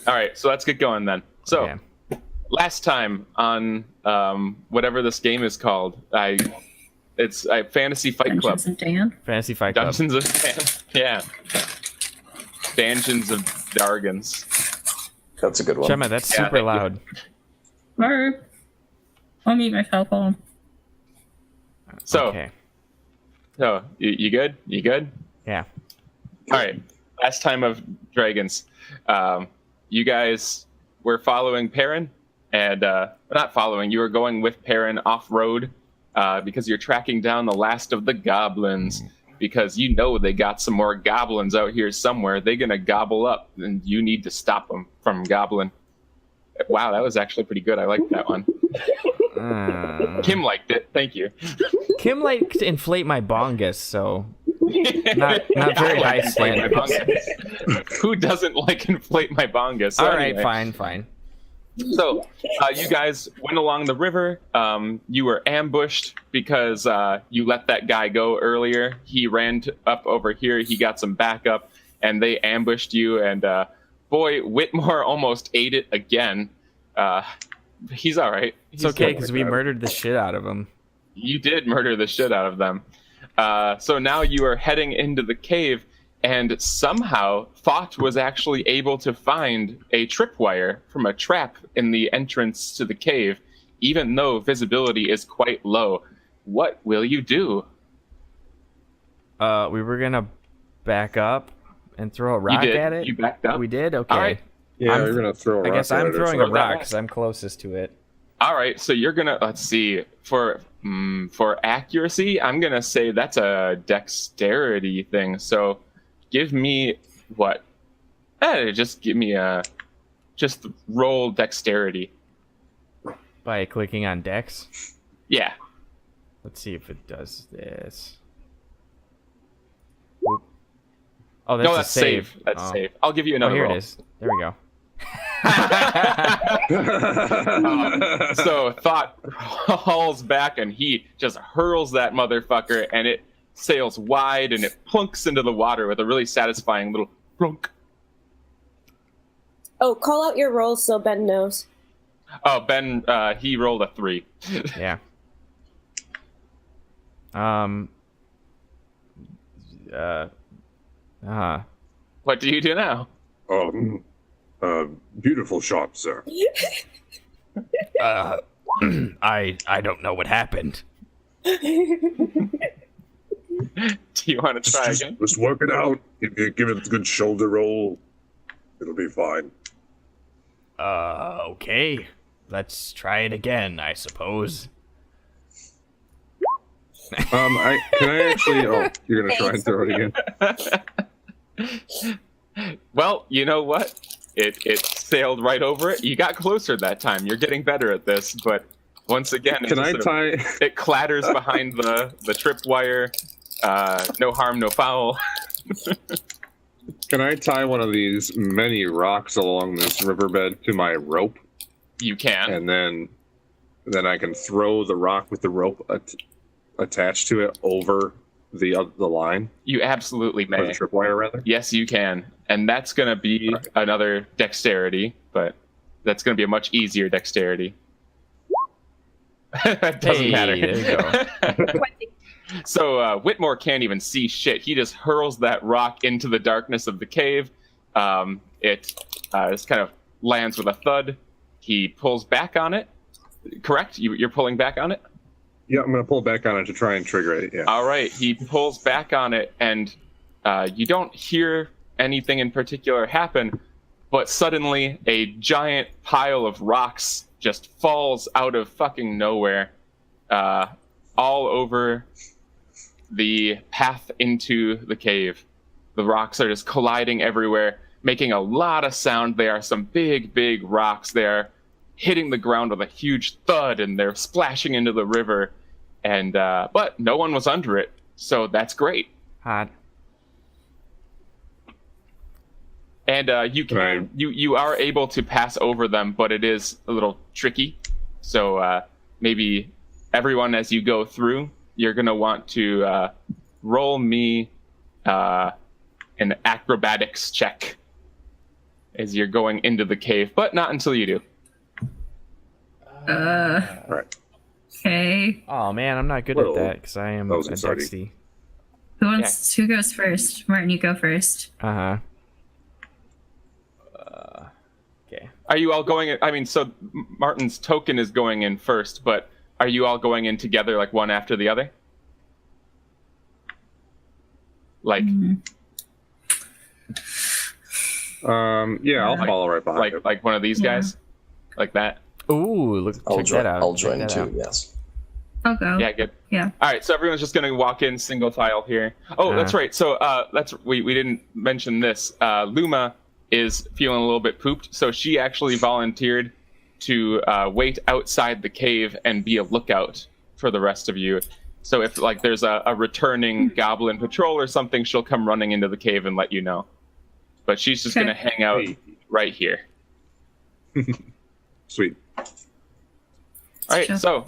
All right, so let's get going then. So, Okay. last time on whatever this game is called, it's Fantasy Fight Club. Dungeons and Dan. Fantasy Fight Club. Dungeons of yeah. Dungeons of Dargons. That's a good one. Gemma, that's Yeah, super thank you. loud. Or I'll mute my cell phone. So, Okay. so you good? You good? Yeah. All right. Last time of Dragons, you guys were following Perrin, and not following. You were going with Perrin off road because you're tracking down the last of the goblins. Because you know they got some more goblins out here somewhere. They're gonna gobble up, and you need to stop them from gobbling. Wow, that was actually pretty good. I liked that one. Kim liked it. Thank you. Kim liked to inflate my bongus, so not very I high like inflate my standards. bongus. Who doesn't like inflate my bongus? So All right, anyway. fine. So, you guys went along the river. You were ambushed because you let that guy go earlier. He ran up over here. He got some backup, and they ambushed you. And boy, Whitmore almost ate it again. He's all right. It's okay because we murdered the shit out of him. You did murder the shit out of them. So now you are heading into the cave, and somehow Thought was actually able to find a tripwire from a trap in the entrance to the cave, even though visibility is quite low. What will you do? We were gonna back up and throw a rock You did. at it. You backed up? We did. Okay. All right. Yeah, I'm- you're gonna throw a I rock guess at I'm it or throwing a something. rock because I'm closest to it. All right, so you're gonna let's see for accuracy. I'm gonna say that's a dexterity thing. So give me what? Just give me just roll dexterity. By clicking on Dex. Yeah. Let's see if it does this. Oop. Oh, that's No, a that's save. save. That's Oh. save. I'll give you Oh, another here roll. it is. There we go. So Thought hauls back and he just hurls that motherfucker and it sails wide and it plunks into the water with a really satisfying little plunk. Oh, call out your rolls so Ben knows. Oh, Ben, he rolled a 3. Yeah. What do you do now? Beautiful shot, sir. I don't know what happened. Do you want to try again? Just work it out. If you give it a good shoulder roll, it'll be fine. Okay. Let's try it again, I suppose. Can I actually? Oh, you're gonna try and throw it again. Well, you know what? It sailed right over it. You got closer that time. You're getting better at this, but once again, Can I tie? it clatters behind the tripwire. No harm, no foul. Can I tie one of these many rocks along this riverbed to my rope, You can. and then I can throw the rock with the rope attached to it over the line, You absolutely or may. the tripwire rather. Yes, you can. And that's going to be another dexterity, but that's going to be a much easier dexterity. That doesn't Hey, matter. there you go. So Whitmore can't even see shit. He just hurls that rock into the darkness of the cave. It just kind of lands with a thud. He pulls back on it. Correct? You're pulling back on it? Yeah, I'm gonna pull back on it to try and trigger it. Yeah. All right. He pulls back on it, and you don't hear anything in particular happen, but suddenly a giant pile of rocks just falls out of fucking nowhere all over the path into the cave. The rocks are just colliding everywhere, making a lot of sound. They are some big, big rocks. They are hitting the ground with a huge thud, and they're splashing into the river. And but no one was under it, so that's great. Hot. And you are able to pass over them, but it is a little tricky. So maybe everyone, as you go through, you're gonna want to roll me an acrobatics check. as you're going into the cave, but not until you do. All right. Okay. Oh man, I'm not good Whoa. at that because I am That a was exciting. dexty. Who goes first? Martin, you go first. Uh-huh. Okay. Are you all going? I mean, so Martin's token is going in first, but are you all going in together, like one after the other? Like, Yeah, I'll follow right behind him. like one of these guys, like that. Ooh, look, check that out. I'll Check join that too. out. Yes. I'll go. Yeah, good. Yeah. All right, so everyone's just gonna walk in single file here. Oh, that's right. So we didn't mention this. Luma is feeling a little bit pooped, so she actually volunteered to wait outside the cave and be a lookout for the rest of you. So if like there's a returning goblin patrol or something, she'll come running into the cave and let you know. But she's just gonna hang out right here. Sweet. All right, Sure. so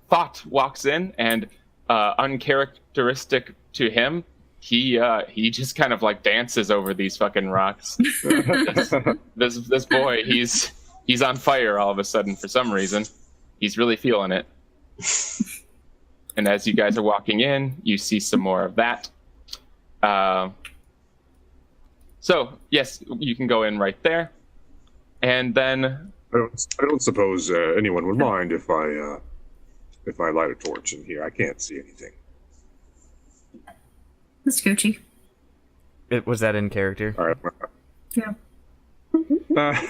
Thought walks in, and uncharacteristic to him, he just kind of like dances over these fucking rocks. this boy, he's on fire all of a sudden for some reason. He's really feeling it. And as you guys are walking in, you see some more of that. So yes, you can go in right there, and then I don't suppose anyone would mind if I light a torch in here. I can't see anything. That's Gucci. Was that in character? All right. Yeah.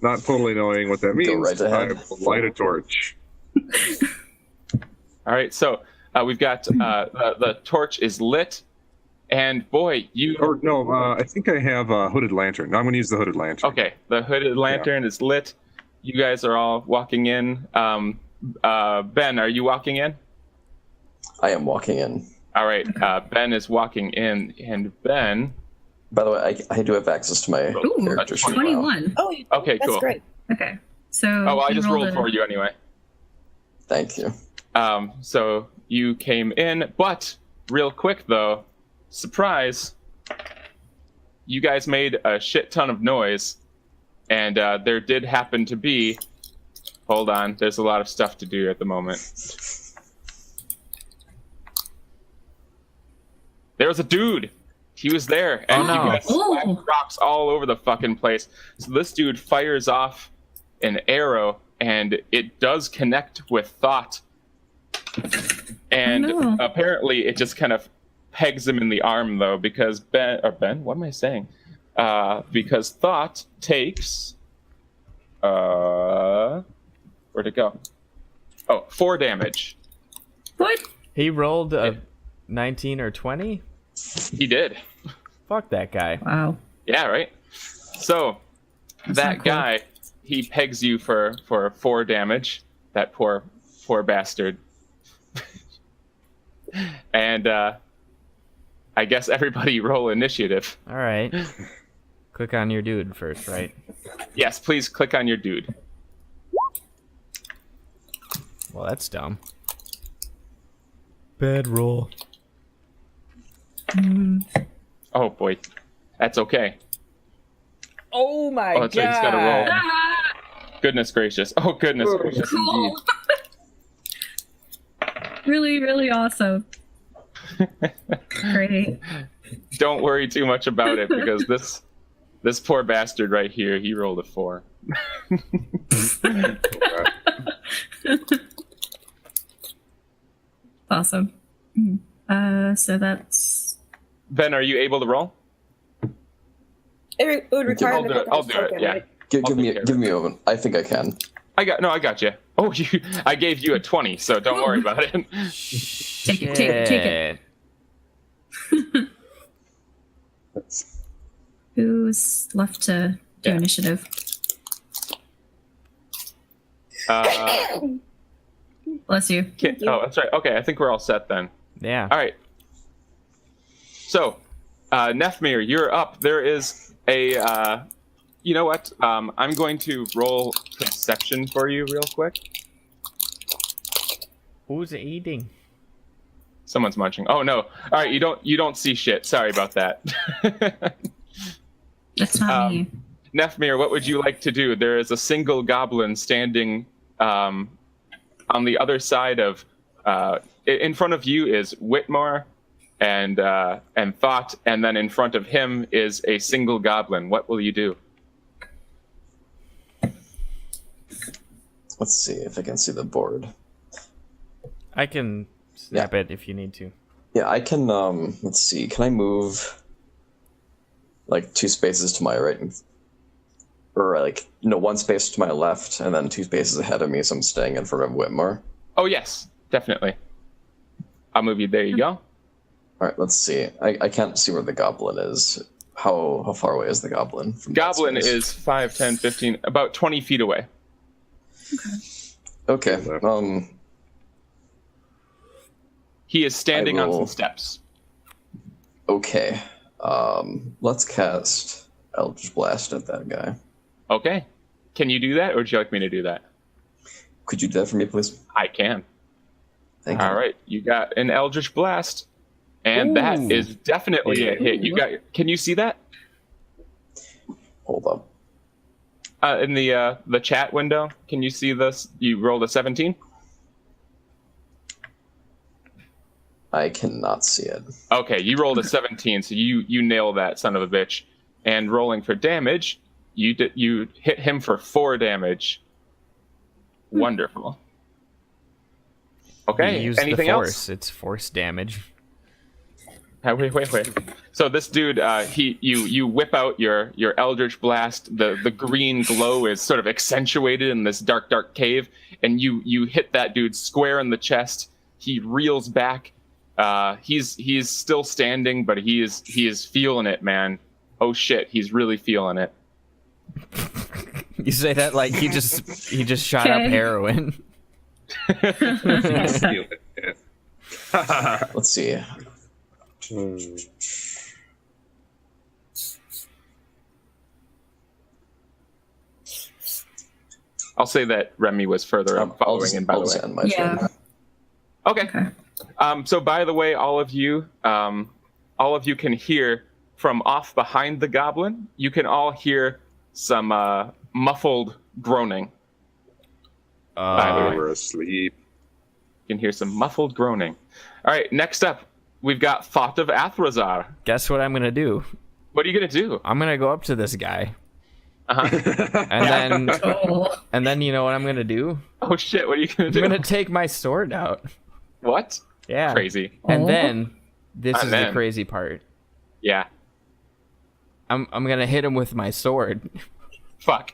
Not totally knowing what that means. right ahead. I will light a torch. all right, so we've got the torch is lit, and boy, Or no, I think I have a hooded lantern. I'm going to use the hooded lantern. okay, the hooded lantern is lit. You guys are all walking in. Ben, are you walking in? I am walking in. All right, Ben is walking in, and Ben. By the way, I do have access to my Ooh, character sheet now. 21. Oh, Okay, that's cool. great. Okay. So. Oh, well, I you just rolled a- for you anyway. Thank you. So you came in, but real quick though, surprise! You guys made a shit ton of noise, and there did happen to be. Hold on, there's a lot of stuff to do at the moment. There was a dude. He was there, and Oh, no. you guys slapped rocks all over the fucking place. So this dude fires off an arrow, and it does connect with Thought. And Oh, no. apparently, it just kind of pegs him in the arm, though, because Ben, what am I saying? Because Thought takes, where'd it go? Oh, 4 damage. What? He rolled a 19 or 20? He did. Fuck that guy. Wow. Yeah, right. So That's that not cool. guy, he pegs you for 4 damage. That poor bastard. And I guess everybody roll initiative. All right. Click on your dude first, right? Yes, please click on your dude. Well, that's dumb. Bad roll. Oh boy, that's okay. Oh my Oh, that's right, he's got to roll. Ah, Goodness gracious. Oh goodness gracious indeed. cool. Really, really awesome. Great. Don't worry too much about it because this poor bastard right here, he rolled a 4. Awesome. So that's. Ben, are you able to roll? It would require I'll the do it. I'll hookers do it. token, Yeah. right? Give I'll me take care give of me a moment. I think I can. I got you. Oh, I gave you a 20, so don't worry about it. Take it, take it, take it. Who's left to do initiative? Bless you. Oh, that's right. Okay, I think we're all set then. Yeah. All right. So, Nefmir, you're up. There is a. You know what? I'm going to roll perception for you real quick. Who's eating? Someone's munching. Oh no! All right, you don't see shit. Sorry about that. That's not me. Nefmir, what would you like to do? There is a single goblin standing on the other side of. In front of you is Whitmore and Thought, and then in front of him is a single goblin. What will you do? Let's see if I can see the board. I can snap it if you need to. Yeah, I can. Let's see. Can I move like 2 spaces to my right, or like one space to my left, and then 2 spaces ahead of me, so I'm staying in front of Whitmore? Oh yes, definitely. I'll move you. There you go. All right. Let's see. I can't see where the goblin is. How far away is the goblin from that Goblin space? is 5, 10, 15, about 20 feet away. Okay. He is standing on will- some steps. Okay. Let's cast Eldritch Blast at that guy. Okay. Can you do that, or would you like me to do that? Could you do that for me, please? I can. Thank you. All right. You got an Eldritch Blast, and that Ooh. is definitely a hit. You got. Can you see that Hold up. in the chat window? Can you see this? You rolled a 17. I cannot see it. Okay, you rolled a 17, so you nail that son of a bitch. And rolling for damage, you hit him for 4 damage. Wonderful. Okay, You use anything the else? force. It's force damage. Wait. So this dude, you whip out your Eldritch Blast. The green glow is sort of accentuated in this dark cave, and you hit that dude square in the chest. He reels back. He's still standing, but he is feeling it, man. Oh shit, he's really feeling it. You say that like he just shot up Okay. heroin. Let's see. I'll say that Remy was further up I'll following just, in, by I'll the just way. end my Yeah. turn. Okay. Okay. So by the way, all of you can hear from off behind the goblin. You can all hear some muffled groaning. By the way, We're asleep. you can hear some muffled groaning. All right, next up, we've got Thought of Athrazar. Guess what I'm gonna do? What are you gonna do? I'm gonna go up to this guy, Uh-huh. and Oh. then you know what I'm gonna do? Oh shit! What are you gonna I'm do? gonna take my sword out. What? Yeah. Crazy. And Oh. then this And is then- the crazy part. Yeah. I'm gonna hit him with my sword. Fuck.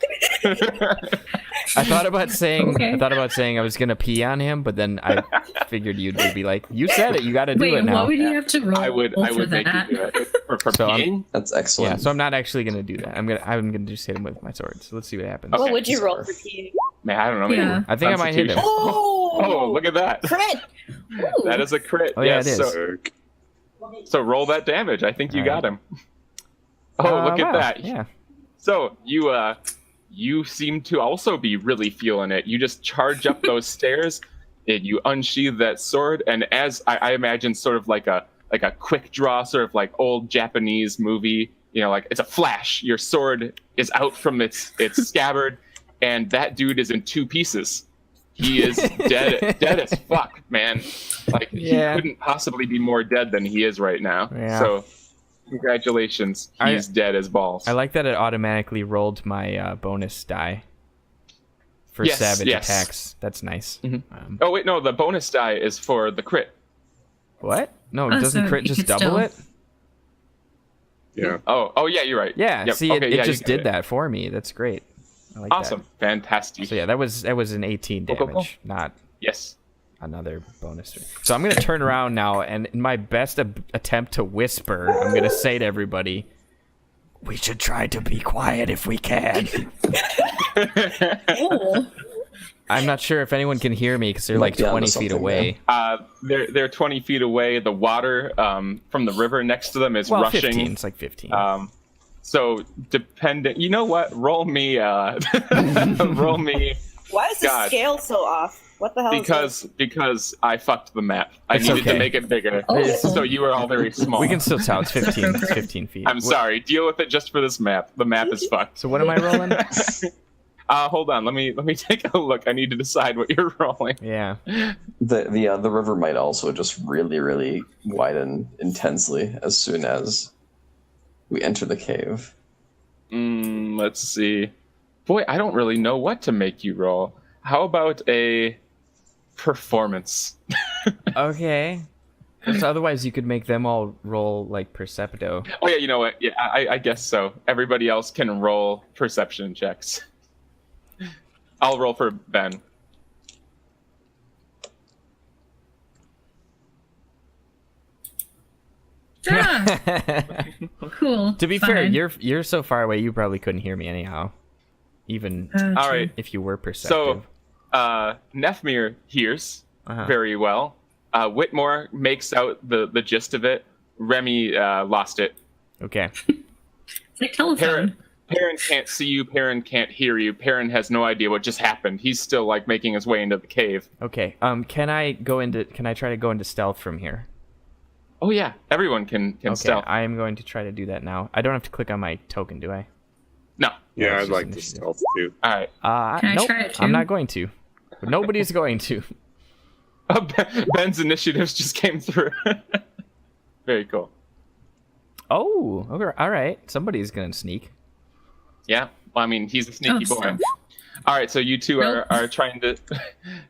I thought about saying Okay. I was gonna pee on him, but then I figured you'd be like, you said it, you got to do Wait, it now. what would you have to roll I would for make that? you do it for So I'm- peeing. That's excellent. Yeah, so I'm not actually gonna do that. I'm gonna just hit him with my sword. So let's see what happens. Okay. What would you roll for peeing? Man, I don't know. Maybe Yeah. I think I might hit him. Oh, look at that. Crit! Ooh. That is a crit. Oh, yeah, yes, it is. So roll that damage. I think you got him. Oh, look at wow. that. Yeah. So you seem to also be really feeling it. You just charge up those stairs, and you unsheath that sword, and as I imagine, sort of like a quick draw, sort of like old Japanese movie. You know, like it's a flash. Your sword is out from its scabbard, and that dude is in 2 pieces. He is dead as fuck, man. Like Yeah. he couldn't possibly be more dead than he is right now. Yeah. So congratulations, he's dead as balls. I like that it automatically rolled my bonus die for Yes, savage yes. attacks. That's nice. Mhm. Oh wait, no, the bonus die is for the crit. What? No, Oh, doesn't so crit you just could double still- it? Yeah. Oh yeah, you're right. Yeah. Yep. See, Okay, it yeah, just you got did that for me. That's great. I like Awesome, fantastic. that. So yeah, that was an 18 Cool, damage, cool, cool. not Yes. another bonus. So I'm gonna turn around now, and in my best attempt to whisper, I'm gonna say to everybody, "We should try to be quiet if we can." Oh. I'm not sure if anyone can hear me because they're Might like be onto 20 feet something, away. They're 20 feet away. The water from the river next to them is Well, rushing. 15. It's like 15. So dependent. You know what? Roll me. Roll me. Why is the God. scale so off? What the hell? Because I fucked the map. I It's needed to okay. make it bigger. Oh. So you were all very small. We can still tell it's 15 feet. I'm sorry. Deal with it just for this map. The map is fucked. So what am I rolling? Hold on. Let me take a look. I need to decide what you're rolling. Yeah. The river might also just really widen intensely as soon as we enter the cave. Let's see. Boy, I don't really know what to make you roll. How about a performance? Okay. 'Cause otherwise, you could make them all roll like Percepto. Oh yeah, you know what? Yeah, I guess so. Everybody else can roll perception checks. I'll roll for Ben. Ah, cool. To be fair, fine. you're so far away, you probably couldn't hear me anyhow. Even All True. right. if you were perceptive. So, Nefmir hears Uh-huh. very well. Whitmore makes out the gist of it. Remy lost it. Okay. It's like telephone. Perrin can't see you. Perrin can't hear you. Perrin has no idea what just happened. He's still like making his way into the cave. Okay. Can I try to go into stealth from here? Oh yeah, everyone can Okay. stealth. I am going to try to do that now. I don't have to click on my token, do I? No. Yeah, it's I'd just like to initiative. stealth too. All right. Can I Nope. try it I'm too? not going to. Nobody's going to. Ben's initiatives just came through. Very cool. Oh, okay. All right. Somebody's gonna sneak. Yeah. Well, I mean, he's a sneaky boy. stealth. All right. So you two Nope. are trying to.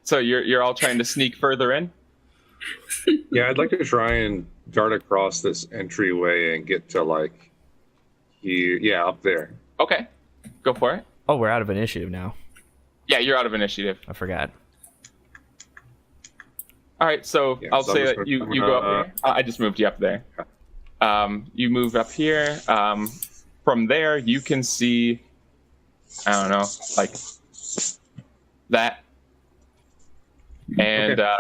So you're all trying to sneak further in. Yeah, I'd like to try and dart across this entryway and get to like here. Yeah, up there. Okay. Go for it. Oh, we're out of initiative now. Yeah, you're out of initiative. I forgot. All right, so Yeah, I'll so say I'm just that you gonna- go up here. I just moved you up there. You move up here. From there, you can see, I don't know, like that. And Okay.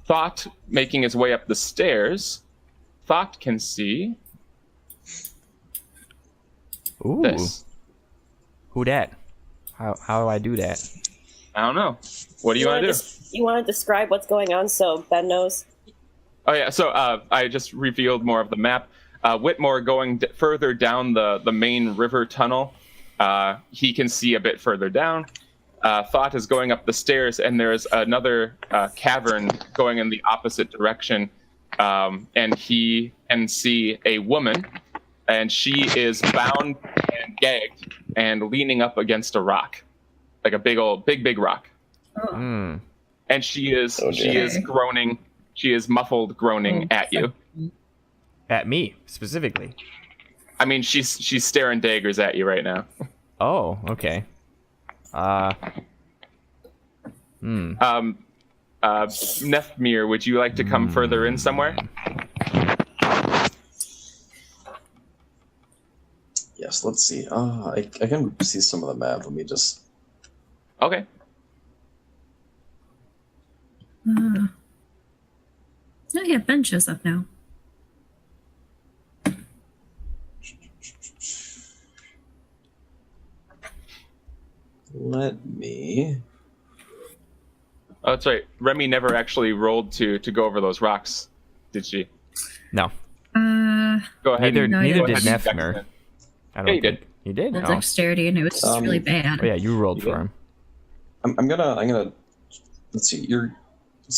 Thought making his way up the stairs. Thought can see Ooh. this. Who dat? How do I do that? I don't know. What do you want to do? You want to describe what's going on so Ben knows? Oh yeah, so I just revealed more of the map. Whitmore going further down the main river tunnel. He can see a bit further down. Thought is going up the stairs, and there's another cavern going in the opposite direction. And he can see a woman, and she is bound and gagged and leaning up against a rock, like a big rock. Oh. Hmm. And she is dear. groaning. She is muffled groaning at you. At me specifically. I mean, she's staring daggers at you right now. Oh, okay. Nefmir, would you like to come further in somewhere? Yes, let's see. I can see some of the map. Let me just. Okay. Oh yeah, Ben shows up now. Let me. Oh, that's right. Remy never actually rolled to go over those rocks, did she? No. Go ahead. Neither No, you did didn't. Nefmer. I don't Yeah, you think. did. You did? Well, Oh. dexterity, and it was just really bad. Oh, yeah, you rolled for him. I'm gonna. Let's see.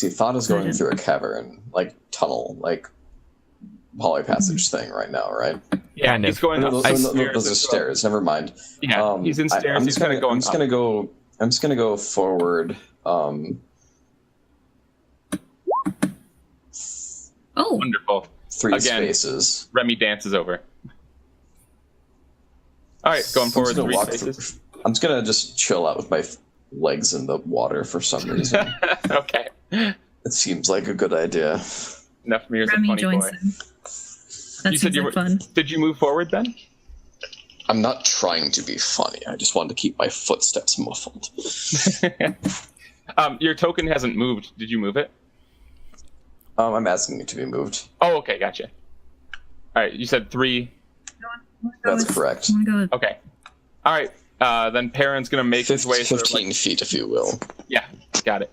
Thought is going through a cavern, like tunnel, like hallway passage thing right now, right? Yeah, Kind he's of. going No, up no, stairs. those are stairs. Never mind. Yeah, he's in stairs. I'm He's kind of going I'm just up. gonna go. I'm just gonna go forward. Oh, Wonderful. 3 Again. spaces. Remy dances over. All right, going I'm forward just gonna 3 walk spaces. through. I'm just gonna just chill out with my legs in the water for some reason. Okay. It seems like a good idea. Nefmir's a Remy funny joins boy. him. That You said seems you like were. fun. Did you move forward then? I'm not trying to be funny. I just wanted to keep my footsteps muffled. Your token hasn't moved. Did you move it? I'm asking it to be moved. Oh, okay, gotcha. All right, you said 3. That's correct. I'm gonna go. Okay. All right. Then Perrin's gonna make his way. Sort of 15 like, feet, if you will. yeah, got it.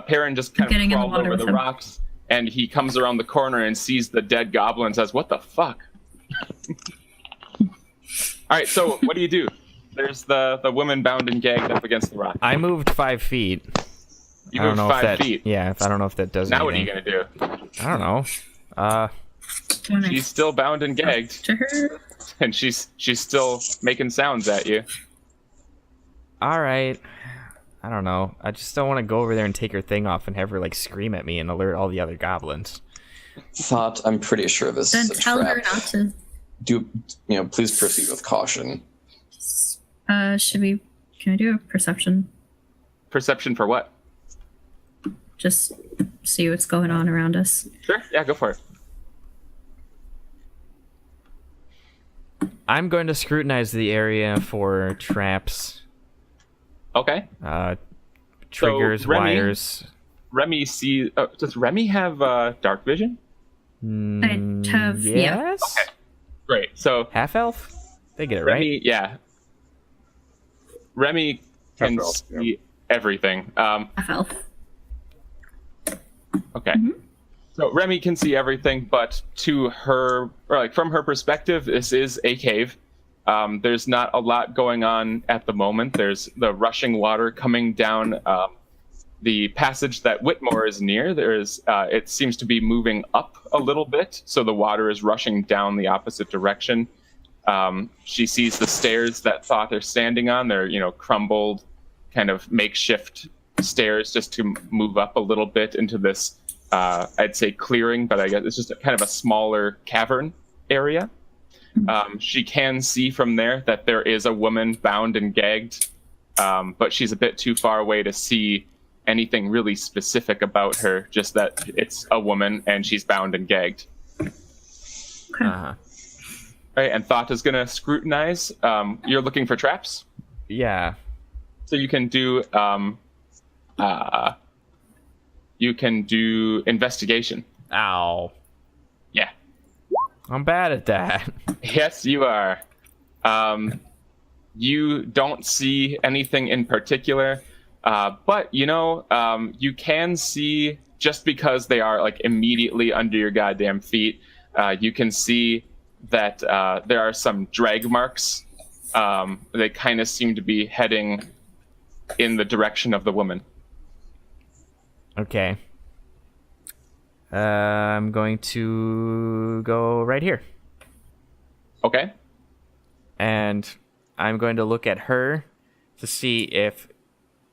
Perrin just kind Getting of in the crawled water over with the him. rocks, and he comes around the corner and sees the dead goblin and says, "What the fuck?" All right, so what do you do? There's the woman bound and gagged up against the rock. I moved 5 feet. You I don't moved know if 5 that, feet. Yeah, I don't know if that does Now what are anything. you gonna do? I don't know. When I She's still bound and gagged, to her. and she's still making sounds at you. All right. I don't know. I just don't want to go over there and take her thing off and have her like scream at me and alert all the other goblins. Thought, I'm pretty sure this Then is a tell trap. her not to. Please proceed with caution. Can I do a perception? Perception for what? Just see what's going on around us. Sure. Yeah, go for it. I'm going to scrutinize the area for traps, Okay. triggers, Remy- wires. Remy see. Does Remy have dark vision? I have yeah. Yes. Okay. Great. So Half elf. They get it right. Remy, yeah. Remy can Half elf, see everything. Half elf. Okay. So Remy can see everything, but to her, or like from her perspective, this is a cave. There's not a lot going on at the moment. There's the rushing water coming down the passage that Whitmore is near. There's it seems to be moving up a little bit, so the water is rushing down the opposite direction. She sees the stairs that Thoth are standing on. They're crumbled, kind of makeshift stairs just to move up a little bit into this. I'd say clearing, but I guess it's just kind of a smaller cavern area. She can see from there that there is a woman bound and gagged, but she's a bit too far away to see anything really specific about her, just that it's a woman and she's bound and gagged. Okay. Right, and Thoth is going to scrutinize. You're looking for traps? Yeah. So you can do investigation. Ow. Yeah. I'm bad at that. Yes, you are. You don't see anything in particular, but you can see, just because they are like immediately under your goddamn feet, you can see that there are some drag marks. They kind of seem to be heading in the direction of the woman. Okay. I'm going to go right here. Okay. And I'm going to look at her to see if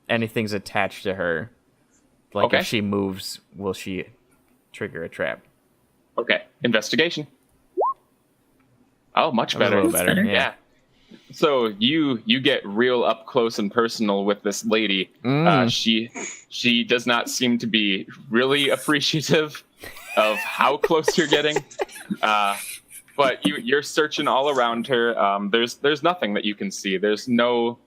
anything's attached to her. Like Okay. if she moves, will she trigger a trap? Okay. Investigation. Oh, much That was a better. little better. better. Yeah. Yeah. So you get real up close and personal with this lady. She does not seem to be really appreciative of how close you're getting. But you're searching all around her. There's nothing that you can see. There's no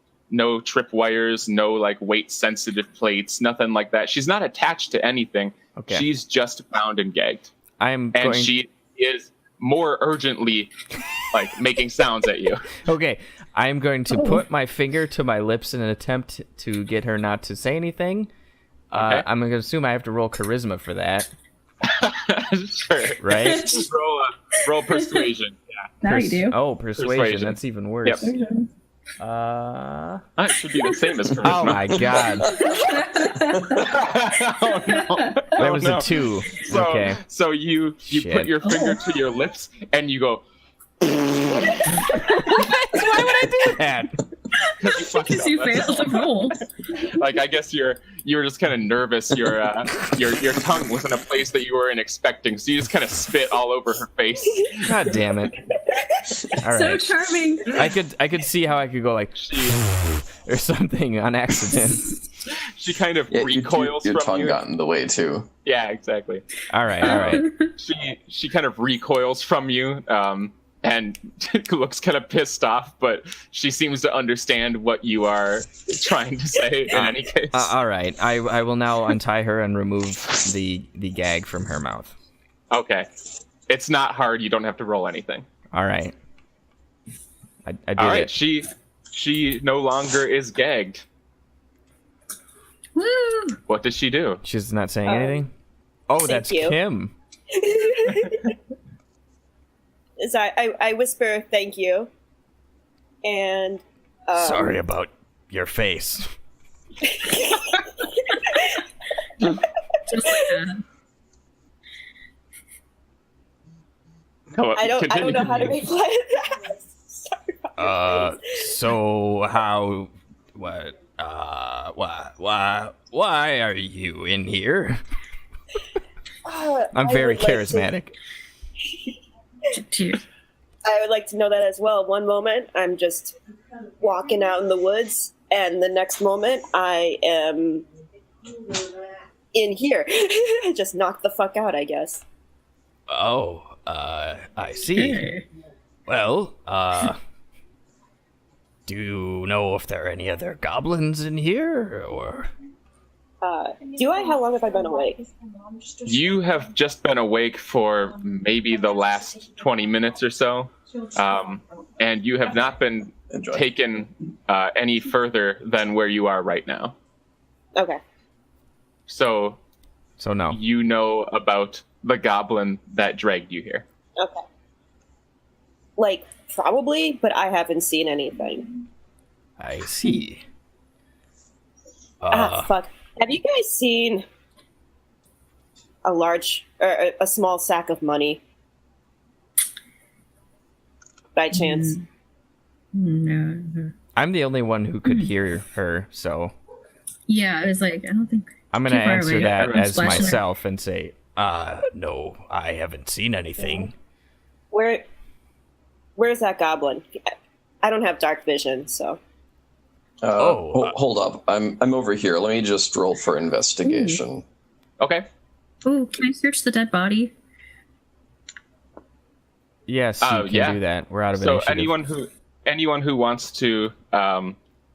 trip wires, no like weight sensitive plates, nothing like that. She's not attached to anything. Okay. She's just bound and gagged. I'm And going. she is more urgently like making sounds at you. Okay, I'm going to put my finger to my lips in an attempt to get her not to say anything. Okay. I'm going to assume I have to roll charisma for that, Sure. right? Just roll persuasion. Yeah. Now you do. Oh, persuasion. Persuasion. That's even worse. Yep. It should be the same as charisma. Oh my god. Oh, no. That was no. a 2. So, Okay. So you Shit. put your finger to your lips and you go. Why would I do that? You fucked Because up. you That's- failed to roll. Like, I guess you were just kind of nervous. Your tongue was in a place that you weren't expecting, so you just kind of spit all over her face. God damn it. All So right. charming. I could see how I could go like or something on accident. She kind of Yeah, recoils your from tongue you. got in the way too. Yeah, exactly. All right. She kind of recoils from you, and looks kind of pissed off, but she seems to understand what you are trying to say in any case. All right. I will now untie her and remove the gag from her mouth. Okay. It's not hard. You don't have to roll anything. All right. I did All right. it. She no longer is gagged. Woo! What did she do? She's not saying anything. Oh, thank that's you. Kim. So I whisper thank you, and Sorry about your face. Just like that. Come on, I don't continue. know how to reply to that. Sorry about your face. So how? What? Why are you in here? I'm I very would like to- charismatic. Cheers. I would like to know that as well. One moment, I'm just walking out in the woods, and the next moment, I am in here. I just knocked the fuck out, I guess. Oh, I see. Hey. Well, do you know if there are any other goblins in here, or? How long have I been awake? You have just been awake for maybe the last 20 minutes or so, and you have not been Enjoy. taken any further than where you are right now. Okay. So So no. you know about the goblin that dragged you here. Okay. Like, probably, but I haven't seen anything. I see. Fuck. Have you guys seen a large, or a small sack of money? By chance? No. I'm the only one who could hear her, so Yeah, I was like, I don't think. I'm gonna Too far answer away. that Everyone's as flashing their- myself and say, no, I haven't seen anything. Where's that goblin? I don't have dark vision, so. Hold up. I'm over here. Let me just roll for investigation. Okay. Oh, can I search the dead body? Yes, you can yeah. do that. We're out of So initiative. anyone who wants to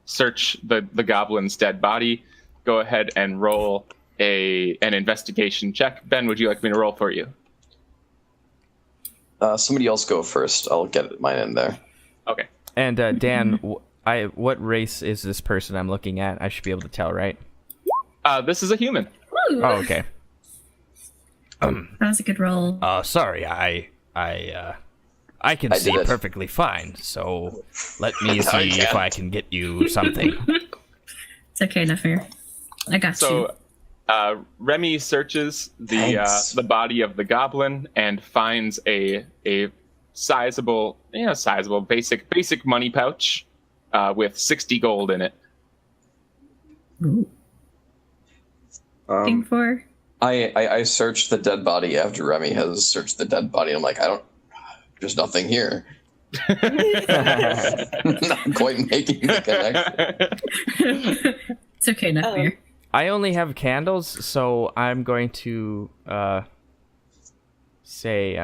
search the goblin's dead body, go ahead and roll an investigation check. Ben, would you like me to roll for you? Somebody else go first. I'll get mine in there. Okay. And Dan, what race is this person I'm looking at? I should be able to tell, right? This is a human. Woo! Oh, okay. That was a good roll. Sorry, I can I see did it. perfectly fine. So let me see if I can get you something. It's okay, Nefir. I got you. So Remy searches Thanks. the body of the goblin and finds a sizable basic money pouch with 60 gold in it. Ooh. Thing for? I searched the dead body after Remy has searched the dead body. I'm like, there's nothing here. Not quite making the connection. It's okay, Nefir. I only have candles, so I'm going to say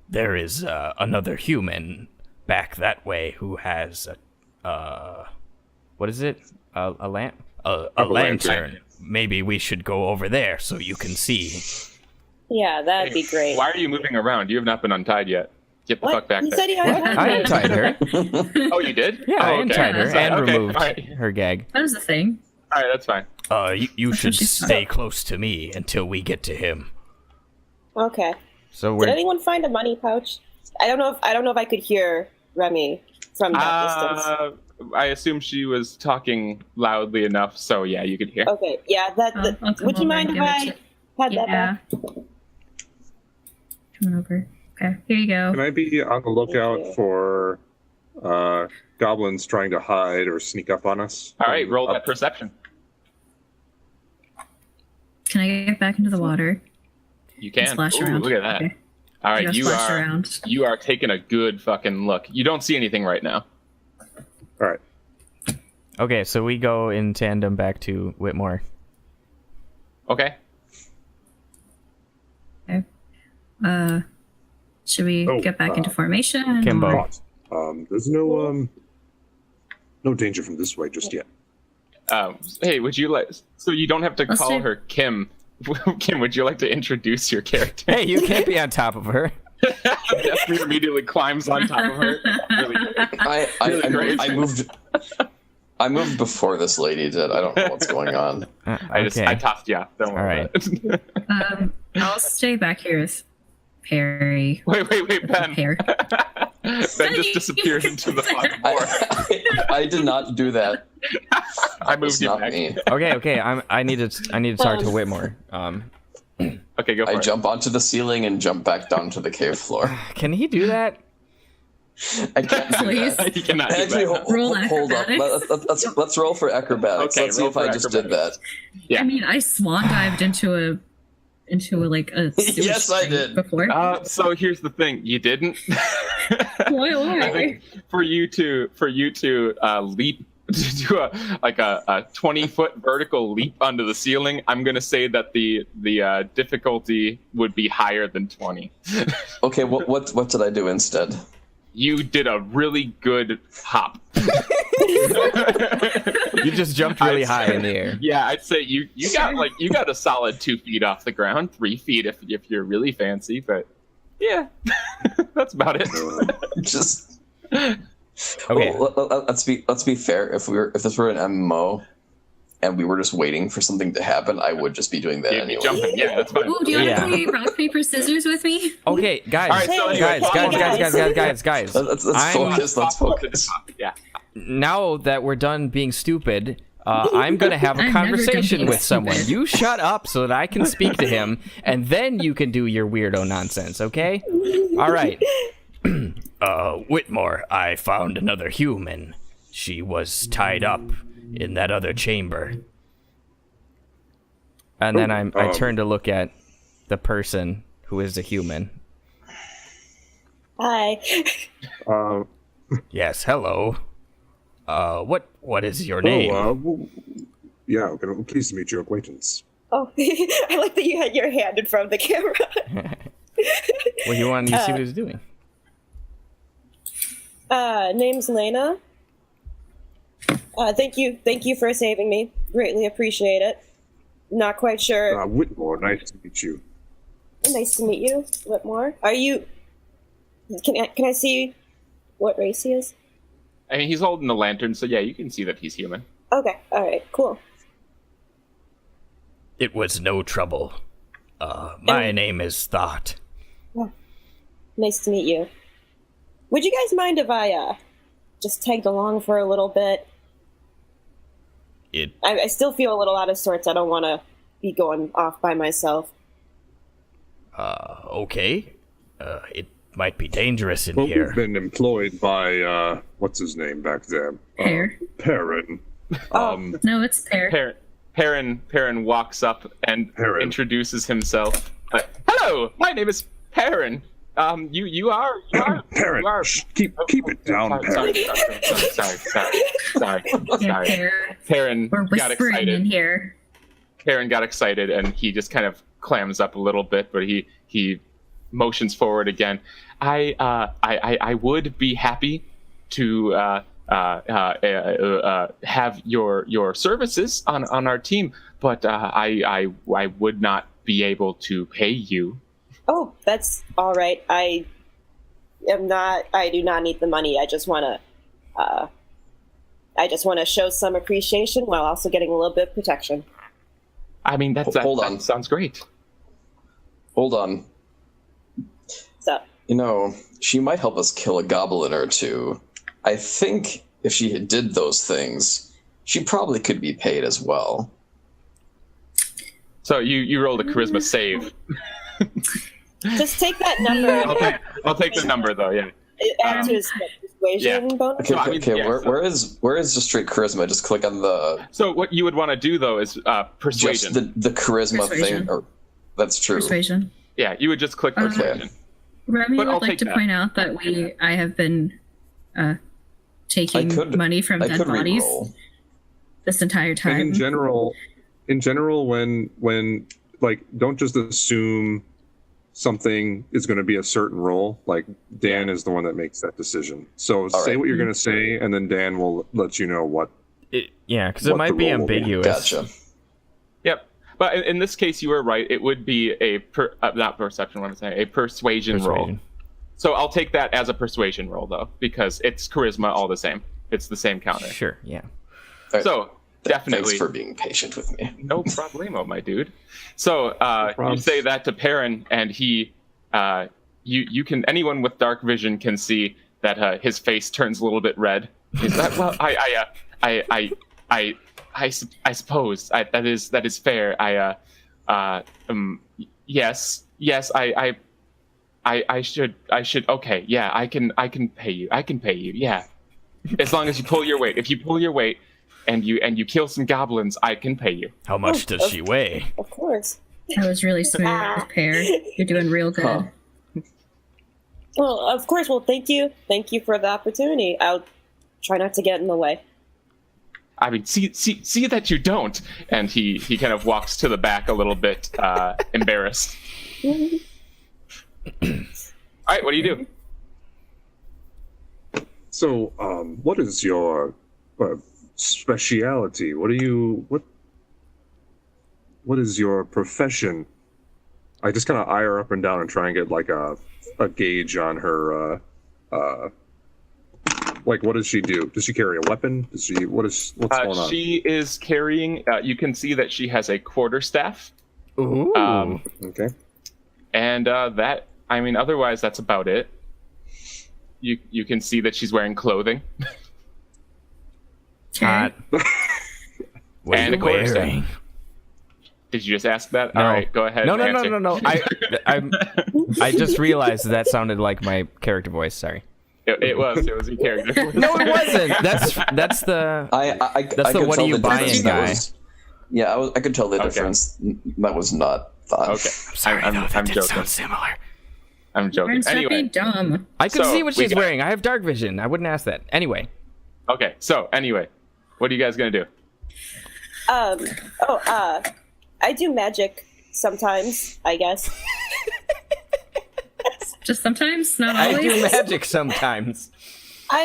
there is another human back that way who has what is it? A lamp? A lantern. lantern. Maybe we should go over there so you can see. Yeah, that'd be great. Why are you moving around? You have not been untied yet. Get the What? fuck back He there. said he untied I me. untied her. Oh, you did? Yeah, I Oh, okay. untied her and Okay, removed all right. her gag. That was the thing. All right, that's fine. You should she's stay close to me until we get to him. Okay. So Did we're anyone find a money pouch? I don't know if I could hear Remy from that distance. I assume she was talking loudly enough, so yeah, you could hear. Okay, yeah, I'll come would you over mind and if give I it had that Yeah. back? Coming over. Okay, here you go. Can I be on the lookout for goblins trying to hide or sneak up on us? All right, roll that perception. Can I get back into the water? You can. Splash Ooh, around. look at that. Okay. All right, Gotta you splash are around. you are taking a good fucking look. You don't see anything right now. All right. okay. So we go in tandem back to Whitmore. Okay. Should we Oh, get back into formation? Kimbo. or- There's no danger from this way just yet. Hey, would you like? So you don't have to Let's call do- her Kim. Kim, would you like to introduce your character? Hey, you can't be on top of her. Jeffrey immediately climbs on top of her. Really good. I moved. I moved before this lady did. I don't know what's going on. I tossed you out. Don't worry. All right. I'll stay back here with Perry. Wait, Ben. Hair. Ben just disappeared into the fucking forest. I did not do that. I moved It's you not back. me. Okay. I need to talk to Whitmore. Okay, go for I it. jump onto the ceiling and jump back down to the cave floor. Can he do that? I can't do Please. that. You cannot do Actually, that. Roll hold up. acrobatics. Let's roll for acrobatics. Okay, Let's see roll if I for just did that. Yeah. I mean, I swan dived into a like a sewage Yes, I street did. before. So here's the thing: you didn't. Why? I think for you to leap to do a 20-foot vertical leap onto the ceiling, I'm gonna say that the difficulty would be higher than 20. Okay, what did I do instead? You did a really good hop. You just jumped really high in the air. Yeah, I'd say you got a solid 2 feet off the ground, 3 feet if you're really fancy, but yeah, that's about it. Just Okay. Well, let's be fair. If this were an MMO, and we were just waiting for something to happen, I would just be doing that You'd be anyway. jumping. Yeah, that's fine. Ooh, do you want Yeah. to play rock, paper, scissors with me? Okay, guys, All right, so anyway, guys. Let's I'm- focus. Let's focus. Yeah. Now that we're done being stupid, I'm gonna have a I'm never done conversation being with someone. stupid. You shut up so that I can speak to him, and then you can do your weirdo nonsense. Okay? All right. Whitmore, I found another human. She was tied up in that other chamber. And then I turn to look at the person who is a human. Hi. Yes, hello. What is your name? Yeah, okay, pleased to meet your acquaintance. Oh, I like that you had your hand in front of the camera. Well, you wanted to see what he was doing. Name's Lena. Thank you for saving me. Greatly appreciate it. Not quite sure. Whitmore, nice to meet you. Nice to meet you, Whitmore. Are you? Can I see what race he is? I mean, he's holding the lantern, so yeah, you can see that he's human. Okay. All right. Cool. It was no trouble. My name is Thought. Nice to meet you. Would you guys mind if I just tagged along for a little bit? I still feel a little out of sorts. I don't want to be going off by myself. Okay. It might be dangerous in Well, here. we've been employed by, what's his name back there? Pear. Perrin. No, it's Pear. Perrin walks up and Perrin. introduces himself. Hello, my name is Perrin. You are Perrin, you are. shh, keep it down, Perrin. Sorry. Yeah, Pear. Perrin We're got whispering in excited. here. Perrin got excited, and he just kind of clams up a little bit, but he motions forward again. I would be happy to have your services on our team, but I would not be able to pay you. Oh, that's all right. I do not need the money. I just want to show some appreciation while also getting a little bit of protection. I mean, that sounds great. Hold on. So, You know, she might help us kill a goblin or two. I think if she did those things, she probably could be paid as well. So you rolled a charisma save. just take that number. I'll take the number though. Yeah. Add to his persuasion bonus. Okay, No, I mean, yeah, where is just straight charisma? Just click on the So what you would want to do though is persuasion. just the charisma Persuasion. thing. Or, that's true. Persuasion. Yeah, you would just click persuasion. Remy But I'll would like take to that. point out that I have been taking money from I dead could bodies re-roll. this entire And time. in general, when like, don't just assume something is going to be a certain role. Like, Dan is the one that makes that decision. So say right. what you're going to say, and then Dan will let you know what. Yeah, because it What might the be role will be. ambiguous. Gotcha. Yep. But in this case, you were right. It would be not perception. What I'm saying, a persuasion roll. So I'll take that as a persuasion roll though, because it's charisma all the same. It's the same counter. Sure, yeah. right. So definitely. Thanks for being patient with me. No problemo, my dude. So problem. you say that to Perrin, and he, you can, anyone with dark vision can see that his face turns a little bit red. He's like, well, I suppose that is fair. Yes, I should. Okay, yeah, I can pay you. Yeah, as long as you pull your weight. If you pull your weight, and you kill some goblins, I can pay you. How much does she weigh? Of course. That was really smooth, Pear. You're doing real good. Huh. Well, of course. Well, thank you. Thank you for the opportunity. I'll try not to get in the way. I mean, see that you don't. And he kind of walks to the back a little bit, embarrassed. All right, what do you do? So, what is your speciality? What is your profession? I just kind of eye her up and down and try and get like a gauge on her. Like, what does she do? Does she carry a weapon? What's going on? She is carrying. You can see that she has a quarterstaff. Ooh. Okay. And that, I mean, otherwise that's about it. You can see that she's wearing clothing. Hot. What And are a you quarterstaff. wearing? Did you just ask that? No. All right, go ahead. No. answer. I just realized that sounded like my character voice. Sorry. It was your character. No, it wasn't. That's the. That's the what are you buying guy. Yeah, I could tell the Okay. difference. That was not thought. Okay, Sorry, I'm that did joking. sound similar. I'm joking. Aaron's not being Anyway, dumb. I could So, see what we she's got- wearing. I have dark vision. I wouldn't ask that. Anyway. okay. So anyway, what are you guys gonna do? I do magic sometimes, I guess. Just sometimes, not I always. do magic sometimes.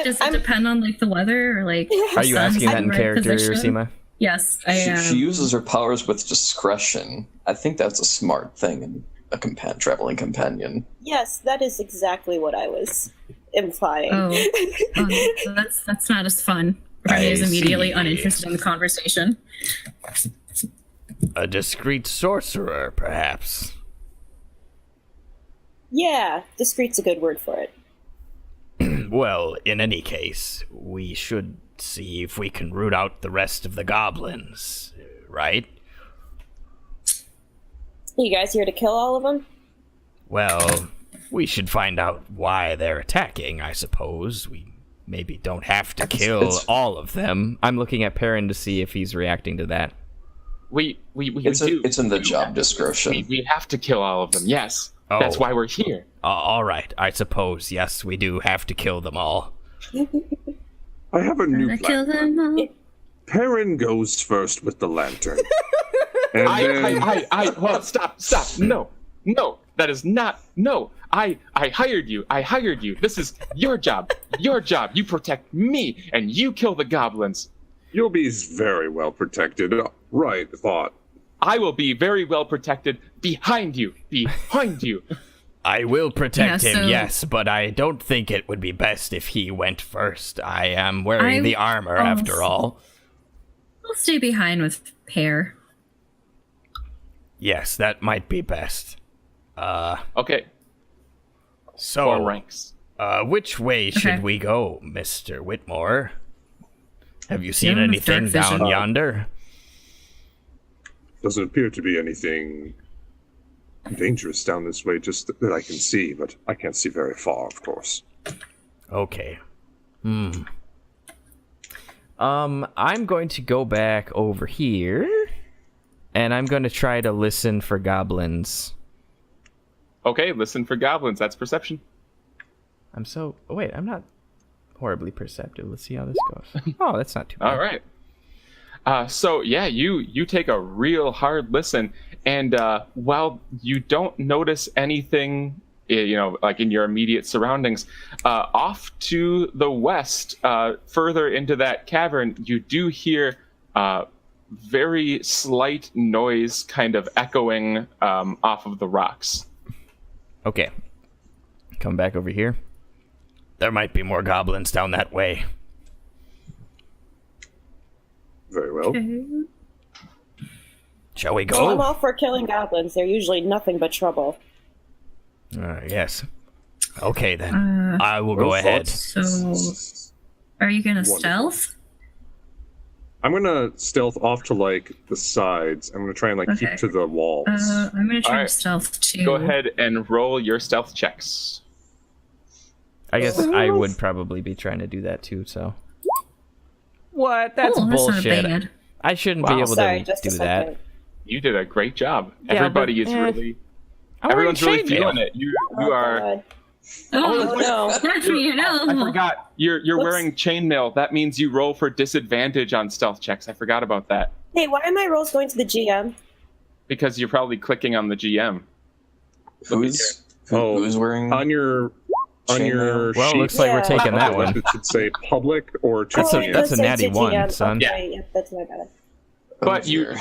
Does it depend on like the weather or like? Are you sun's asking that in right character, position? Ursima? Yes, I am. She uses her powers with discretion. I think that's a smart thing in a traveling companion. Yes, that is exactly what I was implying. That's not as fun. Remy is immediately see. uninterested in the conversation. A discreet sorcerer, perhaps. Yeah, discreet's a good word for it. Well, in any case, we should see if we can root out the rest of the goblins, right? You guys here to kill all of them? Well, we should find out why they're attacking, I suppose. We maybe don't have to kill It's- all of them. I'm looking at Perrin to see if he's reacting to that. We It's do. it's in the job description. We have to kill all of them. Yes, Oh. that's why we're here. All right, I suppose, yes, we do have to kill them all. I have a new I kill plan. them all. Perrin goes first with the lantern. And then... Well, stop. No, that is not, no. I hired you. This is your job. You protect me, and you kill the goblins. You'll be very well protected. Right, thought. I will be very well protected behind you. I will protect Yeah, him, so- yes, but I don't think it would be best if he went first. I am wearing the armor, after all. I'll stay behind with Pear. Yes, that might be best. Okay, So, four ranks. which way should Okay. we go, Mr. Whitmore? Have you seen Down with dark anything down vision. yonder? Doesn't appear to be anything dangerous down this way, just that I can see, but I can't see very far, of course. Okay. I'm going to go back over here, and I'm going to try to listen for goblins. Okay, listen for goblins. That's perception. Oh, wait, I'm not horribly perceptive. Let's see how this goes. Oh, that's not too bad. All right. So yeah, you take a real hard listen, and while you don't notice anything, like in your immediate surroundings, off to the west, further into that cavern, you do hear very slight noise, kind of echoing off of the rocks. Okay. Come back over here. There might be more goblins down that way. Very well. Okay. Shall we Well, I'm go? all for killing goblins. They're usually nothing but trouble. Yes. Okay then. I will go Well ahead. thought. So, are you gonna Wonderful. stealth? I'm gonna stealth off to like the sides. I'm gonna try and like Okay. keep to the walls. I'm gonna try Alright. to stealth too. Go ahead and roll your stealth checks. I guess I would probably be trying to do that too, so. What? That's Oh, that's not bullshit. bad. I shouldn't Wow. be able Sorry, to just a do second. that. You did a great job. Yeah, Everybody but, is really. I'm wearing Everyone's really chainmail. feeling it. You are. God. Oh, no. that's me. No. I forgot. You're Whoops. wearing chainmail. That means you roll for disadvantage on stealth checks. I forgot about that Hey, why are my rolls going to the GM? because you're probably clicking on the GM. Who's Oh, who's wearing? on your Chainmail. Well, sheet, looks like we're Yeah. taking that one. it should say public or to That's a- GM. that's a it natty says to one, GM. son. Okay, yeah, that's my bad. But dear.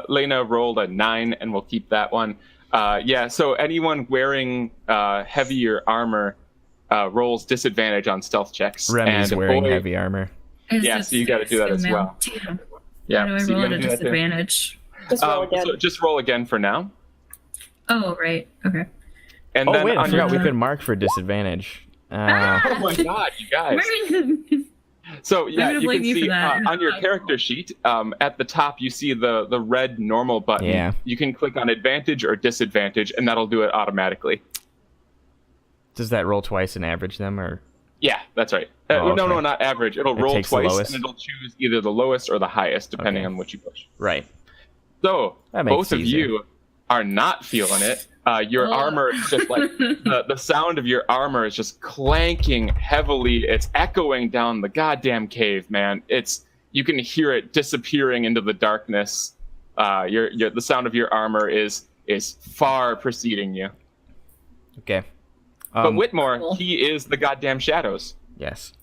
Lena rolled a 9, and we'll keep that one. Yeah. So anyone wearing heavier armor rolls disadvantage on stealth checks. Remy's and wearing boy- heavy armor. Yeah, so you gotta do that as well. Damn. Yeah. How do I so you roll at gotta a do that too. disadvantage? Just roll again. So just roll again for now. Oh, right. Okay. And Oh then wait, I on forgot your we could mark for disadvantage. Oh my god, you guys! So yeah, gonna you blame can you for see that. on your character sheet at the top you see the red normal button. Yeah. You can click on advantage or disadvantage, and that'll do it automatically. Does that roll twice and average them, or? Yeah, that's right. Oh, No, okay. not average. It'll It roll takes the twice, lowest? and it'll choose either the lowest or the highest, depending Okay. on what you push. Right. So That makes both of easier. you are not feeling it. Your Oh. armor is just like the sound of your armor is just clanking heavily. It's echoing down the goddamn cave, man. You can hear it disappearing into the darkness. The sound of your armor is far preceding you. Okay. But Whitmore, cool. he is the goddamn shadows, Yes.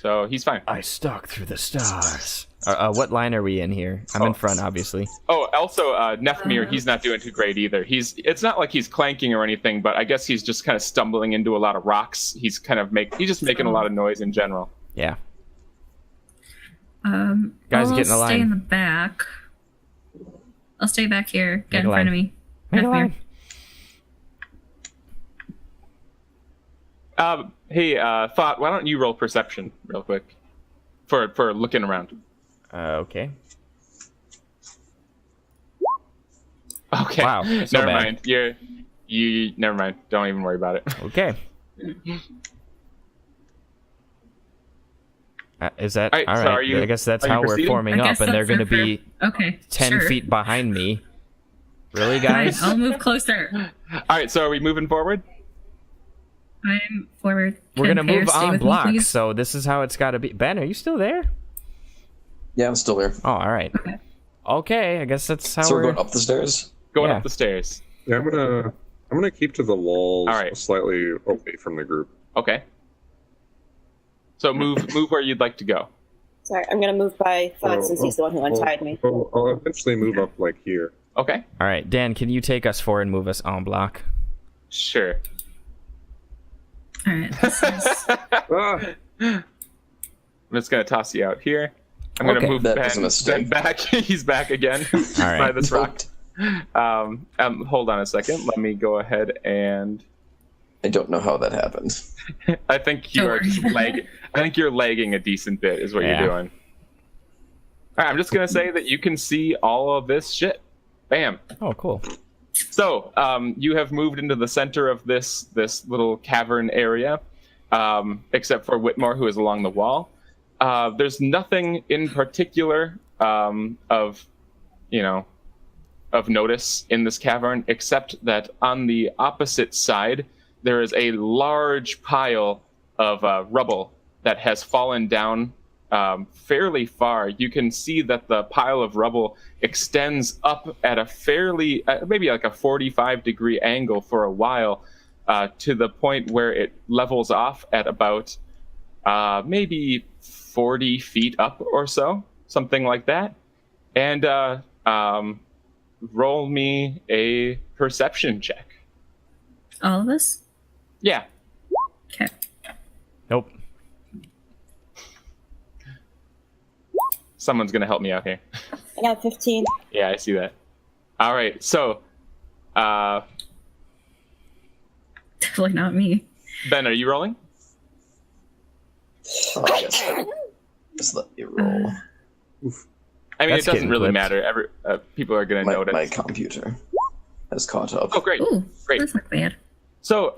so he's fine. I stalk through the stars. What line are we in here? I'm in front, obviously. Oh, also, Nefmir, he's not doing too great either. It's not like he's clanking or anything, but I guess he's just kind of stumbling into a lot of rocks. He's just making a lot of noise in general. Yeah. Guys, get in the I'll line. stay in the back. I'll stay back here. Get Make in a front line. of me. Make a Come here. line. Hey, Thought, why don't you roll perception real quick for looking around? Okay. Okay. Wow, so Never bad. mind. You never mind. Don't even worry about it. Okay. Is that All right, all so right? are you- I guess that's are you how we're proceeding? forming I up, guess and they're that's going to fair. be Okay. 10 sure. feet behind me. Really, Fine, guys? I'll move closer. All right, so are we moving forward? I'm forward. We're Can going to Pear move stay on with me, block, please? so this is how it's got to be. Ben, are you still there? Yeah, I'm still here. Oh, all right. Okay, I guess that's how So we're we're... going up the stairs. Going Yeah. up the stairs. Yeah, I'm gonna keep to the walls, All right. slightly away from the group. Okay. So move where you'd like to go. Sorry, I'm gonna move by Thought since he's the one who untied me. I'll eventually move up like here. Okay. All right, Dan, can you take us forward and move us en bloc? Sure. All right. This is... Ah, I'm just gonna toss you out here. I'm gonna Okay, move that was a mistake. Ben back. He's back again right. by this rock. Hold on a second. Let me go ahead and. I don't know how that happened. I think you Don't are worry. just lagging. I think you're lagging a decent bit, is what Yeah. you're doing. All right, I'm just gonna say that you can see all of this shit. Bam. Oh, cool. So you have moved into the center of this little cavern area, except for Whitmore, who is along the wall. There's nothing in particular of notice in this cavern, except that on the opposite side there is a large pile of rubble that has fallen down fairly far. You can see that the pile of rubble extends up at a fairly, maybe like a 45-degree angle for a while, to the point where it levels off at about maybe 40 feet up or so, something like that. And roll me a perception check. All of us? Yeah. Okay. Nope. Someone's gonna help me out here. I got 15. Yeah, I see that. All right, so Definitely not me. Ben, are you rolling? Oh, yes. Just let me roll. I mean, That's it doesn't getting really clipped. matter. People are gonna notice. My computer has caught up. Oh, great. Ooh, Great. that's not bad. So,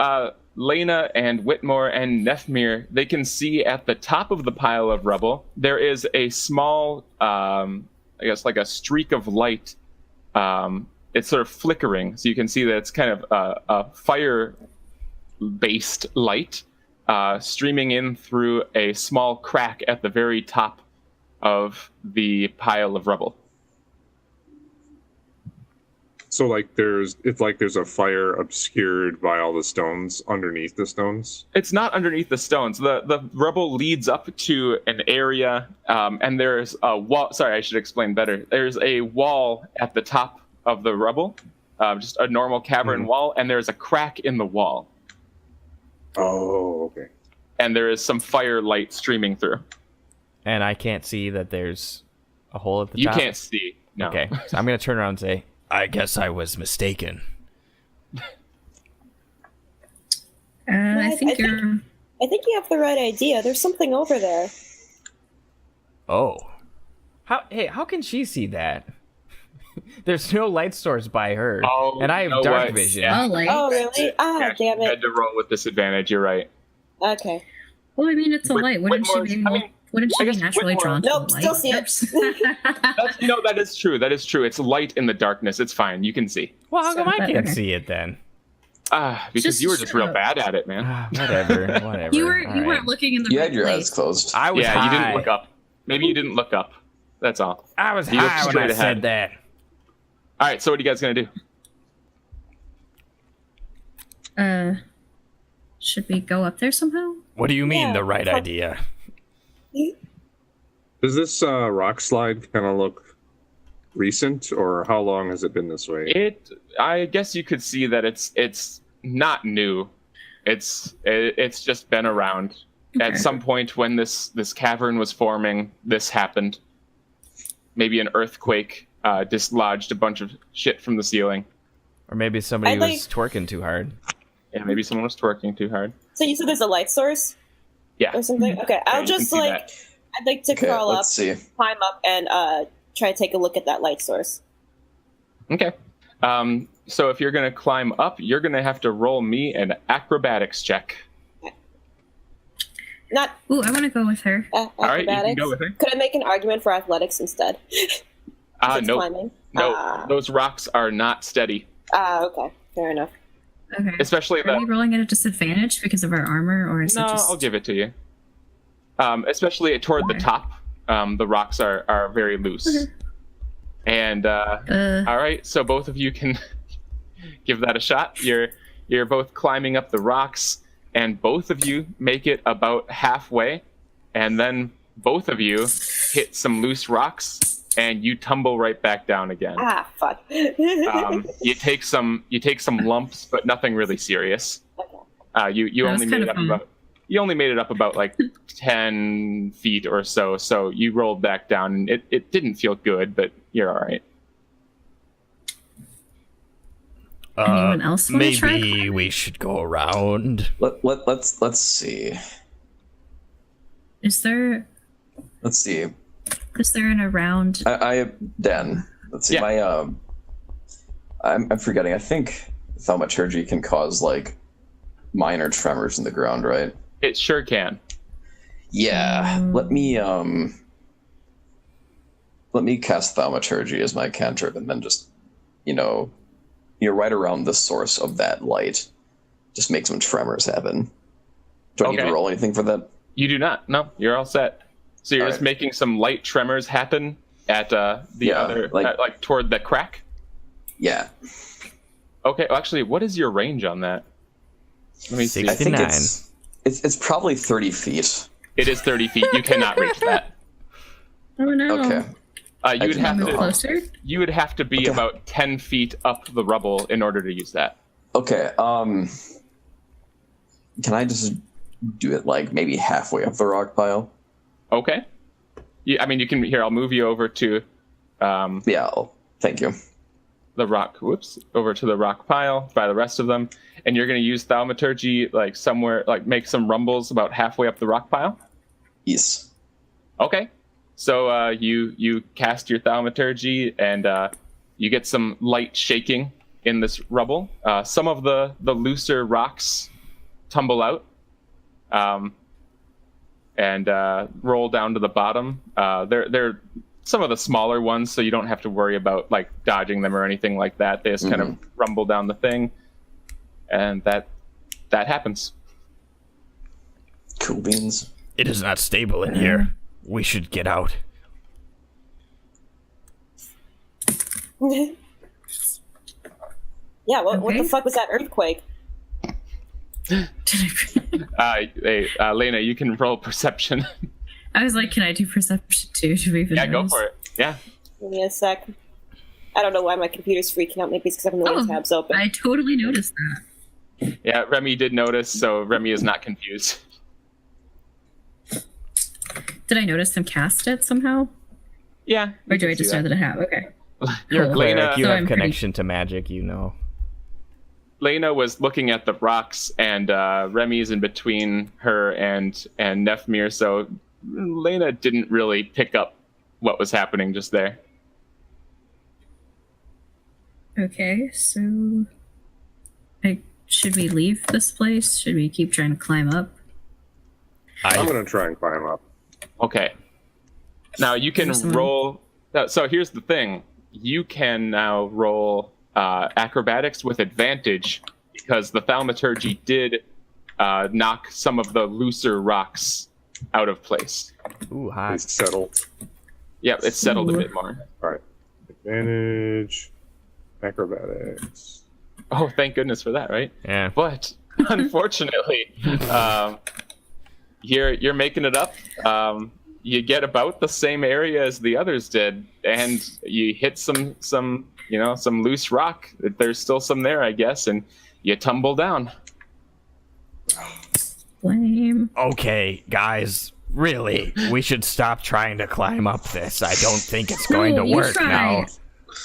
Lena and Whitmore and Nefmir, they can see at the top of the pile of rubble, there is a small, I guess like a streak of light. It's sort of flickering, so you can see that it's kind of a fire-based light streaming in through a small crack at the very top of the pile of rubble. So it's like there's a fire obscured by all the stones underneath the stones. It's not underneath the stones. The rubble leads up to an area, and there's a wall. Sorry, I should explain better. There's a wall at the top of the rubble, just a normal cavern wall, and there's a crack in the wall. Oh, okay. And there is some firelight streaming through. And I can't see that there's a hole at the You top. can't see. No. Okay, so I'm gonna turn around and say, I guess I was mistaken. I think you're. I think you have the right idea. There's something over there. Oh. How can she see that? There's no light source by her. Oh, and I have you know dark what? vision. Yeah. Oh, like. Oh, really? Ah, Yeah, damn you it. had to roll with disadvantage. You're right. Okay. Well, I mean, it's a light. Wouldn't she Whitmore's- be? I mean, Wouldn't I she be guess naturally Whitmore- drawn to Nope, the light? still see it. That is true. That is true. It's light in the darkness. It's fine. You can see. Well, how come I Okay. can't see it then? Because Just you were just shut real up. bad at it, man. Whatever. You All right. weren't looking in the You right had your place. eyes closed. I was Yeah, high. you didn't look up. Maybe you didn't look up. That's all. I was You looked high when straight I ahead. said that. All right. So what are you guys gonna do? Should we go up there somehow? What do you mean Yeah, the right fuck. idea? Does this rock slide kind of look recent, or how long has it been this way? I guess you could see that it's not new. It's just been around. Okay. At some point when this cavern was forming, this happened. Maybe an earthquake dislodged a bunch of shit from the ceiling. Or maybe somebody I'd was twerking too hard. Yeah, maybe someone was twerking too hard. So you said there's a light source Yeah. or something? Okay, Yeah, I'll you can just see like, that. I'd like to Okay, crawl up, let's see. climb up, and try to take a look at that light source. Okay. So if you're gonna climb up, you're gonna have to roll me an acrobatics check. Not Ooh, I want to go with her. All right, you can acrobatics. go with her. Could I make an argument for athletics instead? Since No, climbing. no, those rocks are not steady. Okay, fair enough. Okay. Especially Are we the. rolling at a disadvantage because of our armor, or is No, it just? I'll give it to you. Especially toward the Okay. top, the rocks are very loose. Okay. And all right, so both of you can give that a shot. You're both climbing up the rocks, and both of you make it about halfway, and then both of you hit some loose rocks, and you tumble right back down again. Ah, fuck. You take some lumps, but nothing really serious. You That was only kind made of it up fun. you only made it up about like 10 feet or so. So you rolled back down, and it didn't feel good, but you're all right. Anyone else want to try? Maybe we should go around. Let's see. Is there an around? Dan. Let's see. Yeah. I'm forgetting. I think thaumaturgy can cause like minor tremors in the ground, right? It sure can. Yeah. Let me cast thaumaturgy as my cantrip, and then just you're right around the source of that light. Just make some tremors happen. Do I need Okay. to roll anything for that? You do not. No, you're all set. So you're All just right. making some light tremors happen at the Yeah, other, like- toward the crack. Yeah. Okay. Well, actually, what is your range on that? Let me see. I think 69. it's probably 30 feet. It is 30 feet. You cannot reach that. Oh no! Okay. You would can have Move go. closer. You would have to be Okay. about 10 feet up the rubble in order to use that. Okay. Can I just do it like maybe halfway up the rock pile? Okay. I mean, you can here. I'll move you over to Thank you. the rock. Whoops, over to the rock pile by the rest of them, and you're going to use thaumaturgy like somewhere, like make some rumbles about halfway up the rock pile. Yes. Okay, so you cast your thaumaturgy, and you get some light shaking in this rubble. Some of the looser rocks tumble out and roll down to the bottom. They're some of the smaller ones, so you don't have to worry about like dodging them or anything like that. They just kind of rumble down the thing, and that happens. Cool beans. It is not stable in here. We should get out. Yeah, what the fuck was that earthquake? Lena, you can roll perception. I was like, can I do perception too? To even Yeah, go for it. Yeah. Give me a sec. I don't know why my computer's freaking out. Maybe it's because I have a million tabs open. I totally noticed that. Yeah, Remy did notice, so Remy is not confused. Did I notice him cast it somehow? Yeah. Or do I just know that I have? Okay. You're a Cool. cleric. Lena- You So have I'm connection to magic, you know. Lena was looking at the rocks, and Remy's in between her and Nefmir, so Lena didn't really pick up what was happening just there. Okay, so should we leave this place? Should we keep trying to climb up? I'm gonna try and climb up. Okay. Now you can roll. So here's the thing: you can now roll acrobatics with advantage because the thaumaturgy did knock some of the looser rocks out of place. Ooh, hot. It's settled. Yep, it's settled a bit more. All right. Advantage. Acrobatics. Oh, thank goodness for that, right? Yeah. But unfortunately, you're making it up. You get about the same area as the others did, and you hit some loose rock. There's still some there, I guess, and you tumble down. Lame. Okay, guys, really, we should stop trying to climb up this. I don't think it's going to work now.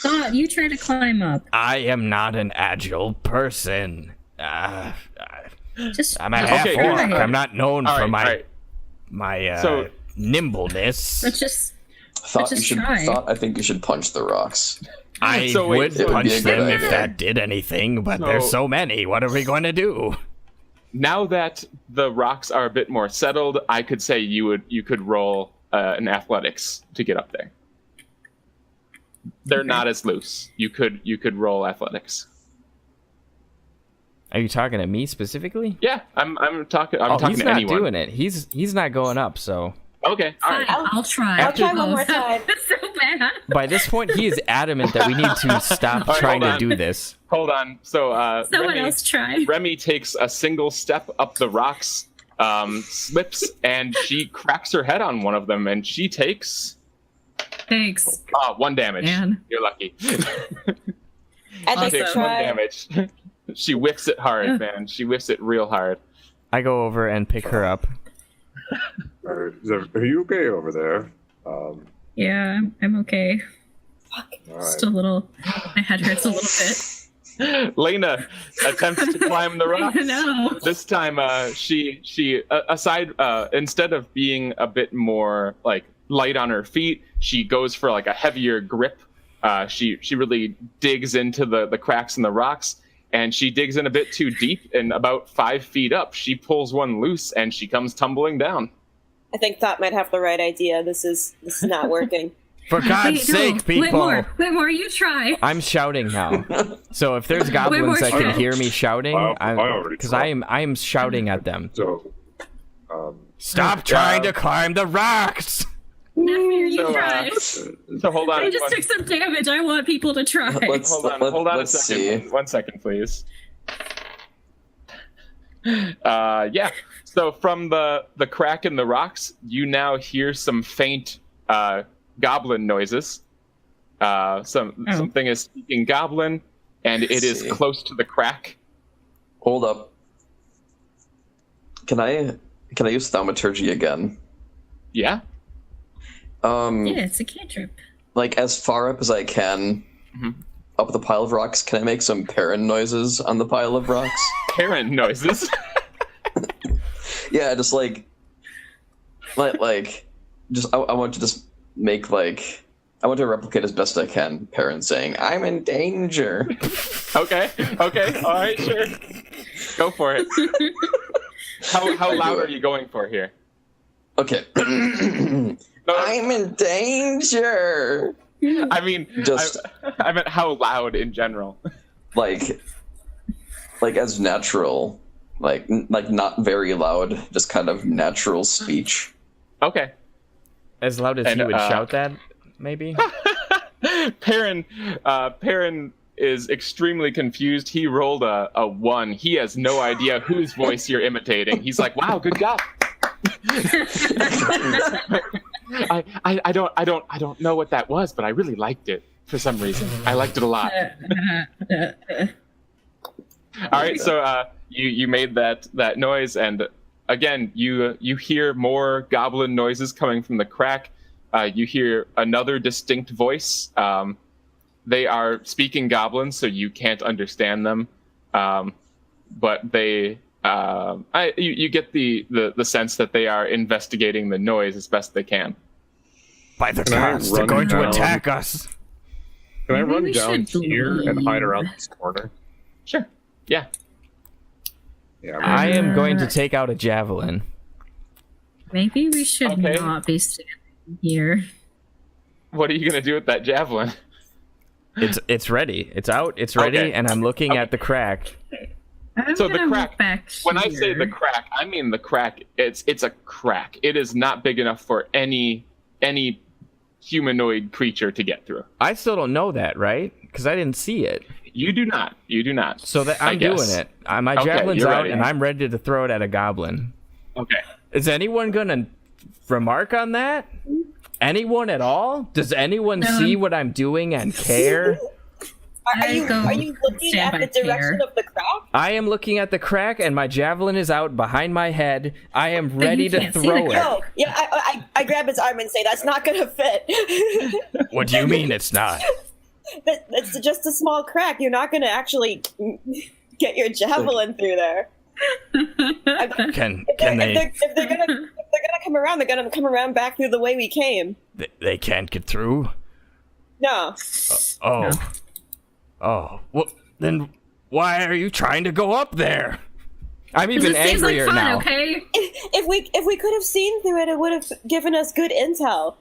Thought you try to climb up. I am not an agile person. Just I'm a half Okay, orc. good. I'm not known All for right, my So- nimbleness. let's just Thought I think you should punch the rocks. I So wait, would it would punch be a them good if idea. that did anything, but there's so many. What are we going to do? Now that the rocks are a bit more settled, I could say you could roll an athletics to get up there. They're not as loose. You could roll athletics. Are you talking to me specifically? Yeah, I'm talking. I'm talking he's to not anyone. doing it. He's not going up. So Okay, all right. Fine, I'll try. I'll try one more time. That's so bad. by this point, he is adamant that we need to stop All right, trying hold to on. do this. Hold on. So Someone else try. Remy takes a single step up the rocks, slips, and she cracks her head on one of them, and she takes Thanks. 1 damage. Man. You're lucky. I She think takes so. 1 damage. She whiffs it hard, man. She whiffs it real hard. I go over and pick her up. Are you okay over there? Yeah, I'm okay. All right. Just a little. My head hurts a little bit. Lena attempts to climb the rocks. No. This time, she instead of being a bit more like light on her feet, she goes for like a heavier grip. She really digs into the cracks in the rocks, and she digs in a bit too deep. And about 5 feet up, she pulls one loose, and she comes tumbling down. I think Thought might have the right idea. This is not working. For God's sake, people! Wait more, you try. I'm shouting now. So if there's goblins more that can shouting. hear me shouting, I already because tried. I am shouting at them. So, Stop trying to climb the rocks! Nefmir, you So, try. So hold on. I just took some damage. I want people to try. Hold on a let's second. see. 1 second, please. Yeah. So from the crack in the rocks, you Oh. now hear some faint goblin noises. Something is speaking goblin, and it is see. close to the crack. Hold up. Can I use thaumaturgy again? Yeah. Yeah, it's a cantrip. Like as far up as I can, up the pile of rocks. Can I make some parent noises on the pile of rocks? Parent noises. Yeah, just like, just I want to just make like. I want to replicate as best I can parents saying, "I'm in danger." Okay. All right, sure. Go for it. How loud are you going for here? Okay. I'm in danger. I mean, Just I meant how loud in general. like as natural, like not very loud, just kind of natural speech. Okay. As loud as he would shout that, maybe? Perrin is extremely confused. He rolled a 1. He has no idea whose voice you're imitating. He's like, "Wow, good job." I don't know what that was, but I really liked it for some reason. I liked it a lot. All right, so you made that noise, and again you hear more goblin noises coming from the crack. You hear another distinct voice. They are speaking Goblin, so you can't understand them, but they. You get the sense that they are investigating the noise as best they can. By the Can I gods, they're run going to down? attack us. Can I Maybe run we down should here and hide leave. around this corner? Sure. Yeah. Yeah. I am going to take out a javelin. Maybe we should Okay. not be standing here. What are you gonna do with that javelin? It's ready. It's out. It's ready, Okay. and I'm looking at the crack. I'm So the gonna crack- move back When I say the here. crack, I mean the crack. It's a crack. It is not big enough for any humanoid creature to get through. I still don't know that, right? Because I didn't see it. You do not. You do not. So that I I'm doing guess. it. My Okay, javelin's you're out, ready. and I'm ready to throw it at a goblin. Okay. Is anyone gonna remark on that? Anyone at all? Does anyone No. see what I'm doing and care? Are you go looking stand at by the direction Pierre. of the crack? I am looking at the crack, and my javelin is out behind my head. I am ready to can't see the throw it. crack. No. Yeah, I grab his arm and say, "That's not gonna fit." What do you mean it's not? That's just a small crack. You're not gonna actually get your javelin through there. Can If they? they're gonna come around, they're gonna come around back through the way we came. They can't get through. No. Oh, oh. Well, then why are you trying to go up there? I'm even It seems like angrier fun, now. okay? If we could have seen through it, it would have given us good intel.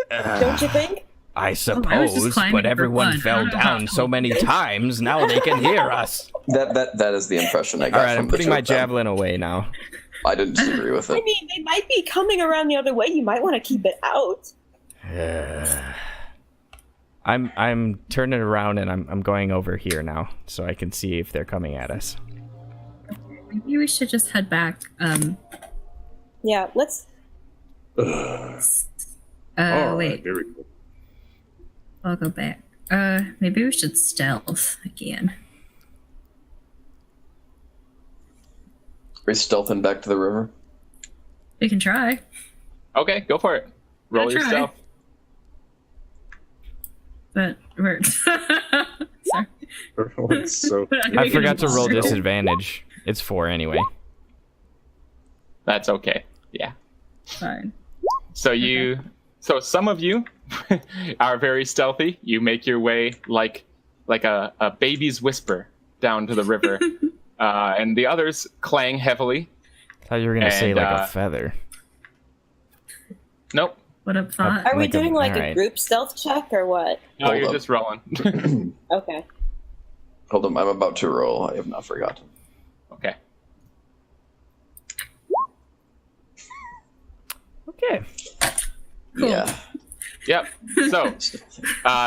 Don't you think? I was just suppose, climbing but for everyone fun. I fell don't know down about so many times. Now they can hear us. That is the impression I got. All right, from I'm the putting two my of them. javelin away now. I didn't disagree with I it. mean, they might be coming around the other way. You might want to keep it out. I'm turning around and I'm going over here now, so I can see if they're coming at us. Maybe we should just head back. Yeah, let's. All Wait, right, here we go. I'll go back. Maybe we should stealth again. Are we stealthing back to the river? We can try. Okay, go for it. Roll I'll try. yourself. But we're sorry. Everyone's so. I forgot to roll disadvantage. It's 4 anyway. That's okay. Yeah. Fine. So some of you are very stealthy. You make your way like a baby's whisper down to the river, and the others clang heavily. I thought you were gonna say And, like a feather. Nope. What up, thought? Are we Like a- doing like a alright. group stealth check or what? No, Hold you're up. just rolling. Okay. Hold on, I'm about to roll. I have not forgotten. Okay. Okay. Cool. Yeah. Yep. So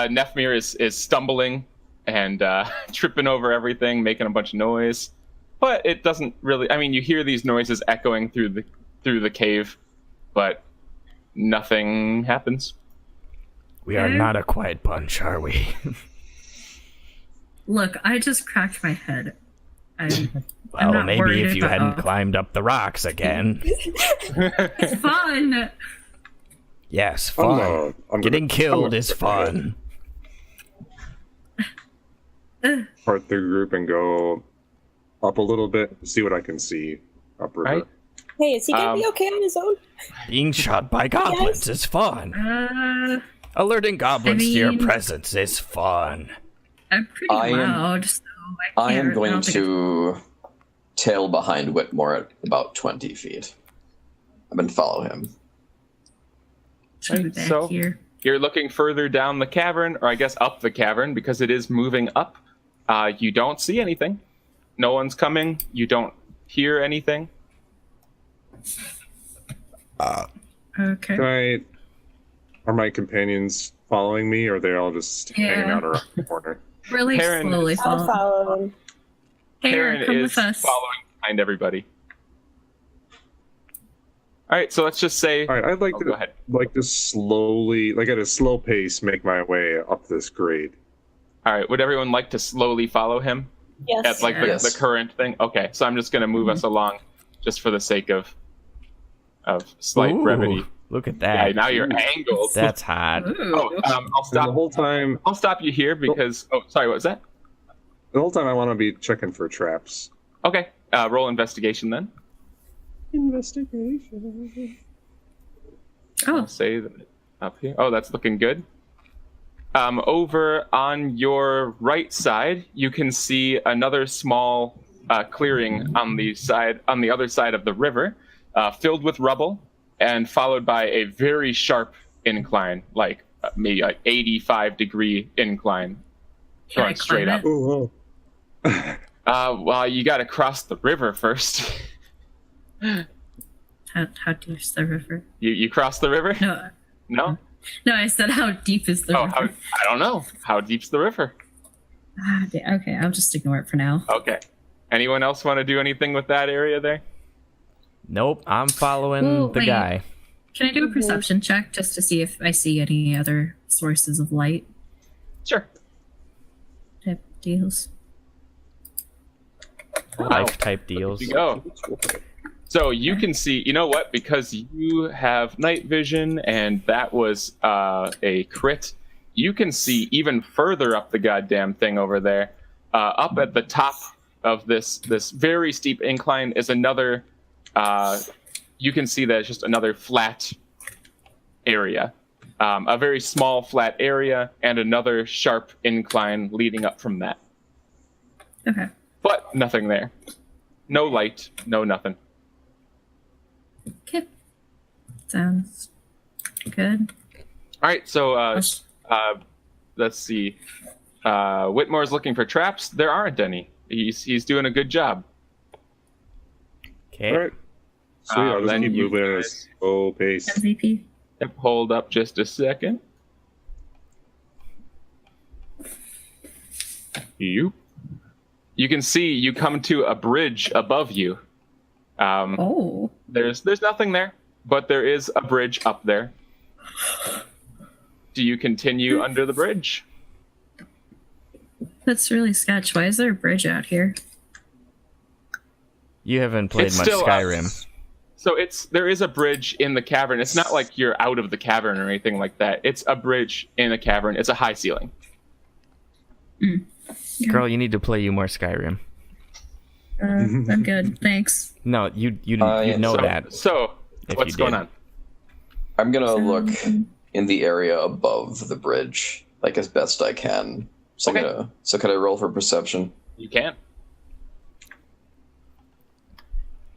Nefmir is stumbling and tripping over everything, making a bunch of noise, but it doesn't really. I mean, you hear these noises echoing through the cave, but nothing happens. We are not a quiet bunch, are we? Look, I just cracked my head. I'm Well, not maybe worried if you hadn't about- climbed up the rocks again. It's fun. Yes, fun. I'm Getting gonna killed is fun. part the group and go up a little bit, see what I can see upriver. Right. Hey, is he gonna be okay on his own? Being shot by goblins is fun. Alerting goblins to your presence is fun. I'm pretty loud, so I am can't- going don't think to tail behind Whitmore at about 20 feet. I'm going to follow him. should be back So- here. You're looking further down the cavern, or I guess up the cavern, because it is moving up. You don't see anything. No one's coming. You don't hear anything. Okay. Are my companions following me, or are they all just hanging Yeah. out around the corner? Really Karen- slowly I'll follow. follow him. Karen Come is with us. following behind everybody. All right, so let's just say. All right, I'd like Oh, go to ahead. slowly, like at a slow pace, make my way up this grade. All right, would everyone like to slowly follow him Yes. at like Yes. the current thing? Okay, so I'm just gonna move us along, just for the sake of slight Ooh, brevity. Look at Yeah, that. now you're angled. That's hot. Ooh. Oh, I'll And the stop. whole time, I'll stop you here because. Oh, sorry. What was that? I want to be checking for traps. Okay, roll investigation then. Investigation. Oh, I'll say that up here. Oh, that's looking good. Over on your right side, you can see another small clearing on the other side of the river, filled with rubble, and followed by a very sharp incline, like maybe like 85-degree incline, can I going straight climb up. it? Oh, Well, you got to cross the river first. How deep's the river? You cross the river? No, No. no. I said how deep is the Oh, river? I don't know. How deep's the river? Okay, I'll just ignore it for now. Okay. Anyone else want to do anything with that area there? Nope, I'm following Well, the wait. guy. Can I do a perception check just to see if I see any other sources of light Sure. type deals? Life type deals. You go. So you can see, you know what? Because you have night vision and that was a crit, you can see even further up the goddamn thing over there. Up at the top of this very steep incline is another, you can see that it's just another flat area. A very small flat area and another sharp incline leading up from that. Okay. But nothing there. No light, no nothing. Okay. Sounds good. All right, so let's see. Whitmore's looking for traps. There aren't any. He's doing a good job. Okay. all right. Sweet. I'll just then keep you moving at a guys- slow pace. MVP. Yep, hold up just a second. You can see you come to a bridge above you. Oh. There's nothing there, but there is a bridge up there. Do you continue under the bridge? That's really sketch. Why is there a bridge out here? You haven't played It's much still Skyrim. So there is a bridge in the cavern. It's not like you're out of the cavern or anything like that. It's a bridge in a cavern. It's a high ceiling. Girl, you need to play you more Skyrim. I'm good. Thanks. No, you yeah, know so, that. So If what's you going did. on? I'm going to look in the area above the bridge, like as best I can. So, Okay. could I roll for perception? You can.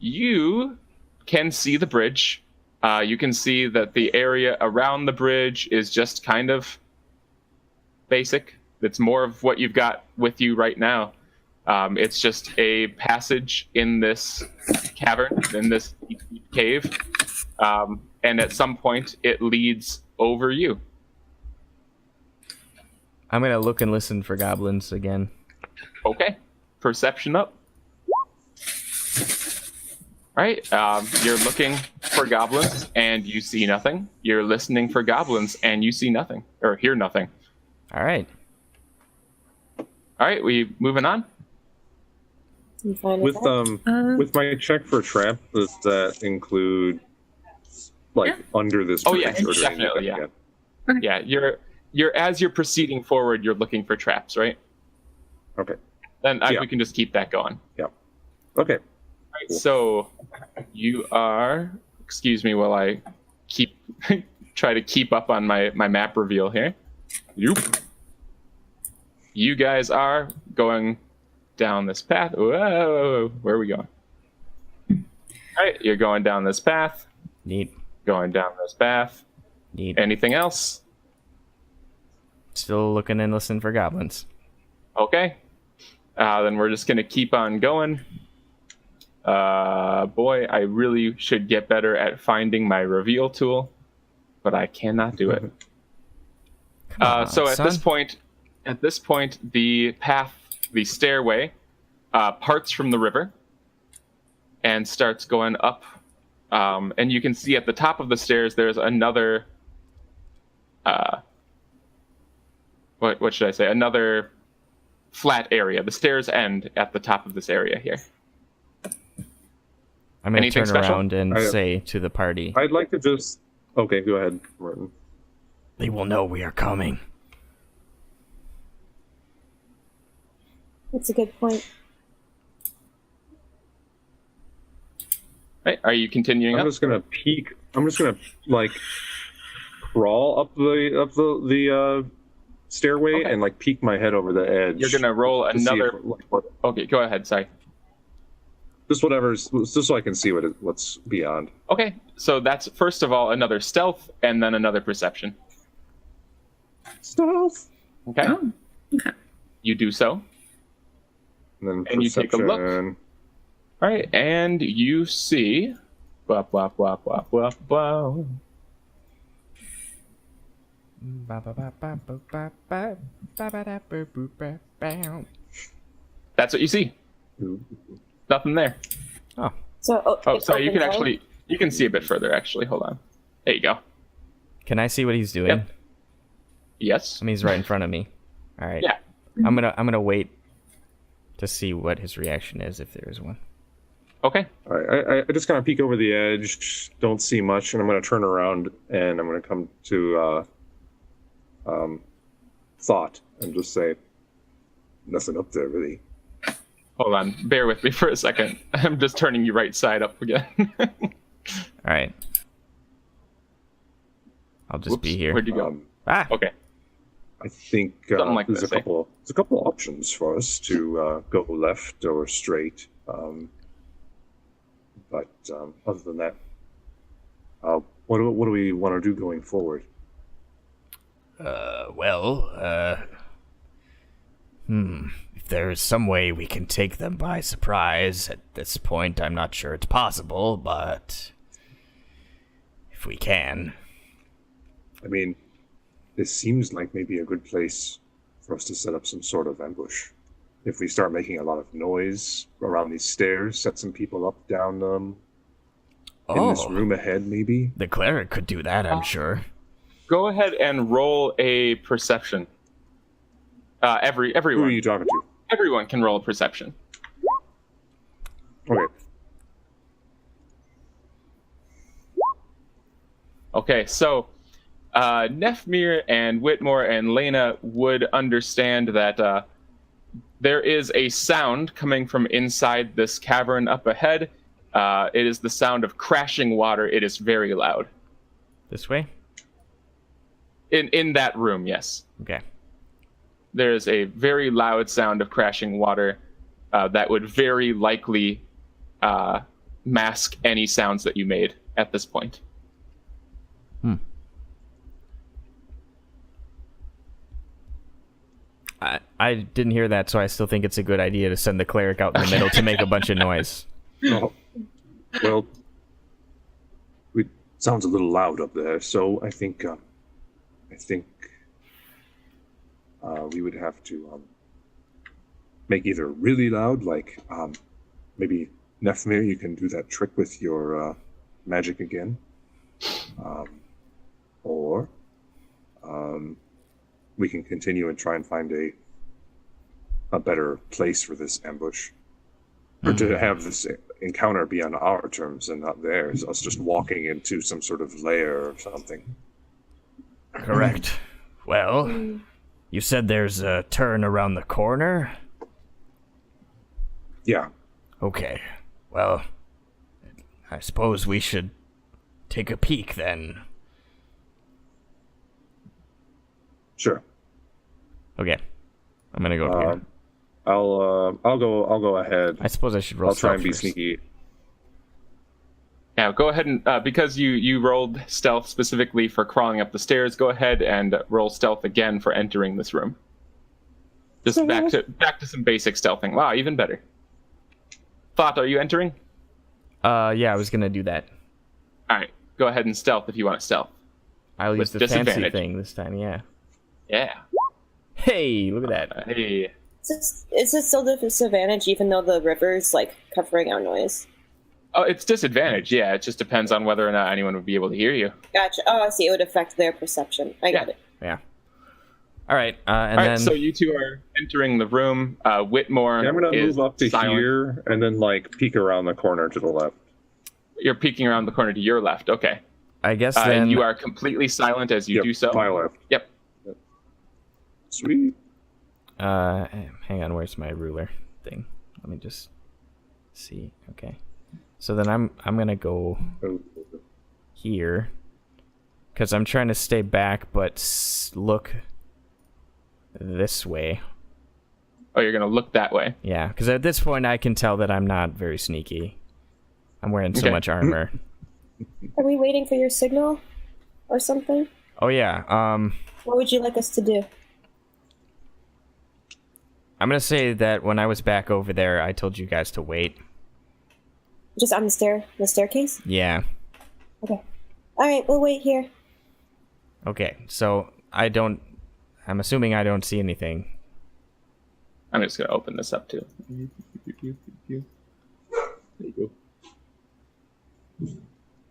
You can see the bridge. You can see that the area around the bridge is just kind of basic. It's more of what you've got with you right now. It's just a passage in this cavern, in this cave. And at some point, it leads over you. I'm gonna look and listen for goblins again. Okay. Perception up. All right. You're looking for goblins and you see nothing. You're listening for goblins and you see nothing or hear nothing. All right. All right. We moving on. You fine with With that? with my check for trap, does that include like Yeah. under this Oh, bridge? yeah, or do I need to definitely, get yeah. again? Yeah, you're as you're proceeding forward, you're looking for traps, right? Okay. Then Yeah. we can just keep that going. Okay. Right, so you are. Excuse me while I keep try to keep up on my map reveal here. You guys are going down this path. Whoa, where are we going? All right, you're going down this path. Neat. Going down this path. Neat. Anything else? Still looking and listening for goblins. Okay. Then we're just gonna keep on going. Boy, I really should get better at finding my reveal tool, but I cannot do it. So at this point, the path, the stairway, parts from the river and starts going up. And you can see at the top of the stairs, there's another. What should I say? Another flat area. The stairs end at the top of this area here. I'm going to Anything turn special? around and say to the party, I'd like to just. Okay, go ahead, Martin. they will know we are coming. That's a good point. Right? Are you continuing I'm up? just gonna peek. I'm just gonna like crawl up the stairway Okay. and like peek my head over the edge. You're gonna roll to see if, another. Okay, go ahead. Sorry. just whatever's just so I can see what's beyond. Okay, so that's first of all another stealth and then another perception. Stealth. Okay, Oh, okay. you do so. And then And you take a look. perception. All right, and you see. Blah, blah, blah, blah, blah, blah. That's what you see. Nothing there. Oh, So, Oh, it sorry. You can opens out. you can see a bit further. Actually, hold on. There you go. can I see what he's doing? Yep. Yes. I mean, he's right in front of me. All right. Yeah. I'm gonna wait to see what his reaction is if there is one. Okay. All right, I just kind of peek over the edge, don't see much, and I'm going to turn around and I'm going to come to thought and just say, nothing up there, really. Hold on. Bear with me for a second. I'm just turning you right side up again. All right. I'll just be here. Where'd you go? Okay. I think Something like there's this, a couple options for us to go left or straight. But other than that, what do we want to do going forward? If there is some way we can take them by surprise, at this point, I'm not sure it's possible, but if we can. I mean, this seems like maybe a good place for us to set up some sort of ambush. If we start making a lot of noise around these stairs, set some people up down in this room ahead, maybe. The cleric could do that, I'm sure. Go ahead and roll a perception. Who Everyone. are you talking to? Everyone can roll a perception. Okay. Okay, so Nefmir and Whitmore and Lena would understand that there is a sound coming from inside this cavern up ahead. It is the sound of crashing water. It is very loud. This way? In that room, yes. Okay. There is a very loud sound of crashing water that would very likely mask any sounds that you made at this point. I didn't hear that, so I still think it's a good idea to send the cleric out in the middle to make a bunch of noise. Oh, well, it sounds a little loud up there, so I think we would have to make either really loud, like maybe Nefmir, you can do that trick with your magic again, or we can continue and try and find a better place for this ambush. or to have this encounter be on our terms and not theirs, us just walking into some sort of lair or something. Correct. Well, you said there's a turn around the corner? Yeah. Okay. Well, I suppose we should take a peek then. Sure. Okay. I'm gonna go up here. I'll go ahead. I suppose I should roll I'll try and stealth be first. sneaky. Now, go ahead and because you rolled stealth specifically for crawling up the stairs, go ahead and roll stealth again for entering this room. Just back to some basic stealthing. Wow, even better. Thought, are you entering? Yeah, I was gonna do that. All right, go ahead and stealth if you want to stealth. I'll use With the fancy disadvantage. thing this time, yeah. Yeah. Hey, look at that. Hey. Is it still disadvantage even though the river's like covering our noise? Oh, it's disadvantage. Yeah, it just depends on whether or not anyone would be able to hear you. Gotcha. Oh, I see. It would affect their perception. I got it. Yeah. All right, and All right, then so you two are entering the room. Whitmore Yeah, I'm gonna is move up to silent. here and then like peek around the corner to the left. You're peeking around the corner to your left. Okay. I guess then And you are completely silent as you Yep, do so. my left. Yep. Sweet. hang on, where's my ruler thing? Let me just see. Okay. So then I'm gonna go Oh, here because I'm trying to stay back but look this way. Oh, you're gonna look that way. Yeah, because at this point I can tell that I'm not very sneaky. I'm wearing so Okay. much armor. Are we waiting for your signal or something? Oh yeah. What would you like us to do? I'm gonna say that when I was back over there, I told you guys to wait. Just on the staircase? Yeah. Okay. All right, we'll wait here. Okay. So I'm assuming I don't see anything. I'm just gonna open this up too. There you go.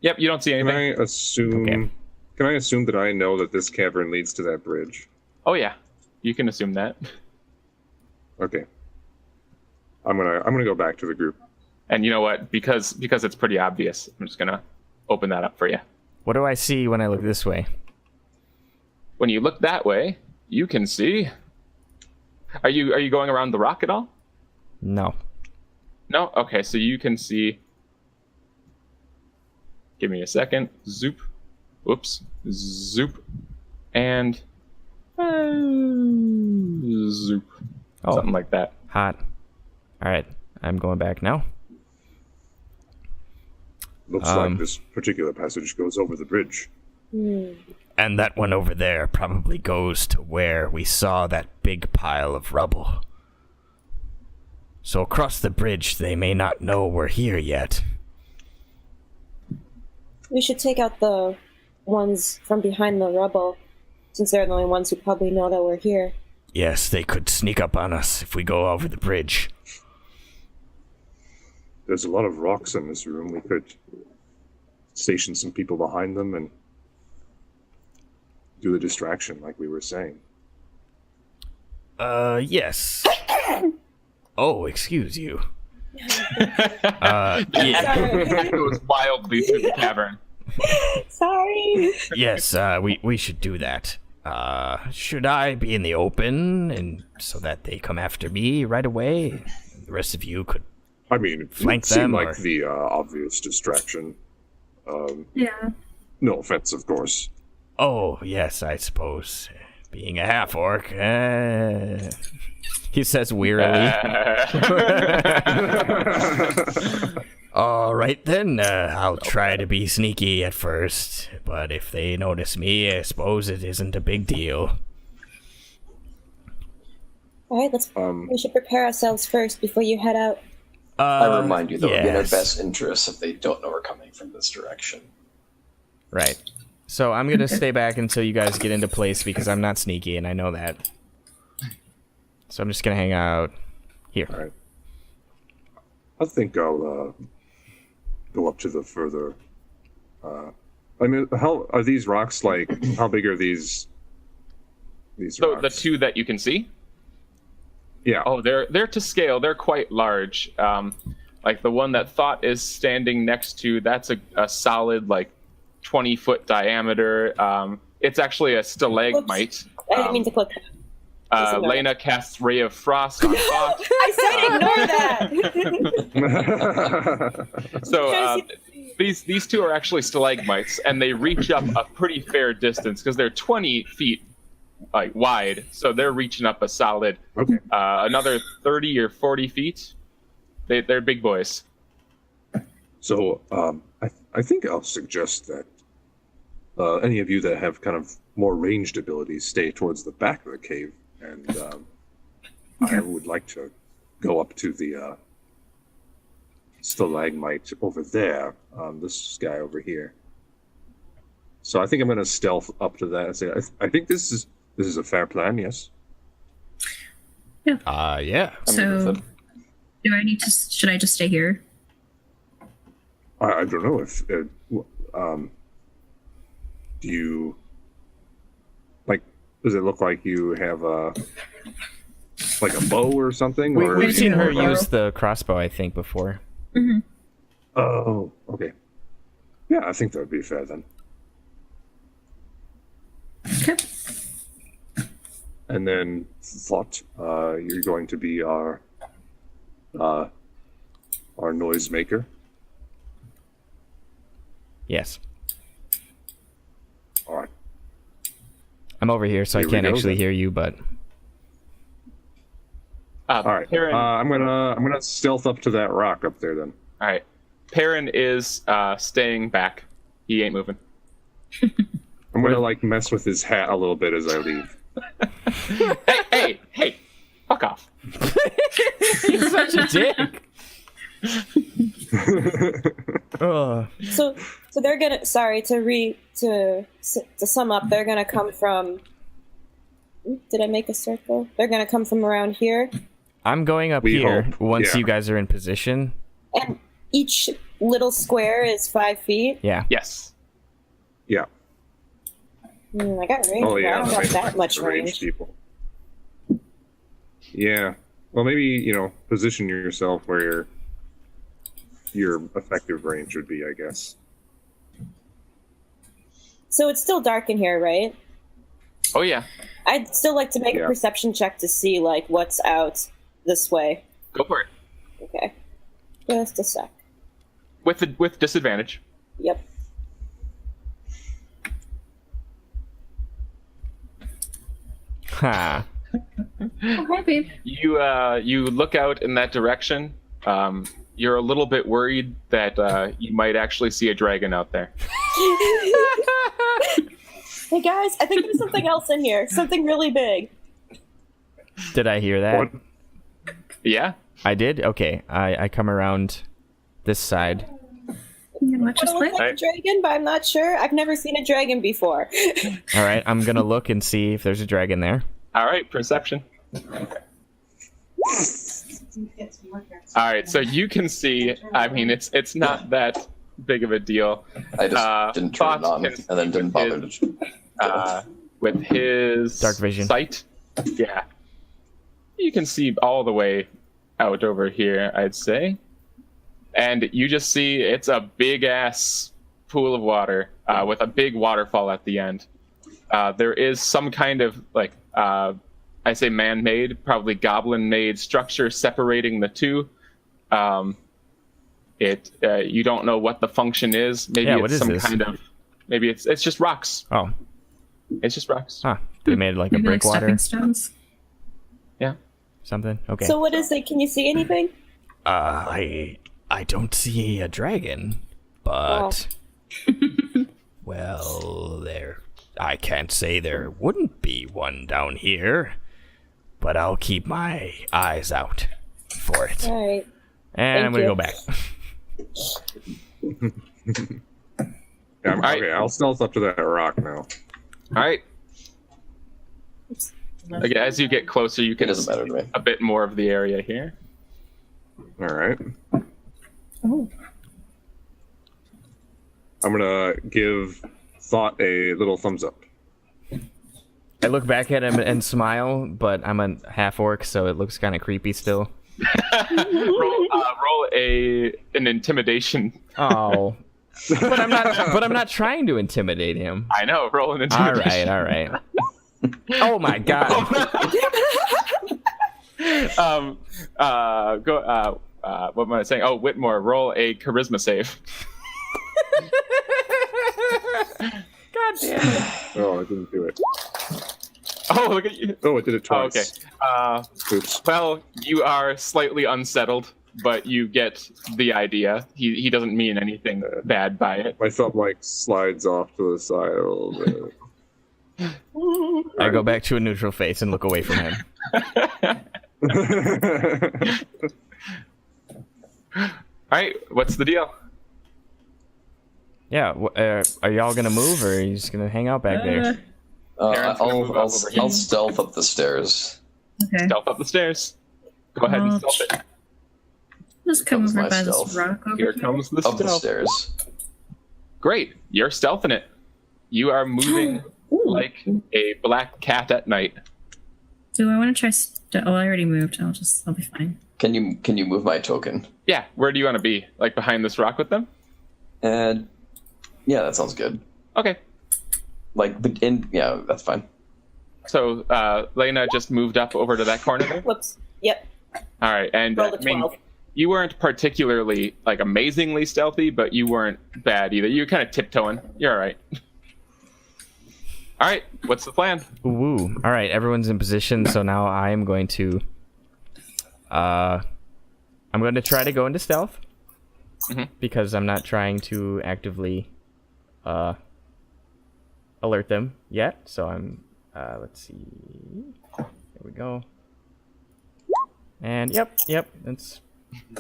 Yep, you don't see Can anything. I assume? Okay. Can I assume that I know that this cavern leads to that bridge? Oh yeah, you can assume that. Okay. I'm gonna go back to the group. And you know what? Because it's pretty obvious, I'm just gonna open that up for you. What do I see when I look this way? When you look that way, you can see. Are you going around the rock at all? No. No? Okay, so you can see. Give me a second. Zoop. Whoops. Zoop. And zoop. Oh. Something like that. Hot. All right. I'm going back now. Looks like this particular passage goes over the bridge. And that one over there probably goes to where we saw that big pile of rubble. So across the bridge, they may not know we're here yet. We should take out the ones from behind the rubble, since they're the only ones who probably know that we're here. Yes, they could sneak up on us if we go over the bridge. There's a lot of rocks in this room. We could station some people behind them and do the distraction like we were saying. Yes. Oh, excuse you. Yeah, It goes wildly through the cavern. Sorry. yes, we should do that. Should I be in the open and so that they come after me right away? The rest of you could. I mean, Flank it seemed them, like or- the obvious distraction. Yeah. No offense, of course. Oh, yes, I suppose. Being a half orc, he says wearily. All right then, I'll try to be sneaky at first, but if they notice me, I suppose it isn't a big deal. All right, we should prepare ourselves first before you head out. I remind you, though, it'd be in our yes. best interest if they don't know we're coming from this direction. Right. So I'm gonna stay back until you guys get into place because I'm not sneaky and I know that. So I'm just gonna hang out here. All right. I think I'll go up to the further. I mean, how are these rocks like? How big are these? So rocks? the two that you can see. Yeah. Oh, they're to scale. They're quite large. Like the one that Thought is standing next to, that's a solid like 20-foot diameter. It's actually a stalagmite. I didn't mean to click. Lena casts Ray of Frost on Thought. I said ignore that. So these two are actually stalagmites, and they reach up a pretty fair distance because they're 20 feet like wide. So they're reaching up a solid another 30 or 40 feet. They're big boys. So I think I'll suggest that any of you that have kind of more ranged abilities stay towards the back of the cave, and I would like to go up to the stalagmite over there, this guy over here. So I think I'm going to stealth up to that and say, I think this is a fair plan, yes? Yeah. So, should I just stay here? I don't know if do you like? Does it look like you have a bow or something? We've seen her bow. use the crossbow, I think, before. Mm-hmm. Oh, okay. Yeah, I think that would be fair then. Okay. And then Thought, you're going to be our noisemaker. Yes. All right. I'm over here, so Here I we can't go, actually then. hear you, but All right. Perrin, I'm gonna stealth up to that rock up there then. all right. Perrin is staying back. He ain't moving. I'm gonna like mess with his hat a little bit as I leave. Hey! Fuck off. you're such a dick. So they're gonna. Sorry to sum up. They're gonna come from. Did I make a circle? They're gonna come from around here, I'm going up We here hope, once yeah. you guys are in position. and each little square is 5 feet. Yeah. Yes. Yeah. I got range. Oh but I yeah. don't got that much the ranged range. people. Yeah. Well, maybe position yourself where your effective range would be, I guess. So it's still dark in here, right? Oh yeah. I'd still like to make a Yeah. perception check to see like what's out this way. Go for it. Okay. Just a sec. With disadvantage. Yep. Ha. Oh, hi, babe. You look out in that direction. You're a little bit worried that you might actually see a dragon out there. Hey guys, I think there's something else in here. Something really big. Did I hear that? What? Yeah. I did? Okay. I come around this side. You gonna watch It us play? looks like a dragon, but I'm not sure. I've never seen a dragon before. All right. I'm going to look and see if there's a dragon there. All right. Perception. All right. So you can see. I mean, it's not that big of a deal. I just didn't turn it Thought on can and then didn't bother his- to. With his Dark vision. sight. Yeah. You can see all the way out over here, I'd say. And you just see it's a big ass pool of water with a big waterfall at the end. There is some kind of like I say man-made, probably goblin-made structure separating the two. You don't know what the function is. Maybe Yeah, it's what is some this? kind of. Maybe it's just rocks. Oh. It's just rocks. Huh. They made like a Maybe like breakwater. stepping stones. Yeah. Something. Okay. So what is it? Can you see anything? I don't see a dragon, but well, I can't say there wouldn't be one down here, but I'll keep my eyes out for it. All right. And I'm Thank gonna you. go back. Yeah, Alright. okay, I'll stealth up to that rock now. All right. Okay, as you get closer, you It can doesn't see matter to me. a bit more of the area here. All right. Oh, I'm gonna give Thought a little thumbs up. I look back at him and smile, but I'm a half orc, so it looks kind of creepy still. roll an intimidation. Oh. But I'm not trying to intimidate him. I know. Roll an intimidation. All right. Oh my god. What am I saying? Oh, Whitmore, roll a charisma save. God damn it. Oh, I didn't do it. Oh, look at you. Oh, I did it Oh, okay. twice. Oops. Well, you are slightly unsettled, but you get the idea. He doesn't mean anything bad by it. My thumb like slides off to the side a little bit. I go back to a neutral face and look away from him. All right, what's the deal? Yeah, are y'all gonna move, or are you just gonna hang out back there? Aaron's gonna move I'll over here. stealth up the stairs. Okay. Stealth up the stairs. Go ahead and stealth it. Just come Comes over my by stealth. this rock over Here here. comes the Up the stealth. stairs. Great, you're stealthing it. You are moving Ooh. like a black cat at night. Do I want to try? Oh, I already moved. I'll be fine. Can you move my token? Yeah, where do you want to be? Like behind this rock with them? And yeah, that sounds good. Okay. Like, but yeah, that's fine. So Lena just moved up over to that corner there. Whoops. Yep. All right, and Roll a 12. you weren't particularly like amazingly stealthy, but you weren't bad either. You were kind of tiptoeing. You're all right. All right, what's the plan? Ooh. All right, everyone's in position, so now I am going to I'm going to try to go into stealth. Because I'm not trying to actively alert them yet. So I'm let's see. There we go. And yep, that's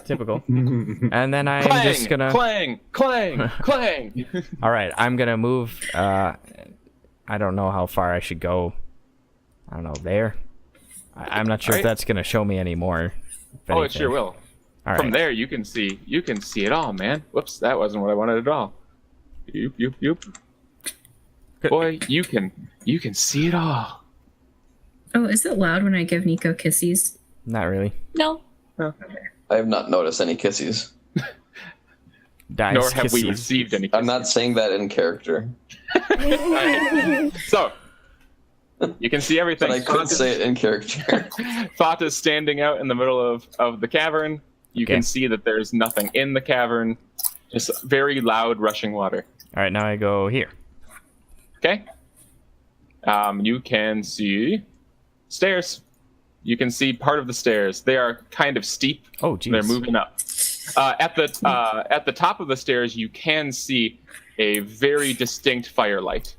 typical. And then I'm Clang, just gonna clang, clang, clang. All right, I'm gonna move. I don't know how far I should go. I don't know, there. I'm not sure if Alright. that's gonna show me any more. if Oh, it anything. sure will. All From right. there, you can see it all, man. Whoops, that wasn't what I wanted at all. Yoop. Boy, you can see it all. Oh, is it loud when I give Nico kissies? Not really. No. I have not noticed any kisses. Dice Nor have we kisses. received any. I'm not saying that in character, So, you can see everything. but I could say it in character. Thought is standing out in the middle of the cavern. You Okay. can see that there's nothing in the cavern. Just very loud rushing water. All right, now I go here. Okay. You can see stairs. You can see part of the stairs. They are kind of steep. Oh, geez. They're moving up. At the top of the stairs, you can see a very distinct firelight.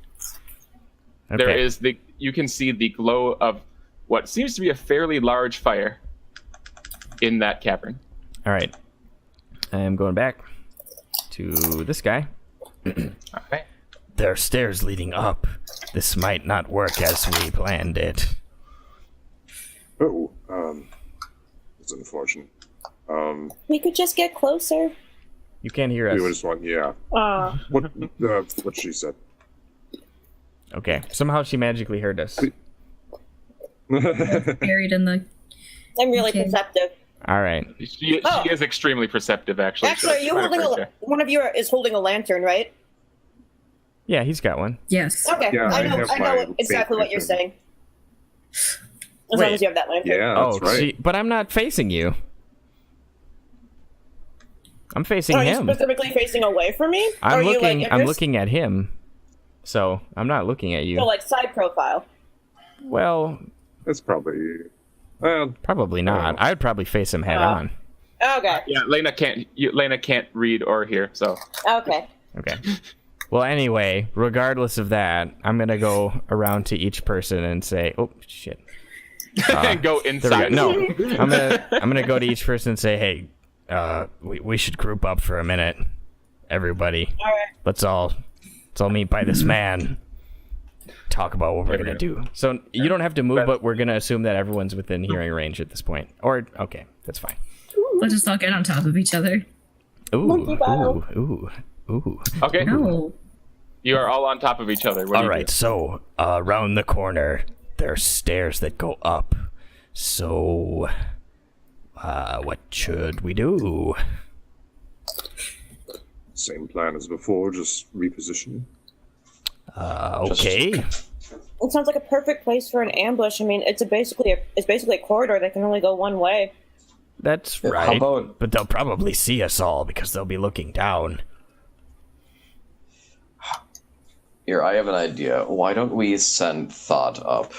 Okay. There is you can see the glow of what seems to be a fairly large fire in that cavern. All right. I am going back to this guy. Okay. There are stairs leading up. This might not work as we planned it. Oh, it's unfortunate. We could just get closer. You can't hear We us. just want, yeah. Ah. What she said. Okay. Somehow she magically heard us. Buried in the. I'm really Okay. perceptive. All right. She Oh. is extremely perceptive, actually. Actually, are you Right holding there. one of you is holding a lantern, right? Yeah, he's got one. Yes. Okay, Yeah, I I know have my exactly what you're lantern. saying. As Wait. long as you have that lantern. Yeah, Oh, that's right. see, but I'm not facing you. I'm facing Are you him. specifically facing away from me? Or I'm are you, looking. like, I'm looking at him. So I'm not looking at you. So like side profile. Well, That's probably. Well, probably not. Oh. I'd probably face him head on. Okay. Yeah, Lena can't read or hear, so Okay. Okay. Well, anyway, regardless of that, I'm gonna go around to each person and say, "Oh shit." go There we inside. go. No, I'm gonna go to each person and say, "Hey, we should group up for a minute, everybody. All right. Let's all meet by this man. Talk about what we're gonna do." So you don't have to move, but we're gonna assume that everyone's within hearing range at this point. Or okay, that's fine. Let's just all get on top of each other. Ooh, Monkey battle. ooh. Okay, No. you are all on top of each other. What do All you right, do? so around the corner, there are stairs that go up. So What should we do? Same plan as before, just reposition. Okay. It sounds like a perfect place for an ambush. I mean, it's basically a corridor that can only go one way. That's Yeah, right. how about- But they'll probably see us all because they'll be looking down. Here, I have an idea. Why don't we send Thought up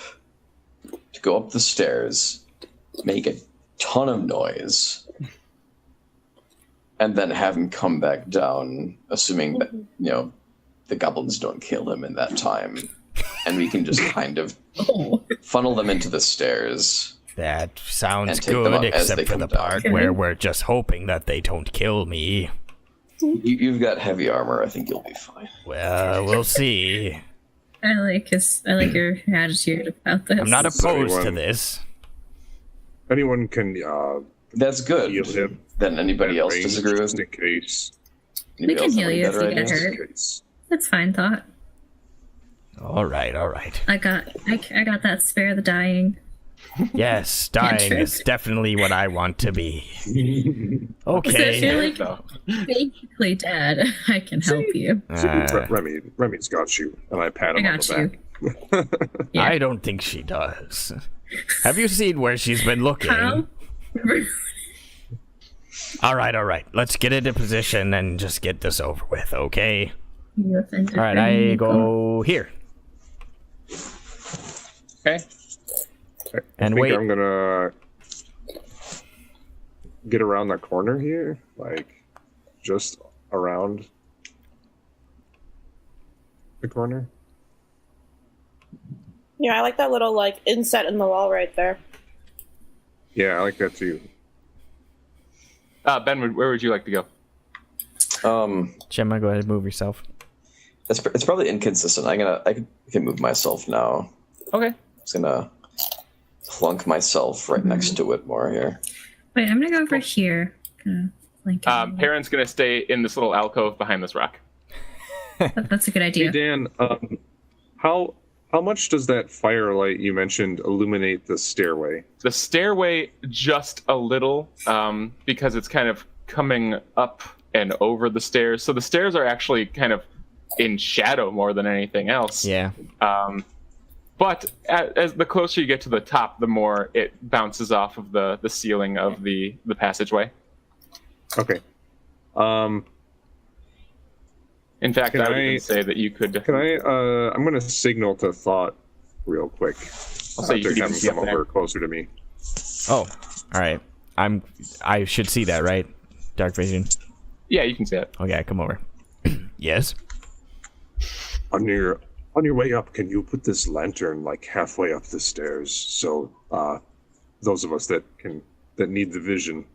to go up the stairs, make a ton of noise, and then have him come back down, assuming that, the goblins don't kill him in that time. And we can just kind of funnel them into the stairs. That sounds And take them good, up as they except for come the down. part where we're just hoping that they don't kill me. You've got heavy armor. I think you'll be fine. Well, we'll see. I like your attitude about this. I'm not opposed to anyone- this. Anyone can That's good. heal him. Then anybody else range, disagree with just me? in case. Anybody can else have heal any you if better you get ideas? hurt. Just in case. That's fine, Thought. All right. I got that spare the dying. Yes, dying trick. is definitely what I want to be. So Okay. if you're like basically dead, I can help you. Remy's got you, and I pat I him on got the you. back. Yeah. I don't think she does. Have you seen where she's been looking? How? All right. Let's get into position and just get this over with, okay? You offended All right, me. I go here. Okay. And I think wait. I'm gonna get around that corner here, like just around the corner. Yeah, I like that little inset in the wall right there. Yeah, I like that too. Ben, where would you like to go? Gemma, go ahead and move yourself. It's probably inconsistent. I can move myself now. Okay. I'm just gonna plunk myself right next to Whitmore here. Wait, I'm gonna go over here. Gonna flank him. Perrin's gonna stay in this little alcove behind this rock. That's a good Hey idea. Dan, how much does that firelight you mentioned illuminate the stairway? The stairway just a little, because it's kind of coming up and over the stairs. So the stairs are actually kind of in shadow more than anything else. Yeah. But as the closer you get to the top, the more it bounces off of the ceiling of the passageway. Okay. In fact, Can I would I- even say that you could. Can I? I'm gonna signal to Thought real quick. I'll say you to could even have him see come up there. over closer to me. Oh, all right. I should see that, right? Dark vision. Yeah, you can see it. Okay, come over. Yes. On your way up, can you put this lantern like halfway up the stairs so those of us that need the vision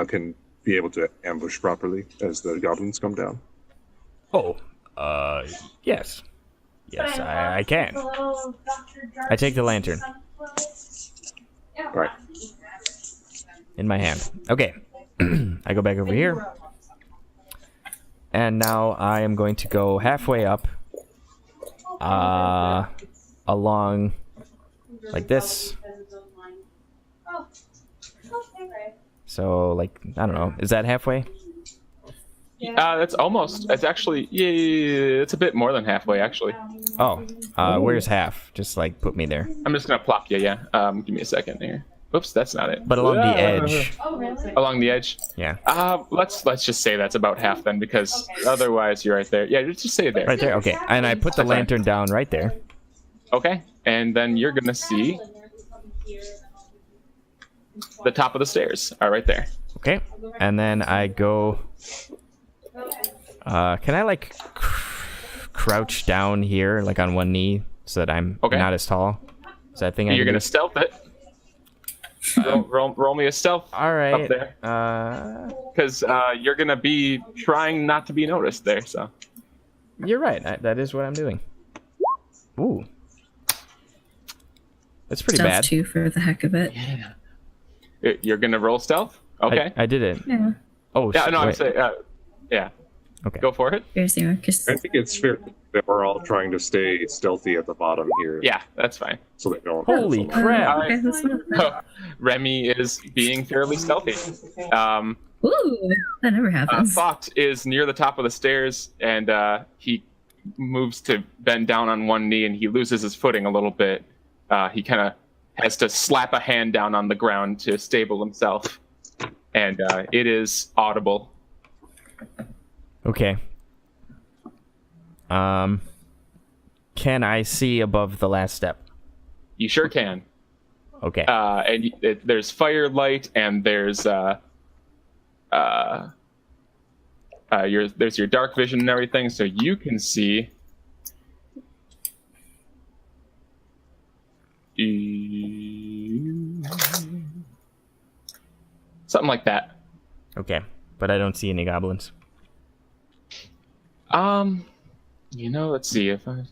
can be able to ambush properly as the goblins come down? Oh, yes. Yes, I can. I take the lantern Right. in my hand. Okay. I go back over here. And now I am going to go halfway up. Along like this. So, like, I don't know. Is that halfway? That's almost. It's actually. Yeah, it's a bit more than halfway, actually. Oh, where's half? Just, like, put me there. I'm just gonna plop you. Yeah. Give me a second here. Oops, that's not it. But along the edge. Along the edge. Yeah. Let's just say that's about half then, because otherwise you're right there. Yeah, just say it there. Right there? Okay. And I put the lantern down right there. Okay, and then you're gonna see the top of the stairs are right there. Okay. And then I go... can I, like, crouch down here, like, on one knee, so that I'm Okay. not as tall? Is that a thing I You're can gonna do? stealth it. Roll me a stealth All right. up there, because you're gonna be trying not to be noticed there. So You're right. That is what I'm doing. Ooh. That's pretty Stealth bad. 2 for the heck of it. you're gonna roll stealth. Okay. I did it. Yeah. Oh, Yeah. shit, No, I'm wait. saying. Yeah. Okay. Go for it. Seriously, Marcus. I think it's fair that we're all trying to stay stealthy at the bottom here. Yeah, that's fine. So that no one Holy falls along. crap. Okay, that's not Remy is being fairly stealthy. Ooh, that never happens. Fox is near the top of the stairs, and he moves to bend down on one knee, and he loses his footing a little bit. He kind of has to slap a hand down on the ground to stable himself, and it is audible. Okay. Can I see above the last step? You sure can. Okay. And there's firelight, and there's your dark vision and everything, so you can see. Something like that. Okay. But I don't see any goblins. Let's see if I.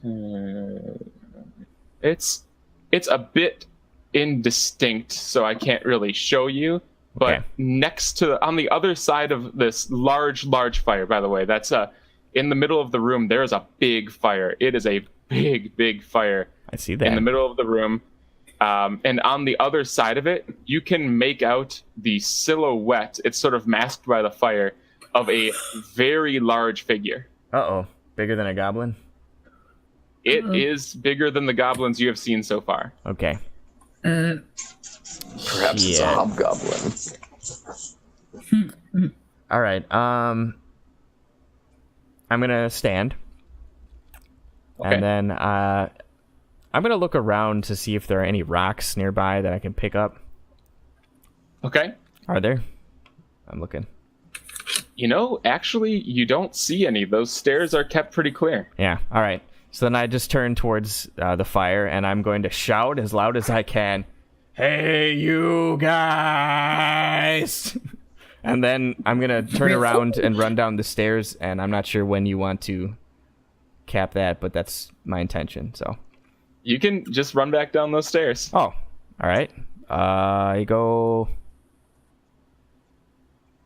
It's a bit indistinct, so I can't really show you. But Okay. next to, on the other side of this large fire, by the way, that's in the middle of the room. There is a big fire. It is a big fire I see that. in the middle of the room. And on the other side of it, you can make out the silhouette. It's sort of masked by the fire of a very large figure. Uh-oh. Bigger than a goblin? It is bigger than the goblins you have seen so far. Okay. Perhaps it's a Yeah. hobgoblin. All right. I'm gonna stand, Okay. and then I'm gonna look around to see if there are any rocks nearby that I can pick up. Okay. Are there? I'm looking. Actually, you don't see any. Those stairs are kept pretty clear. Yeah. All right. So then I just turn towards the fire, and I'm going to shout as loud as I can, "Hey, you guys!" And then I'm gonna turn around and run down the stairs, and I'm not sure when you want to cap that, but that's my intention. So. You can just run back down those stairs. Oh, all right. You go.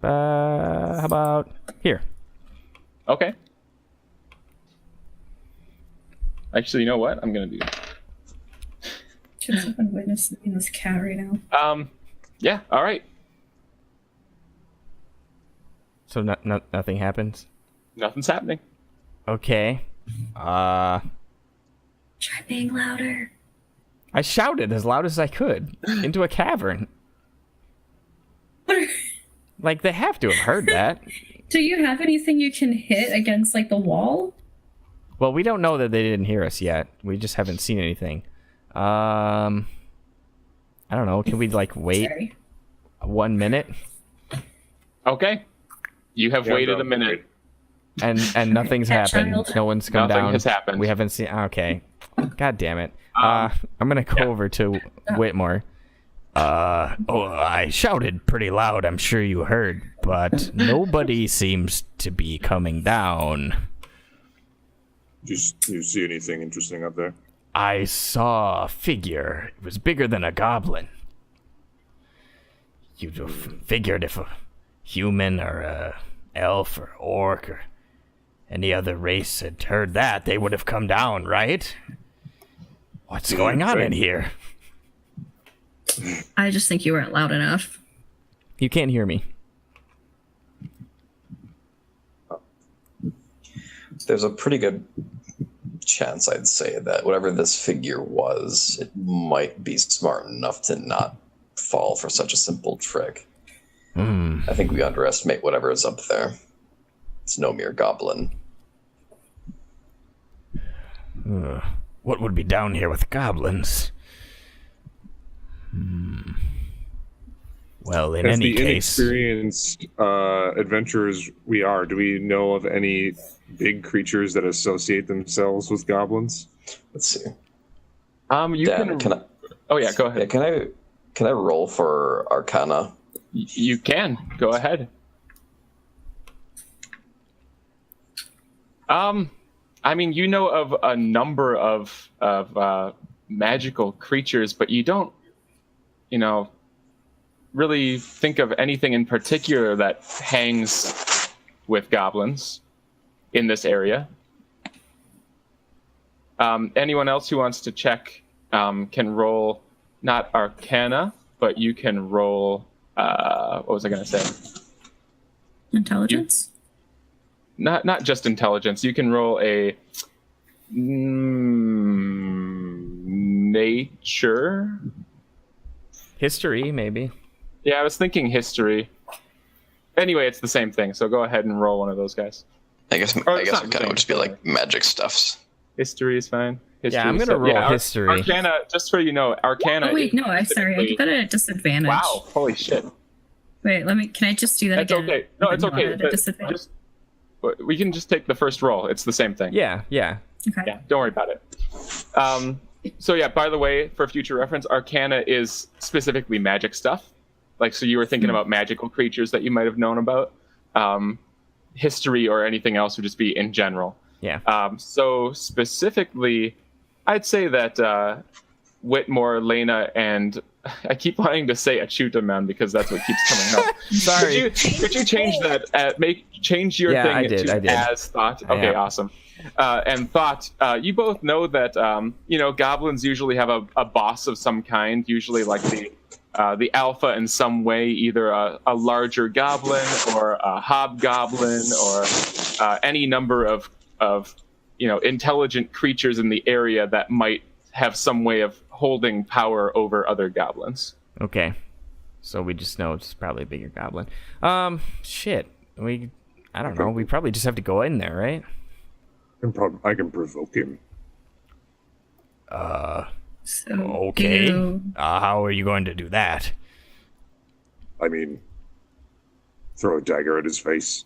How about here? Okay. Actually, you know what? I'm gonna do. Just been witnessing this cat right now. Yeah. All right. So nothing happens. Nothing's happening. Okay. Try being louder. I shouted as loud as I could into a cavern. Like, they have to have heard that. Do you have anything you can hit against like the wall? Well, we don't know that they didn't hear us yet. We just haven't seen anything. I don't know. Can we wait Sorry. 1 minute Okay. You have waited go. a minute. and nothing's Cat happened? child. No one's come Nothing down. has happened. We haven't seen. Okay. God damn it. I'm gonna go over to Whitmore. I shouted pretty loud. I'm sure you heard, but nobody seems to be coming down. Do you see anything interesting up there? I saw a figure. It was bigger than a goblin. You figured if a human or a elf or orc or any other race had heard that, they would have come down, right? What's going on in here? I just think you weren't loud enough. You can't hear me. There's a pretty good chance, I'd say, that whatever this figure was, it might be smart enough to not fall for such a simple trick. I think we underestimate whatever is up there. It's no mere goblin. What would be down here with goblins? Well, in As any the case, inexperienced adventurers we are, do we know of any big creatures that associate themselves with goblins? Let's see. You Dan, can. can I? Oh yeah, go Yeah, ahead. can I roll for Arcana? You can go ahead. I mean, you know of a number of magical creatures, but you don't, really think of anything in particular that hangs with goblins. in this area. Anyone else who wants to check can roll not Arcana, but you can roll. What was I going to say? Intelligence? Not just intelligence. You can roll a nature. History, maybe. Yeah, I was thinking history. Anyway, it's the same thing. So go ahead and roll one of those guys. I guess Or it's not Arcana the same. would just be like magic stuffs. History is fine. History I'm is gonna fine. roll history. Arcana, just so you know, Arcana. Oh wait, is no, I'm sorry. I specifically- did that at a disadvantage. Wow! Holy shit! Wait, can I just do that That's again? okay. No, it's okay. At a disadvantage? We can just take the first roll. It's the same thing. Yeah. Okay. Yeah, don't worry about it. So yeah, by the way, for future reference, Arcana is specifically magic stuff. Like, so you were thinking about magical creatures that you might have known about. History or anything else would just be in general. Yeah. So specifically, I'd say that Whitmore, Lena, and I keep wanting to say Achutaman because that's what keeps coming up. Sorry. Could you change that? Change your Yeah, thing I did. as Thought. Okay, Yeah. awesome. And Thought, you both know that goblins usually have a boss of some kind, usually like the alpha in some way, either a larger goblin or a hobgoblin or any number of intelligent creatures in the area that might have some way of holding power over other goblins. Okay. So we just know it's probably a bigger goblin. Shit. I don't know. We probably just have to go in there, right? I can provoke him. So Okay. How are you going to do that? I mean, throw a dagger at his face.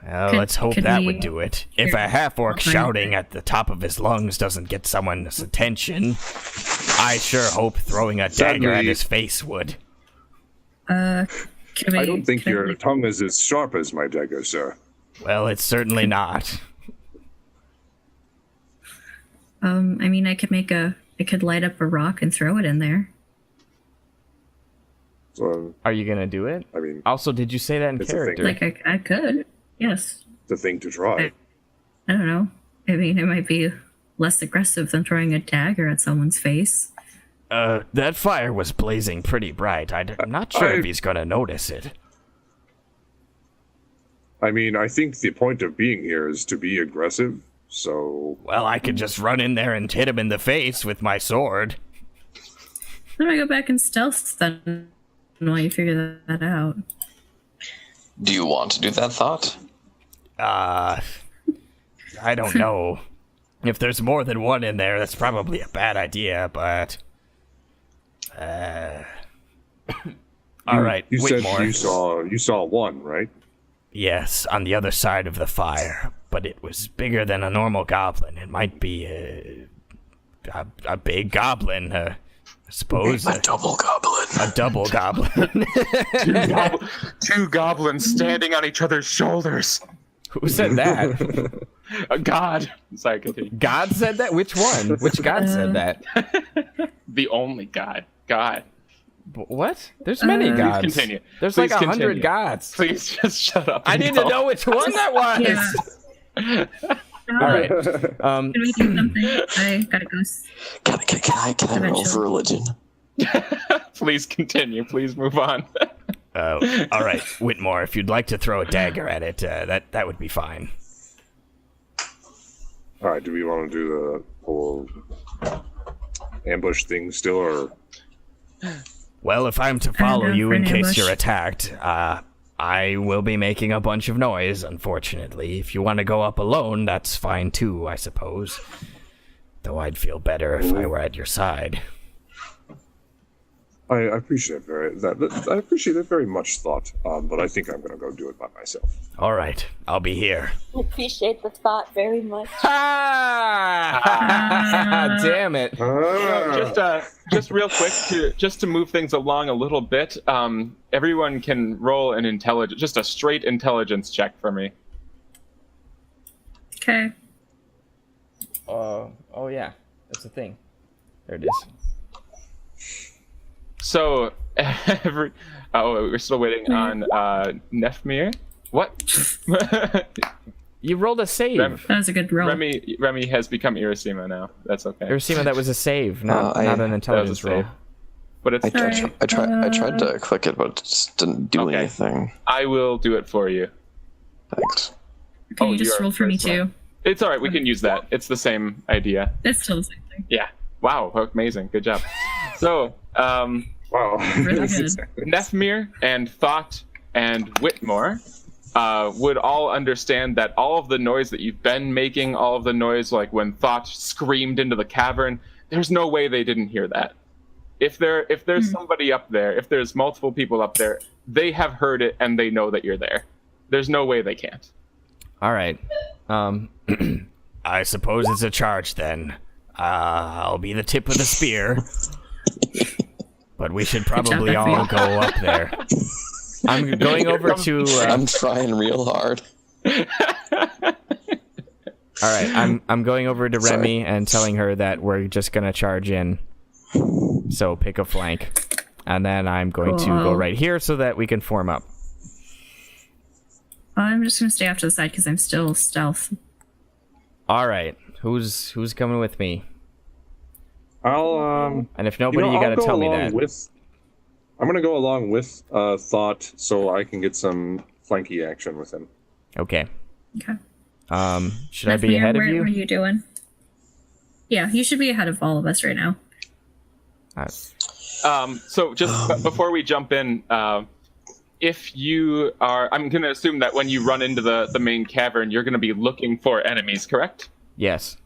Let's hope could that we- would do it. If a half-orc shouting at the top of his lungs doesn't get someone's attention, I sure hope throwing a dagger at Sadly- his face would. I don't think your tongue is as sharp as my dagger, sir. Well, it's certainly not. I mean, I could light up a rock and throw it in there. So, Are you gonna do it? I mean, Also, did you say that in It's a thing. character? Like I could, yes. the thing to try. I don't know. I mean, it might be less aggressive than throwing a dagger at someone's face. That fire was blazing pretty bright. I'm not sure if he's gonna notice it. I mean, I think the point of being here is to be aggressive, so... Well, I could just run in there and hit him in the face with my sword. Then I go back and stealth then while you figure that out. Do you want to do that, Thought? I don't know. If there's more than one in there, that's probably a bad idea, but... All right, You said Whitmore. you saw one, right? Yes, on the other side of the fire, but it was bigger than a normal goblin. It might be a big goblin, I suppose. A double goblin. A double goblin. Two goblins standing on each other's shoulders. Who said that? A god. Sorry, continue. God said that? Which one? Which god said that? The only god. God. What? There's many gods. continue. There's Please like 100 continue. gods. Please just shut up. I and need to tell. know which one that was. Yeah. All right. Can we do something? I gotta go. Can I roll for religion? Please continue. Please move on. All right, Whitmore. If you'd like to throw a dagger at it, that would be fine. All right, do we want to do the whole ambush thing still, or... Well, if I'm to follow know, you for in an case ambush. you're attacked, I will be making a bunch of noise, unfortunately. If you want to go up alone, that's fine too, I suppose. Though I'd feel better if I were at your side. I appreciate I appreciate that very much, Thought, but I think I'm going to go do it by myself. All right, I'll be here. I appreciate the thought very much. Damn it. Just real quick to move things along a little bit. Everyone can roll an intelligence, just a straight intelligence check for me. Okay. Oh yeah, that's the thing. There it is. So, we're still waiting on Nefmir. What? You rolled a save. That was a good roll. Remy has become Irasima now. That's okay. Irasima, that was a save, not an intelligence roll. save. But it's I tried to click it, but it just didn't do anything. I will do it for you. Thanks. Can Oh, you just you are roll for me first one. too? It's all right. We can use that. It's the same idea. It's still the same thing. Yeah. Wow. Amazing. Good job. So, Wow. Really This good. is- Nefmir and Thought and Whitmore would all understand that all of the noise that you've been making, all of the noise like when Thought screamed into the cavern, there's no way they didn't hear that. If there's somebody up there, if there's multiple people up there, they have heard it and they know that you're there. There's no way they can't. All right. I suppose it's a charge then. I'll be the tip of the spear. But we should probably job, all Effie. go up there. I'm going over to. I'm trying real hard. All right, I'm going over to Sorry. Remy and telling her that we're just gonna charge in. So pick a flank, and then I'm going to go Cool. right here so that we can form up. I'm just gonna stay off to the side because I'm still stealth. All right, who's coming with me? I'll And if nobody, you I'll gotta go tell me along that. I'm gonna go along with Thought so I can get some flanky action with him. Okay. Okay. Should I be ahead of What are you? you doing? Yeah, you should be ahead of all of us right now. So just before we jump in, if you are, I'm going to assume that when you run into the main cavern, you're going to be looking for enemies, correct? Yes.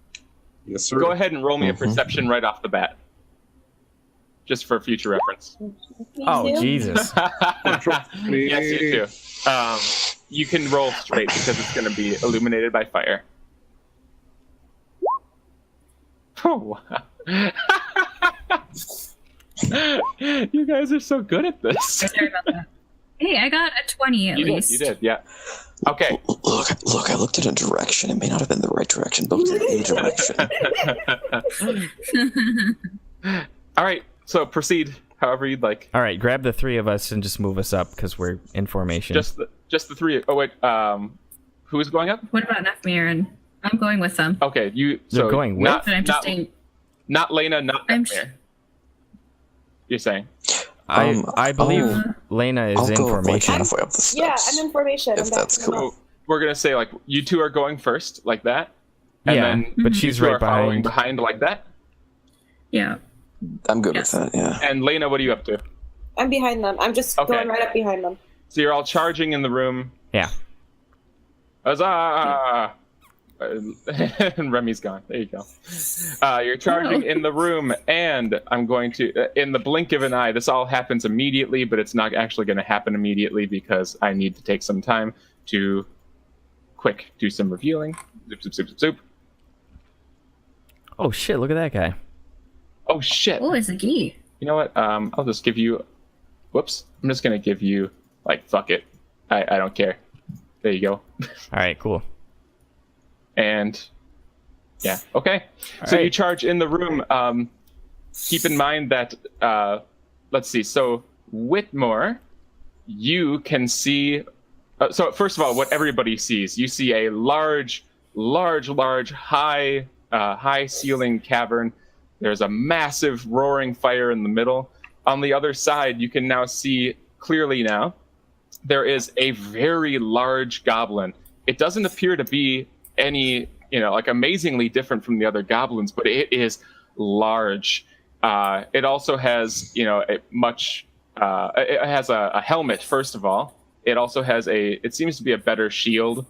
Yes, sir. Go ahead and roll me a perception right off the bat. Just for future reference. Oh Jesus. Me. Yes, you too. You can roll straight because it's going to be illuminated by fire. Oh, wow. You guys are so good at this. Sorry about that. Hey, I got a 20 at least. You did, yeah. Okay. Look, I looked at a direction. It may not have been the right direction, but it was in a direction. All right, so proceed however you'd like. All right, grab the three of us and just move us up because we're in formation. Just the three. Oh wait, who is going up? What about Nefmir? And I'm going with them. Okay, You're going with? not, But I'm just not, staying. not Lena, not I'm Nefmir. You're saying? I believe I'll- Lena is I'll in go like formation. halfway up the Yeah, steps. I'm in formation. If I'm that's backing cool. up. So we're gonna say like you two are going first, like that, and Yeah, then but you she's two right are following behind. behind like that. Yeah. I'm good Yes. with that. Yeah. And Lena, what are you up to? I'm behind them. I'm just Okay. going right up behind them. So you're all charging in the room. Yeah. Huzzah! And Remy's gone. There you go. You're charging in the room, and I'm going to, in the blink of an eye, this all happens immediately, but it's not actually going to happen immediately because I need to take some time to do some revealing. Zoop, zoop, zoop, zoop, zoop. Oh shit! Look at that guy. Oh, shit. Oh, it's a key. You know what? I'll just give you, whoops. I'm just going to give you, like, fuck it. I don't care. There you go. All right, cool. And yeah, okay. So right. you charge in the room. Keep in mind that let's see. So Whitmore, you can see. So first of all, what everybody sees, you see a large, high ceiling cavern. There's a massive roaring fire in the middle. On the other side, you can now see clearly now. There is a very large goblin. It doesn't appear to be any, like amazingly different from the other goblins, but it is large. It also has, it has a helmet, first of all. It also has it seems to be a better shield.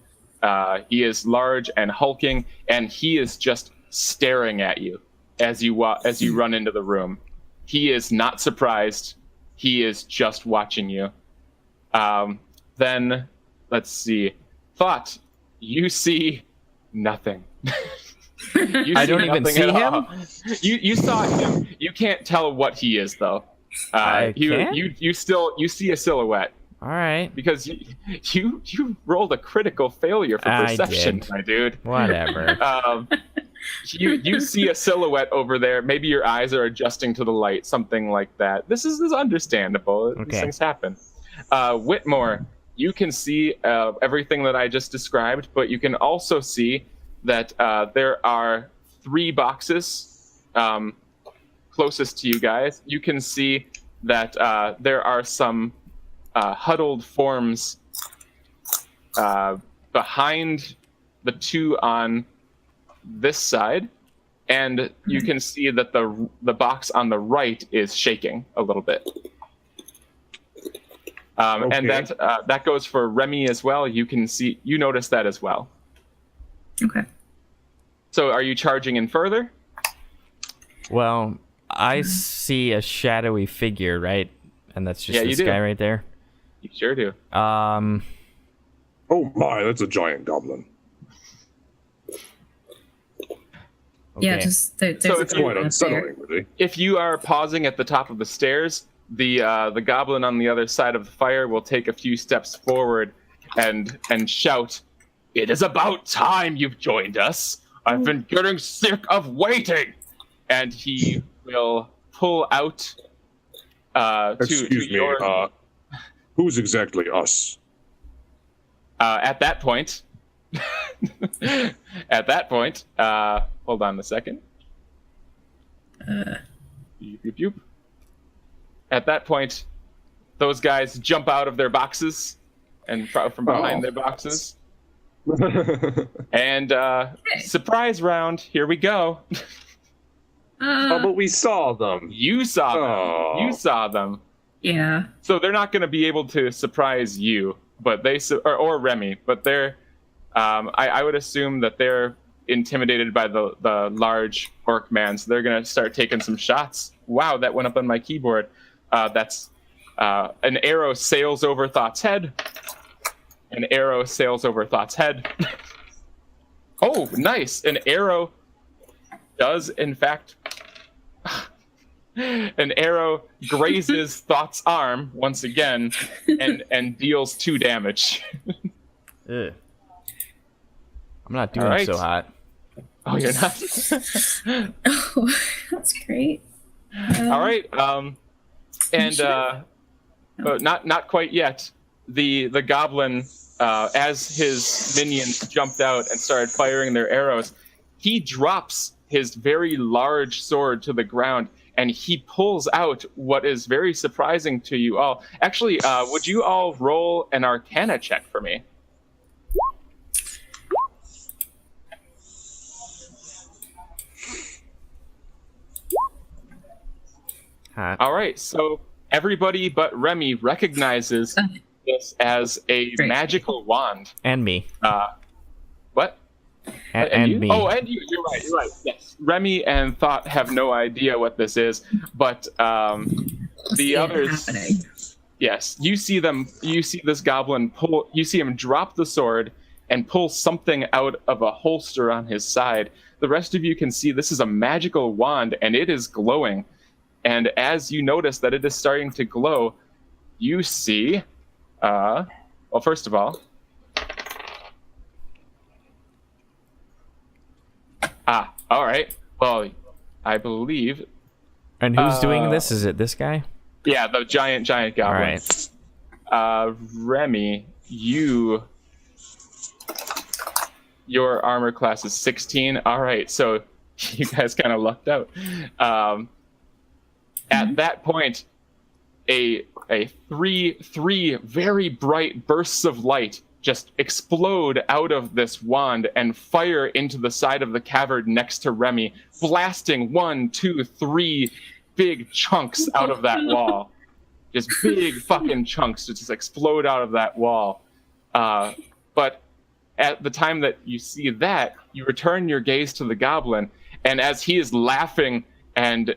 He is large and hulking, and he is just staring at you as you run into the room. He is not surprised. He is just watching you. Then, let's see. Thought, you see nothing. I don't even see him? You saw him. You can't tell what he is, though. I can't? You see a silhouette All right. because you rolled a critical failure for I perception, did. my dude. Whatever. You see a silhouette over there. Maybe your eyes are adjusting to the light, something like that. This is understandable. These Okay. things happen. Whitmore, you can see everything that I just described, but you can also see that there are 3 boxes closest to you guys. You can see that there are some huddled forms behind the 2 on this side, and you can see that the box on the right is shaking a little bit. Okay. And that goes for Remy as well. You notice that as well. Okay. So are you charging in further? Well, I see a shadowy figure, right? And that's just this guy right there. You sure do. Oh my, that's a giant goblin. Yeah, Okay. just there's So a it's Quite goblin up unsettling, really. If you are pausing at the top of the stairs, the goblin on the other side of the fire will take a few steps forward and shout, "It is about time you've joined us. I've been getting sick of waiting." And he will pull out Excuse me, your... who's exactly us? At that point, hold on a second. Yoop, yoop, yoop. At that point, those guys jump out of their boxes and from behind their boxes. And surprise round, here we go. Oh, but we saw them. You saw them. Oh. You saw them. Yeah. So they're not going to be able to surprise you, but or Remy, but they're. I would assume that they're intimidated by the large orc man, so they're going to start taking some shots. Wow, that went up on my keyboard. That's an arrow sails over Thought's head. An arrow sails over Thought's head. Oh, nice! An arrow does, in fact. An arrow grazes Thought's arm once again and deals 2 damage. Ugh. I'm not doing Alright. so hot. Oh, you're not? Oh, that's great. All right. And sure? but not quite yet. The goblin, as his minions jumped out and started firing their arrows, he drops his very large sword to the ground, and he pulls out what is very surprising to you all. Actually, would you all roll an Arcana check for me? Hot. All right, so everybody but Remy recognizes this as a Great. magical wand. And me. What? And you? me. Oh, and you. You're right. Yes. Remy and Thought have no idea what this is, but the others. Happening. Yes, you see them. You see this goblin pull. You see him drop the sword and pull something out of a holster on his side. The rest of you can see this is a magical wand, and it is glowing. And as you notice that it is starting to glow, you see, well, first of all, all right. Well, I believe, And who's doing this? Is it this guy? yeah, the giant goblin. All right. Remy, your armor class is 16. All right, so you guys kind of lucked out. At that point, a three very bright bursts of light just explode out of this wand and fire into the side of the cavern next to Remy, blasting 1, 2, 3 big chunks out of that wall. Just big fucking chunks just explode out of that wall. But at the time that you see that, you return your gaze to the goblin, and as he is laughing and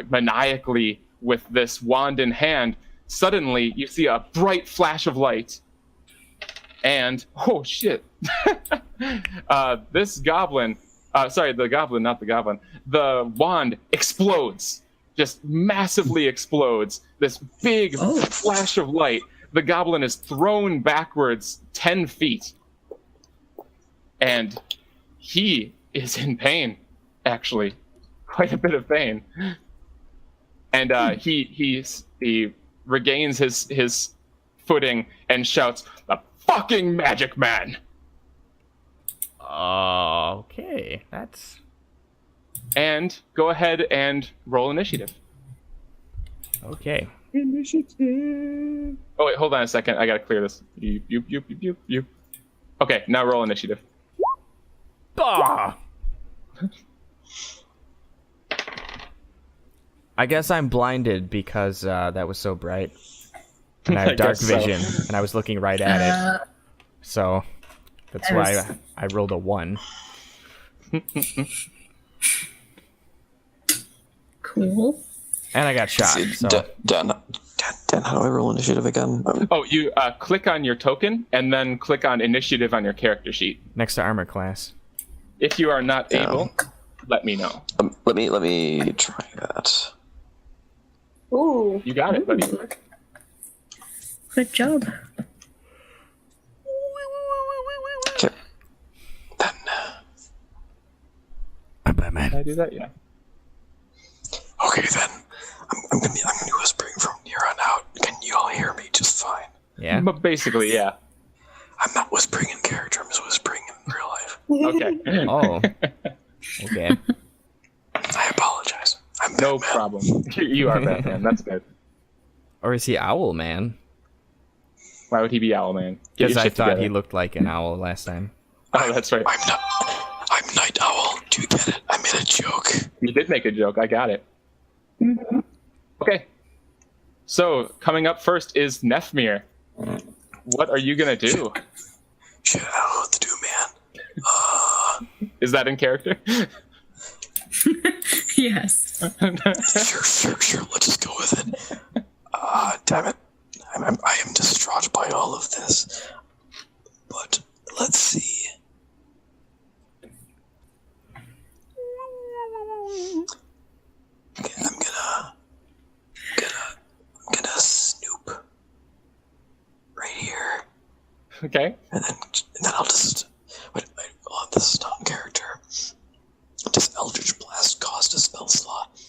maniacally with this wand in hand, suddenly you see a bright flash of light. And, oh shit, this goblin, the goblin, not the goblin, the wand explodes, just massively explodes. This big flash of light. The goblin is thrown backwards 10 feet. And he is in pain, actually. Quite a bit of pain. And he regains his footing and shouts, "The fucking magic man!" Okay, that's... And go ahead and roll initiative. Okay. Initiative. Oh wait, hold on a second. I gotta clear this. You. Okay, now roll initiative. Bah! I guess I'm blinded because that was so bright. And I I have dark guess so. vision, and I was looking right at it. So that's why I rolled a 1. Cool. And I got shot. See, So Dan, how do I roll initiative again? Oh, you click on your token and then click on initiative on your character sheet. next to armor class. If you are not able, let me know. Let me try that. Ooh. You got it, buddy. Good job. Okay. Then, I'm Batman. Can I do that? Yeah. okay then. I'm gonna be whispering from here on out. Can you all hear me just fine? Yeah. But basically, yeah. I'm not whispering in character. I'm just whispering in real life. Okay. Oh. Okay. I apologize. I'm No Batman. problem. You are Batman. That's good. Or is he Owl Man? Why would he be Owlman? Get Because your I shit thought together. he looked like an owl last time. Oh, that's right. I'm Night Owl. Do you get it? I made a joke. You did make a joke. I got it. Okay. So, coming up first is Nefmir. What are you going to do? Shit, I don't know what to do, man. Is that in character? Yes. Sure. Let's just go with it. Damn it. I am distraught by all of this. But let's see. Okay, I'm gonna snoop right here, Okay. and then I'll just wait. Oh, this is not in character. Does Eldritch Blast cost a spell slot?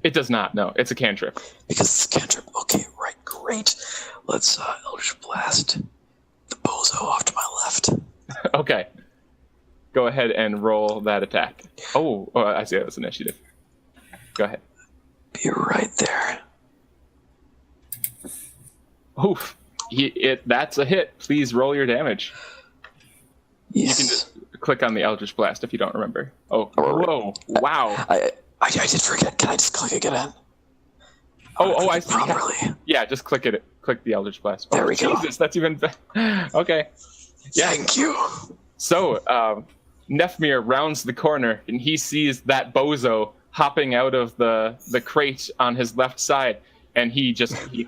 It does not. No, it's a cantrip. Because it's cantrip. Okay, right, great. Let's Eldritch Blast the bozo off to my left. Okay. Go ahead and roll that attack. Oh, I see. That was initiative. Go ahead. Be right there. Oof. That's a hit. Please roll your damage. You can Yes. just click on the Eldritch Blast if you don't remember. Oh, Alright. whoa. Wow. I did forget. Can I just click again? Oh, I see. Properly. Yeah, just click it. Click the Eldritch Blast. There Oh, we go. Jesus, that's even better. Okay. Yeah. Thank you. So, Nefmir rounds the corner and he sees that bozo hopping out of the crate on his left side, and he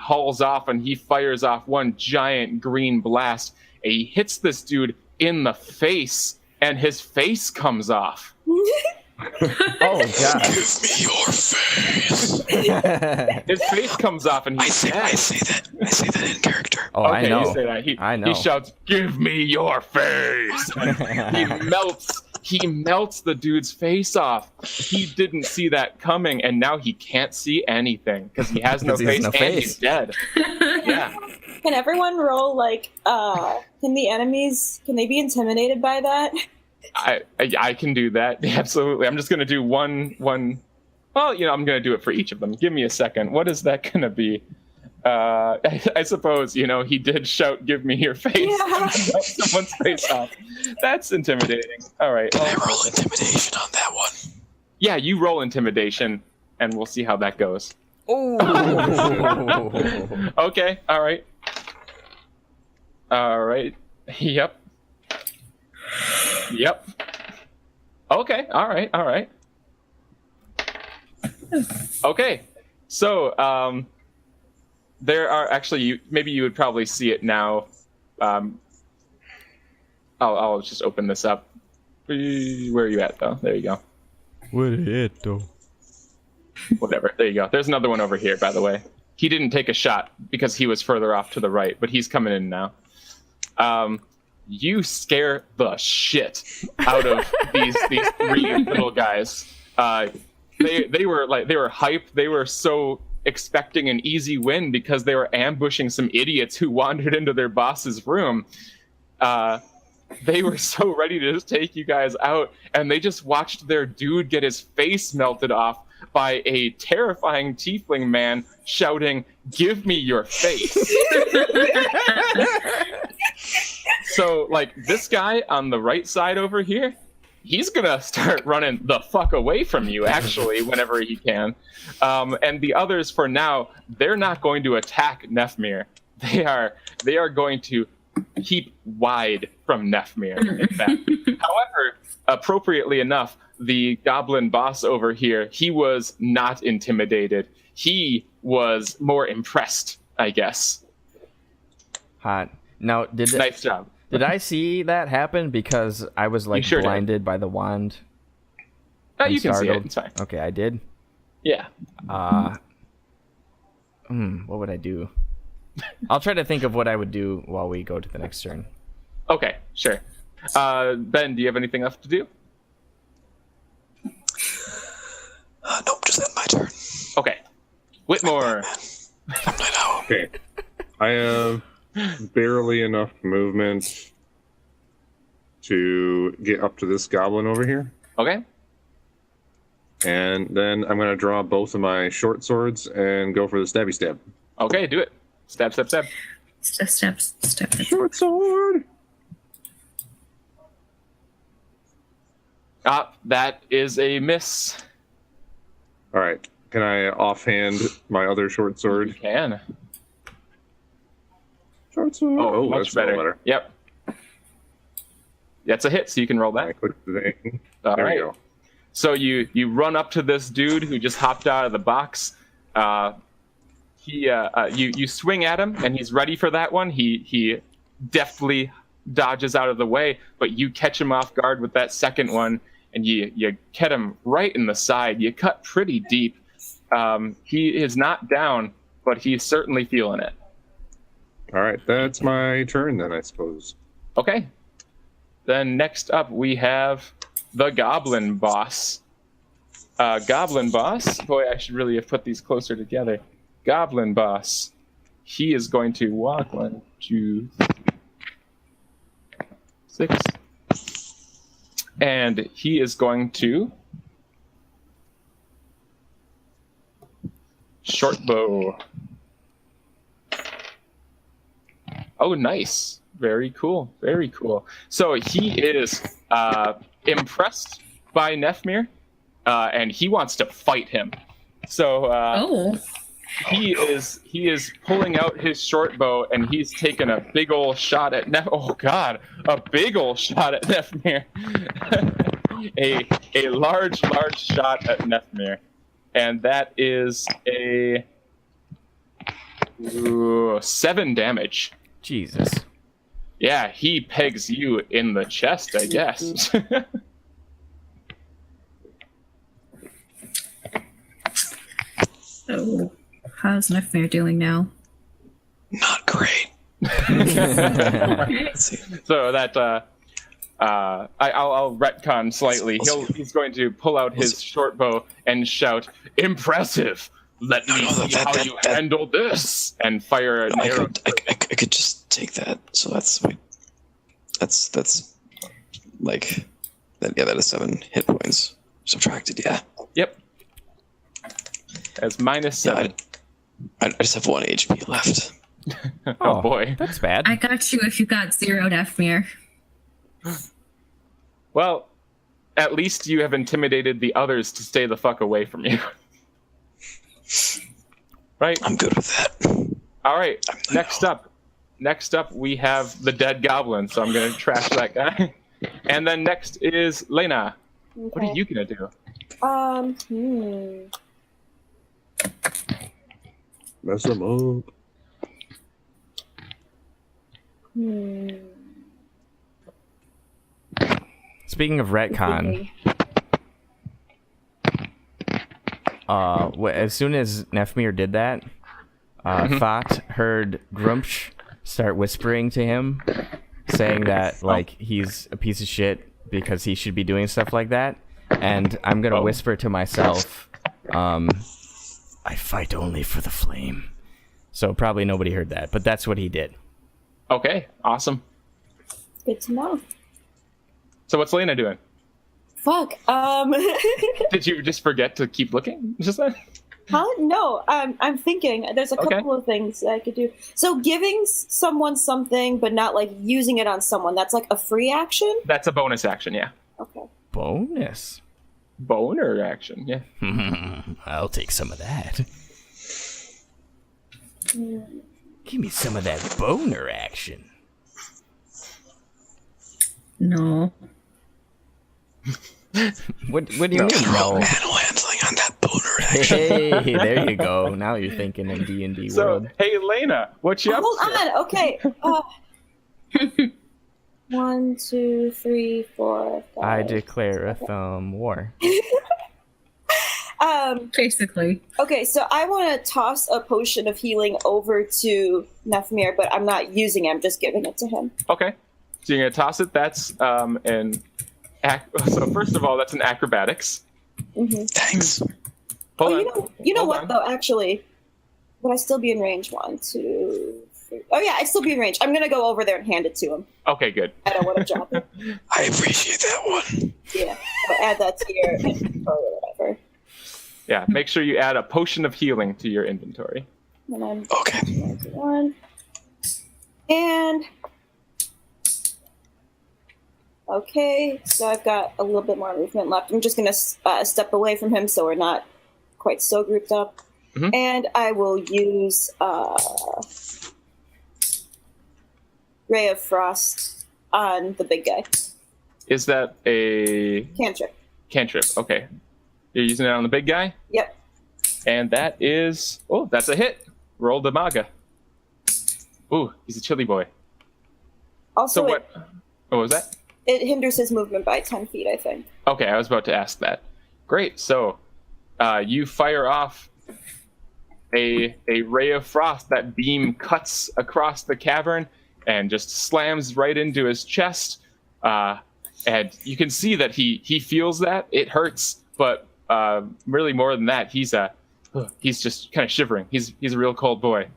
hauls off and he fires off one giant green blast, and he hits this dude in the face, and his face comes off. Oh, God. Give me your face. His face comes off, and I he's say dead. that in character. Oh, I Okay, know. you say that. I know. He shouts, "Give me your face!" He melts the dude's face off. He didn't see that coming, and now he can't see anything because he has no 'Cause he has face no and face. he's dead. Yeah. Can everyone roll can the enemies can they be intimidated by that? I can do that. Absolutely. I'm just gonna do one. Well, I'm gonna do it for each of them. Give me a second. What is that gonna be? I suppose he did shout, "Give me your face!" Yeah. and melt someone's face off. That's intimidating. All right. Can I roll intimidation on that one? Yeah, you roll intimidation, and we'll see how that goes. Oh. Okay. All right. All right. Yep. Okay. All right. Okay. So, there are actually, maybe you would probably see it now. I'll just open this up. Where are you at, though? There you go. What is it, though? Whatever. There you go. There's another one over here, by the way. He didn't take a shot because he was further off to the right, but he's coming in now. You scare the shit out of these three little guys. They were hyped. They were so expecting an easy win because they were ambushing some idiots who wandered into their boss's room. They were so ready to just take you guys out, and they just watched their dude get his face melted off by a terrifying tiefling man shouting, "Give me your face." So, like, this guy on the right side over here, he's gonna start running the fuck away from you, actually, whenever he can. And the others, for now, they're not going to attack Nefmir. They are going to keep wide from Nefmir, in fact. However, appropriately enough, the goblin boss over here, he was not intimidated. He was more impressed, I guess. Hot. Now, Nice job. Did I see that happen? Because I was like sure blinded by the wand. No, and you can see it. startled. It's fine. Okay, I did. Yeah. What would I do? I'll try to think of what I would do while we go to the next turn. Okay, sure. Ben, do you have anything else to do? Nope, just end my turn. Okay. Whitmore. Okay. I have barely enough movement to get up to this goblin over here. Okay. And then I'm going to draw both of my short swords and go for the stabby stab. Okay, do it. Stab, stab, stab. Step. Short sword! That is a miss. All right. Can I offhand my other short sword? You can. Short sword. Oh, much that's a little better. Yep. That's a hit, so you can roll I that. click the thing. All There right. we go. So you run up to this dude who just hopped out of the box. You swing at him, and he's ready for that one. He deftly dodges out of the way, but you catch him off guard with that second one, and you get him right in the side. You cut pretty deep. He is not down, but he's certainly feeling it. All right. That's my turn then, I suppose. Okay. Then next up we have the Goblin Boss. Goblin Boss. Boy, I should really have put these closer together. Goblin Boss. He is going to walk 1, 2, 6. And he is going to short bow. Oh, nice. Very cool. Very cool. So he is impressed by Nefmir, and he wants to fight him. So he is pulling out his short bow, and he's taking a big ol' shot at a big ol' shot at Nefmir. a large shot at Nefmir, and that is a 7 damage. Jesus. Yeah, he pegs you in the chest, I guess. So, how's Nefmir doing now? Not great. Okay. Let's see. So that I'll retcon slightly. He's going to pull out his short bow and shout, "Impressive! Let me see how you handle this!" and fire an arrow. I could just take that. So that's like that. Yeah, that is 7 hit points subtracted. Yeah. Yep. As -7. I just have 1 HP left. Oh boy. That's bad. I got you if you got 0 Nefmir. Well, at least you have intimidated the others to stay the fuck away from you. Right? I'm good with that. All right. Next up we have the dead goblin. So I'm going to trash that guy. And then next is Lena. What are you going to do? Mess them up. Speaking of retcon, as soon as Nefmir did that, Thought heard Grumpsh start whispering to him, saying that like he's a piece of shit because he should be doing stuff like that. And I'm gonna whisper to myself, "If you keep doing stuff like that, you're gonna get fucked." So I'm gonna whisper to myself, "If you keep doing stuff like that, you're gonna get fucked." And then I'm gonna whisper to myself, "If you keep doing stuff like that, you're gonna get fucked." And then I'm gonna whisper to myself, I fight only for the flame. So probably nobody heard that, but that's what he did. Okay, awesome. Good to know. So what's Lena doing? Fuck. Did you just forget to keep looking? Just that? Huh? No, I'm thinking. There's a Okay. couple of things I could do. So giving someone something, but not like using it on someone. That's like a free action. That's a bonus action, yeah. Okay. Bonus. Boner action, yeah. I'll take some of that. Give me some of that boner action. No. What do you mean? No. Handle handling on that boner action. Hey, there you go. Now you're thinking in D&D So, world. hey, Lena, what you up Hold to? on. Okay. 1, 2, 3, 4, 5. I declare a war. Basically. Okay, so I want to toss a potion of healing over to Nephmir, but I'm not using it. I'm just giving it to him. Okay. So you're going to toss it. That's so first of all, that's an acrobatics. Thanks. Hold Oh, on. you know Hold what on. though? Actually, would I still be in range? 1, 2, 3. Oh yeah, I'd still be in range. I'm gonna go over there and hand it to him. Okay, good. I don't want to drop it. I appreciate that one. Yeah, I'll add that to your inventory or whatever. Yeah, make sure you add a potion of healing to your inventory. And I'm Okay. 1. And okay, so I've got a little bit more movement left. I'm just gonna step away from him so we're not quite so grouped up. Mhm. And I will use Ray of Frost on the big guy. Is that a Cantrip. cantrip? Okay. You're using it on the big guy? Yep. And that is... Oh, that's a hit. Roll the maga. Ooh, he's a chilly boy. Also, So what... What was that? it hinders his movement by 10 feet, I think. Okay, I was about to ask that. Great. So you fire off a ray of frost. That beam cuts across the cavern and just slams right into his chest. And you can see that he feels that. It hurts, but really more than that, he's just kind of shivering. He's a real cold boy.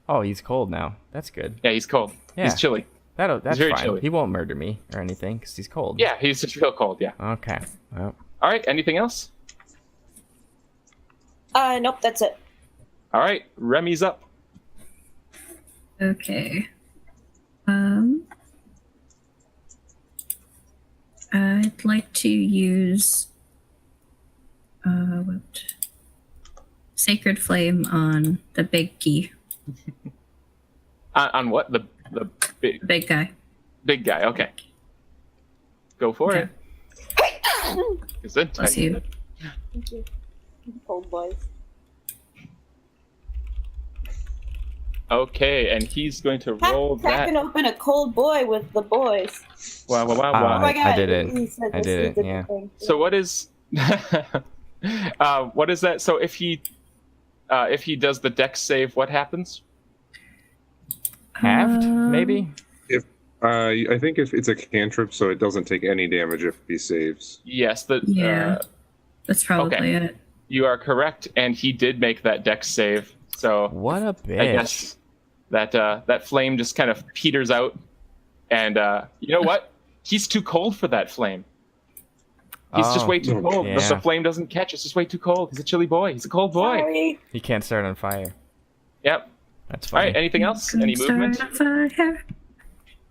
Oh, he's cold now. That's good. Yeah, he's cold. Yeah. He's chilly. That's very fine. chilly. He won't murder me or anything because he's cold. Yeah, he's just real cold. Yeah. Okay. Well, All right. Anything else? Nope, that's it. All right. Remy's up. Okay. I'd like to use what? Sacred Flame on the big key. On what? The Big guy. big guy. Okay. Go for Okay. it. Is it? Bless you. Thank you. Cold boys. Okay, and he's going to roll Cracking that. open a cold boy with the boys. Wow, wow, wow, Ah. wow. Oh my god. I did it. he said I this, did he it, the yeah. thing. So what is what is that? So if he does the dex save, what happens? halved, maybe? I think if it's a cantrip, so it doesn't take any damage if he saves. Yes, Yeah. That's probably okay. it. You are correct, and he did make that dex save. So What a bitch. I guess that flame just kind of peters out, and you know what? He's too cold for that flame. He's just Oh, way too cold. yeah. The flame doesn't catch. It's just way too cold. He's a chilly boy. He's a cold boy. Sorry. He can't start on fire. Yep. That's All funny. right. Anything else? Any Couldn't movement? start a fire.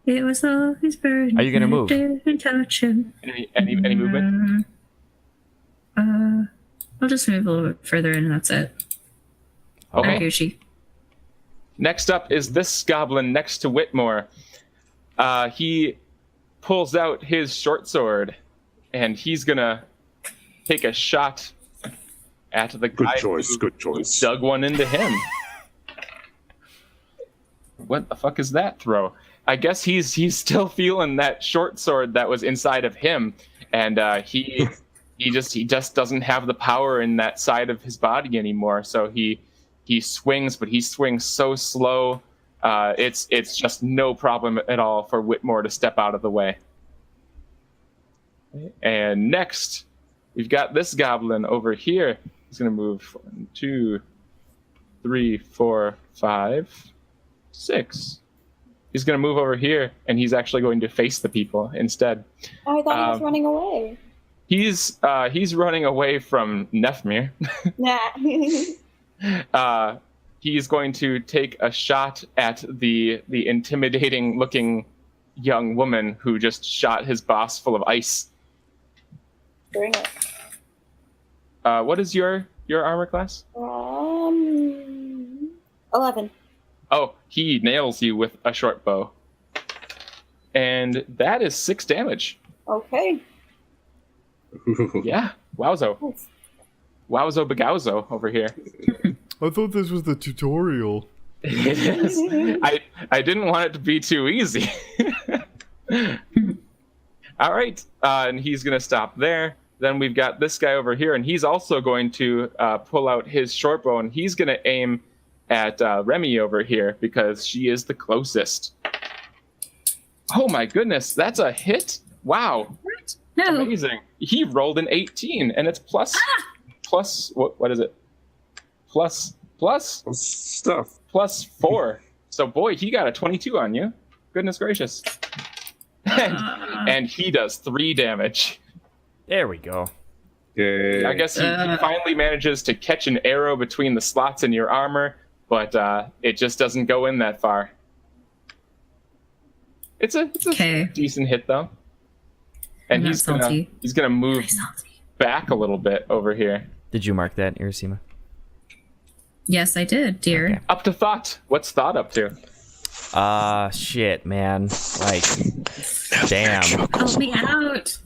It was always burning. Are you gonna move? Didn't touch him. Any movement? I'll just move a little bit further and that's it. Okay. Gucci. Next up is this goblin next to Whitmore. He pulls out his short sword, and he's gonna take a shot at the Good guy choice. who Good choice. dug one into him. What the fuck is that throw? I guess he's still feeling that short sword that was inside of him, and he just doesn't have the power in that side of his body anymore. So he swings, but he swings so slow. It's just no problem at all for Whitmore to step out of the way. And next, we've got this goblin over here. He's gonna move 1, 2, 3, 4, 5, 6. He's gonna move over here, and he's actually going to face the people instead. Oh, I thought he was running away. He's running away from Nefmir. Nah. He's going to take a shot at the intimidating looking young woman who just shot his boss full of ice. Bring it. What is your armor class? 11. Oh, he nails you with a short bow. And that is 6 damage. Okay. Yeah. Wowzo. Nice. Wowzo bagowzo over here. I thought this was the tutorial. It is. I didn't want it to be too easy. All right. And he's going to stop there. Then we've got this guy over here, and he's also going to pull out his short bow, and he's going to aim at Remy over here because she is the closest. Oh my goodness, that's a hit! Wow, What? No. amazing. He rolled an 18, and it's plus what is it? Plus Stuff. plus 4. So boy, he got a 22 on you. Goodness gracious. And he does 3 damage. There we go. Yay. I guess he finally manages to catch an arrow between the slots in your armor, but it just doesn't go in that far. It's a Okay. decent hit though. And I'm he's not salty. gonna move Salty. back a little bit over here. Did you mark that, Irasima? Yes, I did, dear. Okay. Up to Thought. What's Thought up to? Shit, man. Like, damn. Help me out.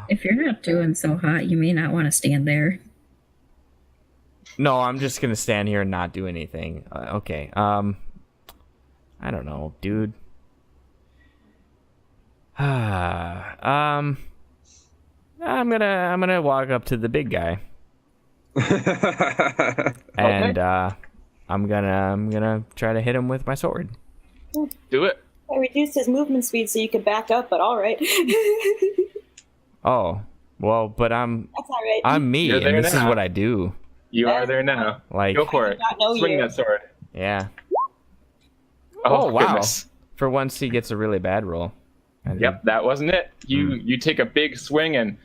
If you're not doing so hot, you may not want to stand there. No, I'm just gonna stand here and not do anything. Okay. I don't know, dude. I'm gonna walk up to the big guy and I'm gonna try to hit him with my sword. Do it. I reduced his movement speed so you could back up, but all right. Oh, well, but I'm That's all right. me, You're there and this is now. what I do. You are there now. Like, Go for it. not know Swing you. that sword. yeah. Oh, wow. goodness. For once, he gets a really bad roll. Yep, that wasn't it. You take a big swing, and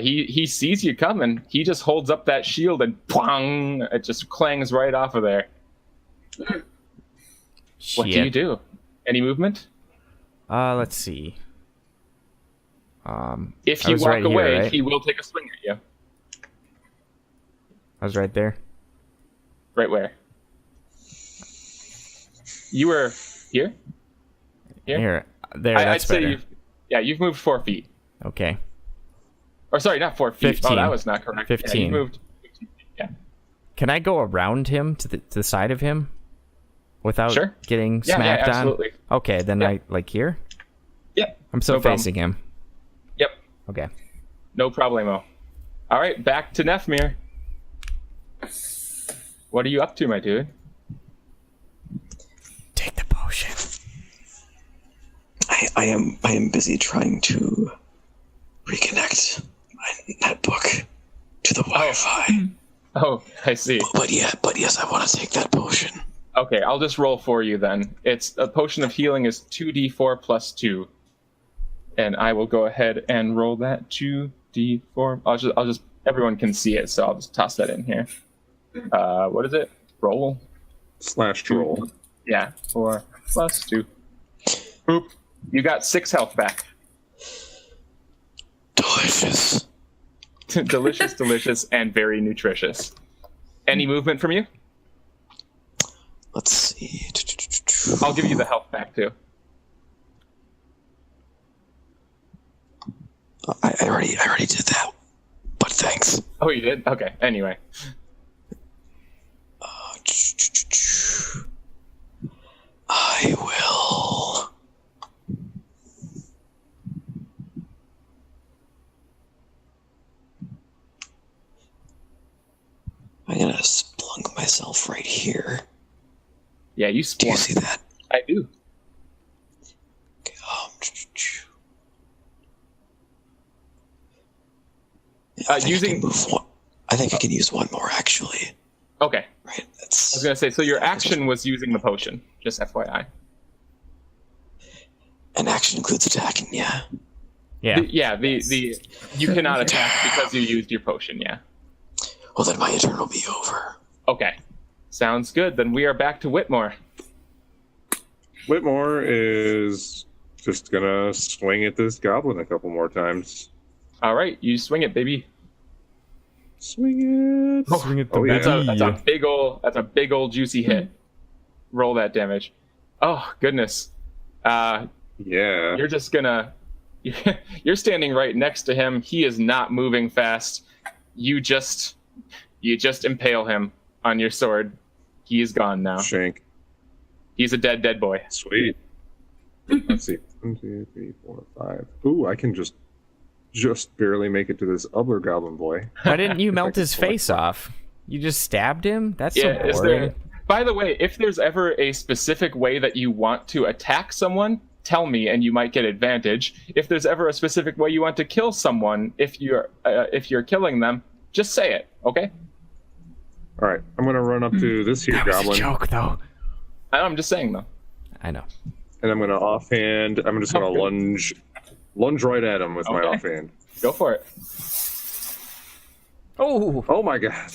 he sees you coming. He just holds up that shield, and pwang! It just clangs right off of there. Shit. What do you do? Any movement? Let's see. If I you was walk right here, away, right? he will take a swing at you. I was right there. Right where? You were here? Here. There, I'd that's say better. you've moved 4 feet. Okay. Or sorry, not 4 feet. 15. Oh, that was not correct. 15. Yeah, you moved 15 feet. Yeah. Can I go around him to the side of him without Sure. getting Yeah, smacked absolutely. on? Okay, then Yeah. I like here. Yep. I'm still No problem. facing him. Yep. Okay. No problemo. All right, back to Nefmir. What are you up to, my dude? Take the potion. I am busy trying to reconnect my netbook to the Wi-Fi. Oh, I see. But yes, I want to take that potion. Okay, I'll just roll for you then. It's a potion of healing is 2d4 plus 2. And I will go ahead and roll that 2d4. I'll just everyone can see it, so I'll just toss that in here. What is it? Roll? / roll. Yeah, 4 plus 2. Boop. You got 6 health back. Delicious. Delicious, delicious, and very nutritious. Any movement from you? Let's see. I'll give you the health back too. I already did that. But thanks. Oh, you did? Okay. Anyway. I will. I'm gonna splunk myself right here. Yeah, you Do you splunk. see that? I do. Okay, Using. I think I can use one more actually. Okay. Right. I was gonna say, so your action was using the potion, just FYI. An action includes attacking. Yeah. Yeah. The you cannot attack because you used your potion. Yeah. Well, then my turn will be over. Okay. Sounds good. Then we are back to Whitmore. Whitmore is just gonna swing at this goblin a couple more times. All right, you swing it, baby. Swing it. Swing it to yeah. That's a big old juicy hit. Roll that damage. Oh goodness. Yeah. You're just gonna. You're standing right next to him. He is not moving fast. You just impale him on your sword. He is gone now. Shank. He's a dead boy. Sweet. Let's see. 1, 2, 3, 4, 5. Ooh, I can just barely make it to this other goblin boy. Why didn't you melt his face off? You just stabbed him? That's so Is boring. there? By the way, if there's ever a specific way that you want to attack someone, tell me, and you might get advantage. If there's ever a specific way you want to kill someone, if you're killing them, just say it. Okay? All right, I'm gonna run up to this here That was goblin, a joke, though. I'm just saying though. I know. and I'm gonna offhand. I'm just gonna lunge right at him with my Okay. offhand. Go for it. Oh! Oh my god!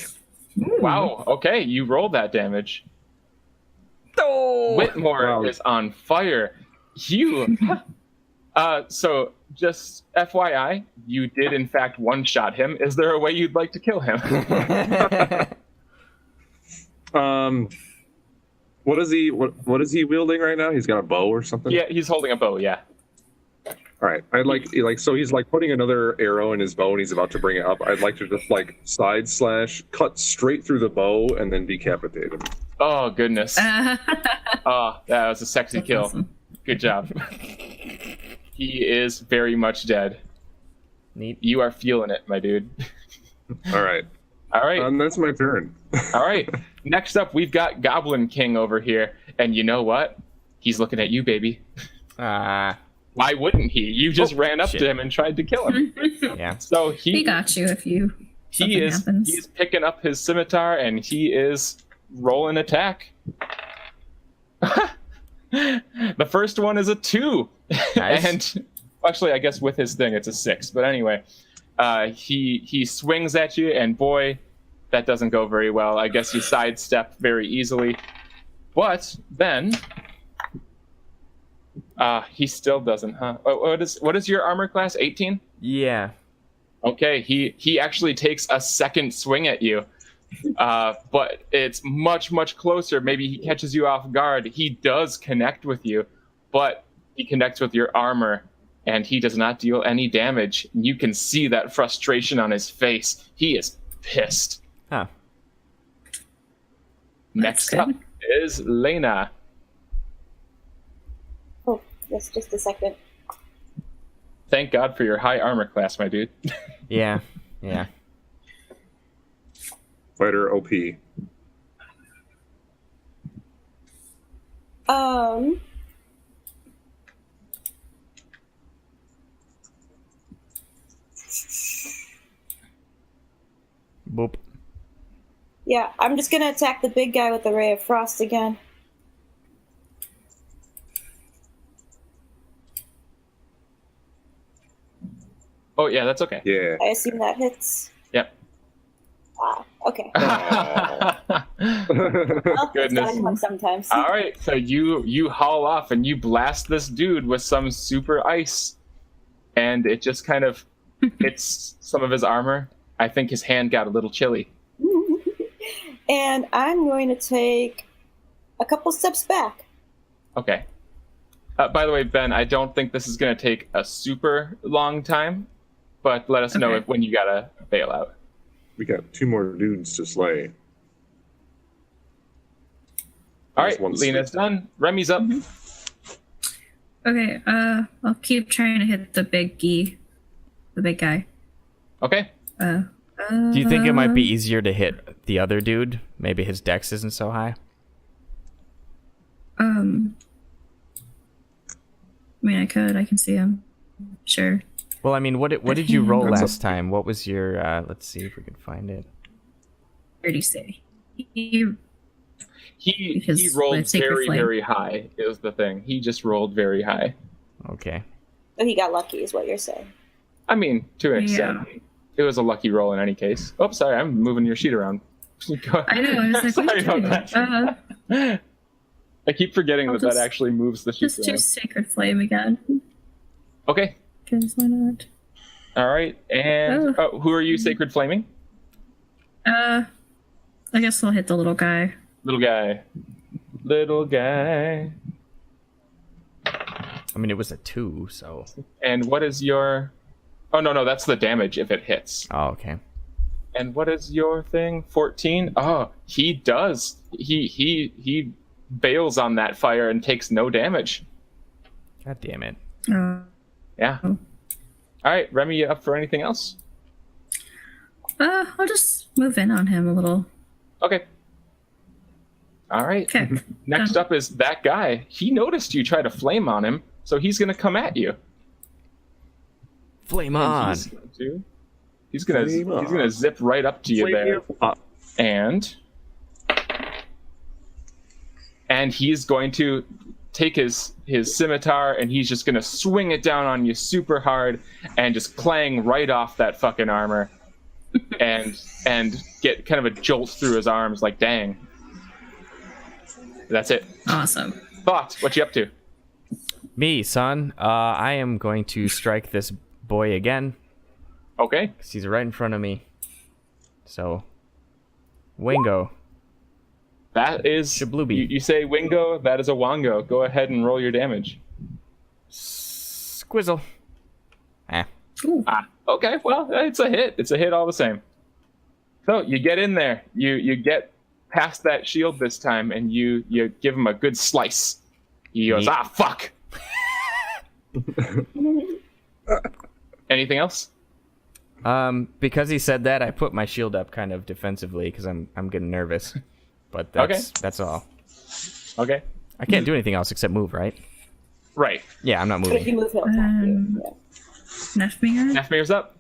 Wow. Okay, you rolled that damage. Oh! Whitmore Wow. is on fire. You. So just FYI, you did in fact one-shot him. Is there a way you'd like to kill him? What is he wielding right now? He's got a bow or something. Yeah, he's holding a bow. Yeah. All right. So he's like putting another arrow in his bow and he's about to bring it up. I'd like to just like side slash, cut straight through the bow, and then decapitate him. Oh goodness. Oh, that was a sexy That's kill. awesome. Good job. He is very much dead. Neat. You are feeling it, my dude. All right. All right. That's my turn. All right. Next up, we've got Goblin King over here, and you know what? He's looking at you, baby. Why wouldn't he? You just ran up shit. to him and tried to kill him. Yeah. So He got you if you. he's picking up his scimitar and he is rolling attack. The first one is a 2. Nice. And actually I guess with his thing it's a 6, but anyway, he swings at you and boy, that doesn't go very well. I guess you sidestep very easily, but then he still doesn't, huh? What is your armor class? 18? Yeah. Okay, he actually takes a second swing at you, but it's much closer. Maybe he catches you off guard. He does connect with you, but he connects with your armor, and he does not deal any damage. You can see that frustration on his face. He is pissed. Huh. Next good. up is Lena. Oh, yes, just a second. Thank God for your high armor class, my dude. Yeah. Yeah. Fighter OP. Boop. Yeah, I'm just gonna attack the big guy with the Ray of Frost again. Oh yeah, that's okay. Yeah. I assume that hits. Yep. Okay. Oh. Well, Goodness. it's gotta come sometimes. All right, so you haul off and you blast this dude with some super ice, and it just kind of hits some of his armor. I think his hand got a little chilly. And I'm going to take a couple steps back. Okay. By the way, Ben, I don't think this is going to take a super long time, but let us know Okay. when you gotta bail out. We got 2 more dudes to slay. All There's right, one Lena's sleep. done. Remy's up. Okay, I'll keep trying to hit the big guy. Okay. Do you think it might be easier to hit the other dude? Maybe his dex isn't so high? I mean, I can see him. Sure. Well, I mean, what did you roll That's last time? What was your? Let's see if we can find it. Where did he say? He He rolled with Sacred very, Flame. very high, is the thing. He just rolled very high. Okay. So he got lucky, is what you're saying. I mean, to an extent. It was a lucky roll in any case. Oh, sorry, I'm moving your sheet around. I know. I was like, Sorry about that. I keep forgetting I'll that just- actually moves the sheet Just do around. Sacred Flame again. Okay. Because why not? All right. And who are you, Sacred Flaming? I guess I'll hit the little guy. Little guy. Little guy. I mean, it was a 2, so. And what is your... Oh, no, that's the damage if it hits. Oh, okay. And what is your thing? 14? Oh, he does. He bails on that fire and takes no damage. God damn it. Yeah. All right, Remy, you up for anything else? I'll just move in on him a little. Okay. All right. Okay. Next up is that guy. He noticed you try to flame on him, so he's going to come at you. Flame And on. He's gonna zip right up to you there, and he's going to take his scimitar and he's just gonna swing it down on you super hard and just clang right off that fucking armor, and get kind of a jolt through his arms. Like, dang. That's it. Awesome. Thought, what you up to? Me, son. I am going to strike this boy again. Okay. Because he's right in front of me. So, Wingo. That is Shablooby. you say Wingo, that is a Wango. Go ahead and roll your damage. Squizzle. Ooh. Okay, well, it's a hit. It's a hit all the same. So you get in there. You get past that shield this time, and you give him a good slice. He goes, Neat. fuck. Anything else? Because he said that, I put my shield up kind of defensively because I'm getting nervous. But that's all. Okay. I can't do anything else except move, right? Right. Yeah, I'm not But if you moving. move, he'll attack you. Yeah. Nefmir? Nefmir's up.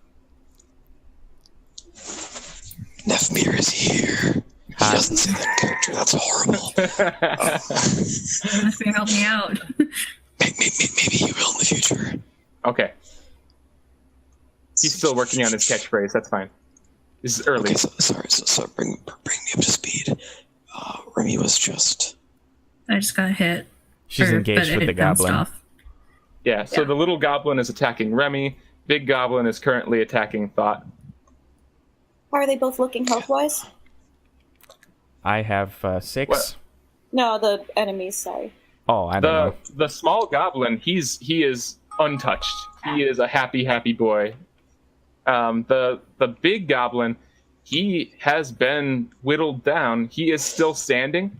Nefmir is here. He doesn't say that character. That's horrible. Nefmir, help me out. Maybe he will in the future. Okay. He's still working on his catchphrase. That's fine. This is early. Okay, so bring me up to speed. Remy was just... I just got hit. She's engaged but with the it bounced goblin. off. Yeah, so Yeah. the little goblin is attacking Remy. Big goblin is currently attacking Thought. How are they both looking health-wise? I have 6. What? No, the enemies, sorry. Oh, I don't know. The small goblin, he is untouched. He is a happy boy. The big goblin, he has been whittled down. He is still standing.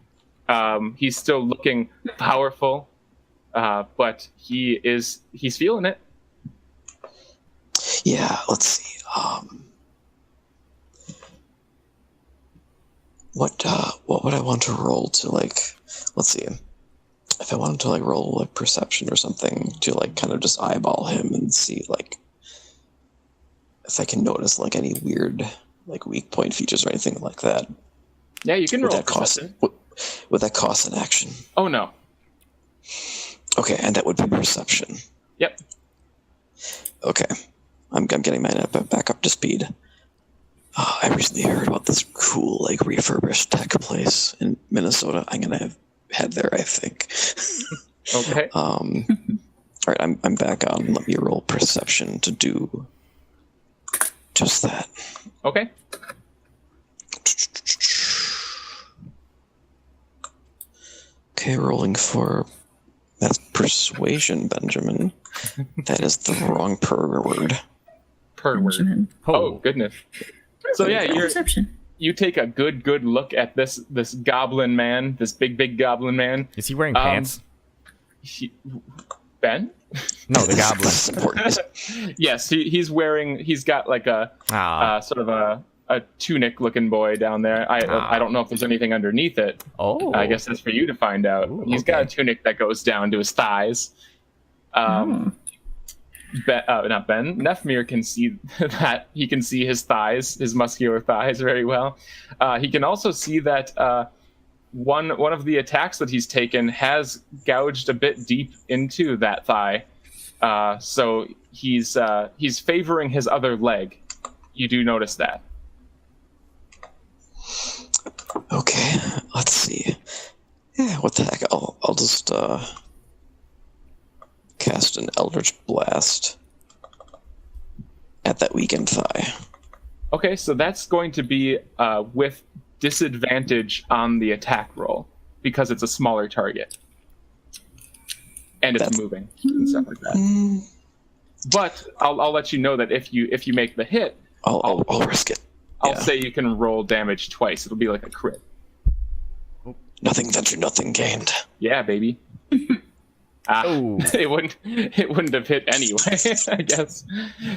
He's still looking powerful, but he's feeling it. Yeah, let's see. What would I want to roll to, like, let's see. If I wanted to, like, roll, like, perception or something to, like, kind of just eyeball him and see, like, if I can notice, like, any weird, like, weak point features or anything like that. Yeah, you can Would roll that cost? perception. Would that cost an action? Oh no. Okay, and that would be perception. Yep. Okay, I'm getting mine back up to speed. I recently heard about this cool, like, refurbished tech place in Minnesota. I'm gonna head there, I think. Okay. All right, I'm back on. Let me roll perception to do just that. Okay. Okay, rolling for that's persuasion, Benjamin. That is the wrong word. Per word. Benjamin. Oh goodness. So yeah, Perception. you take a good look at this goblin man, this big goblin man. Is he wearing pants? Ben? No, the goblin. That's important. Yes, he's got like a sort of a tunic looking boy down there. I don't know if there's anything underneath it. Oh. I guess that's for you to find out. Ooh, He's got a okay. tunic that goes down to his thighs. not Ben, Nefmir can see that. He can see his thighs, his muscular thighs, very well. He can also see that one of the attacks that he's taken has gouged a bit deep into that thigh. So he's favoring his other leg. You do notice that. Okay, let's see. Yeah, what the heck? I'll just cast an Eldritch Blast at that weakened thigh. Okay, so that's going to be with disadvantage on the attack roll because it's a smaller target and it's moving and stuff like that. But I'll let you know that if you make the hit, I'll risk it. I'll say you can roll damage twice. It'll be like a crit. Nothing ventured, nothing gained. Yeah, baby. It wouldn't have hit anyway, I guess.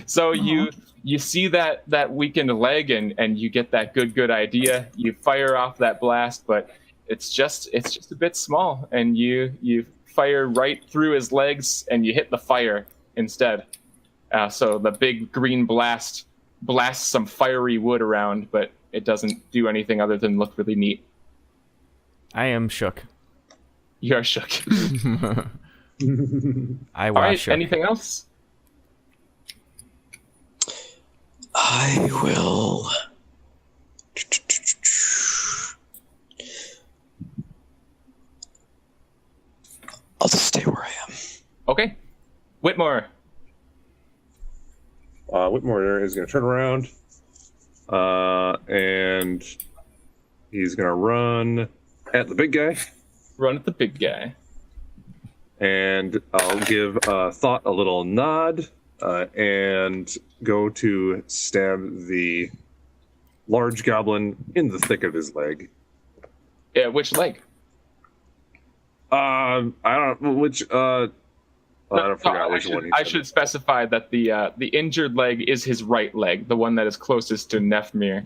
So you see that weakened leg and you get that good idea. You fire off that blast, but it's just a bit small, and you fire right through his legs and you hit the fire instead. So the big green blast blasts some fiery wood around, but it doesn't do anything other than look really neat. I am shook. You are shook. I All was right, shook. anything else? I will. I'll just stay where I am. Okay. Whitmore. Whitmore is going to turn around, and he's going to run at the big guy. Run at the big guy. And I'll give Thought a little nod and go to stab the large goblin in the thick of his leg. Yeah, which leg? I don't know which. I forgot which one. I should specify that the injured leg is his right leg, the one that is closest to Nefmir.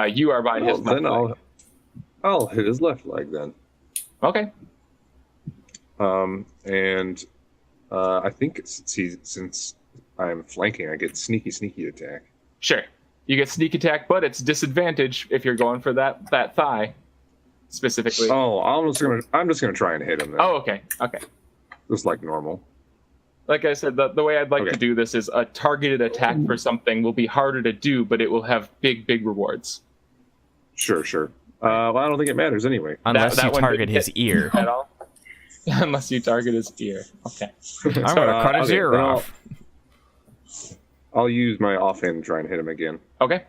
You are by his left leg. I'll hit his left leg then. Okay. And I think since I'm flanking, I get sneaky attack. Sure. You get sneak attack, but it's disadvantage if you're going for that thigh specifically. Oh, I'm just gonna try and hit him then. Oh, okay. Just like normal. Like I said, the way I'd like to do this is a targeted attack for something will be harder to do, but it will have big rewards. Sure. Well, I don't think it matters anyway. Unless you one target didn't his hit ear. at all. Unless you target his ear. Okay. I'm gonna cut his ear off. I'll use my offhand to try and hit him again. Okay.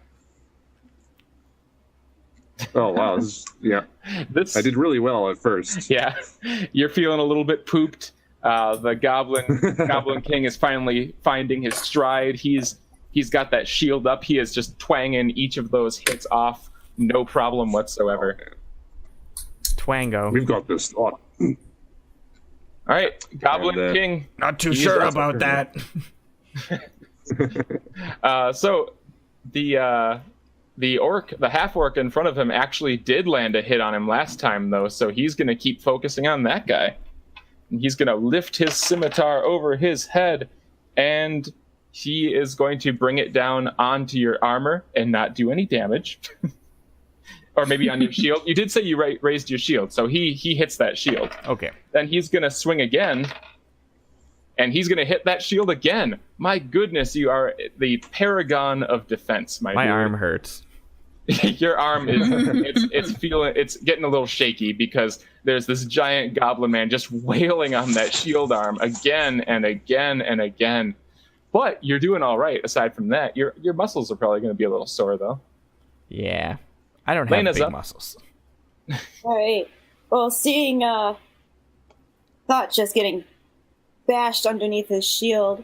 Oh wow! I did really well at first. Yeah, you're feeling a little bit pooped. The Goblin King is finally finding his stride. He's got that shield up. He is just twanging each of those hits off, no problem whatsoever. Twango. We've got this thought. All right, Goblin King. Not too sure about that. So the half orc in front of him actually did land a hit on him last time, though. So he's gonna keep focusing on that guy. And he's gonna lift his scimitar over his head, and he is going to bring it down onto your armor and not do any damage. Or maybe on your shield. You did say you raised your shield, so he hits that shield. Okay. Then he's gonna swing again, and he's gonna hit that shield again. My goodness, you are the paragon of defense, my dude. arm hurts. Your arm is it's getting a little shaky because there's this giant goblin man just wailing on that shield arm again and again and again. But you're doing all right. Aside from that, your muscles are probably going to be a little sore though. Yeah, I don't have Lena's big up. muscles. All right. Well, seeing Thought just getting bashed underneath his shield,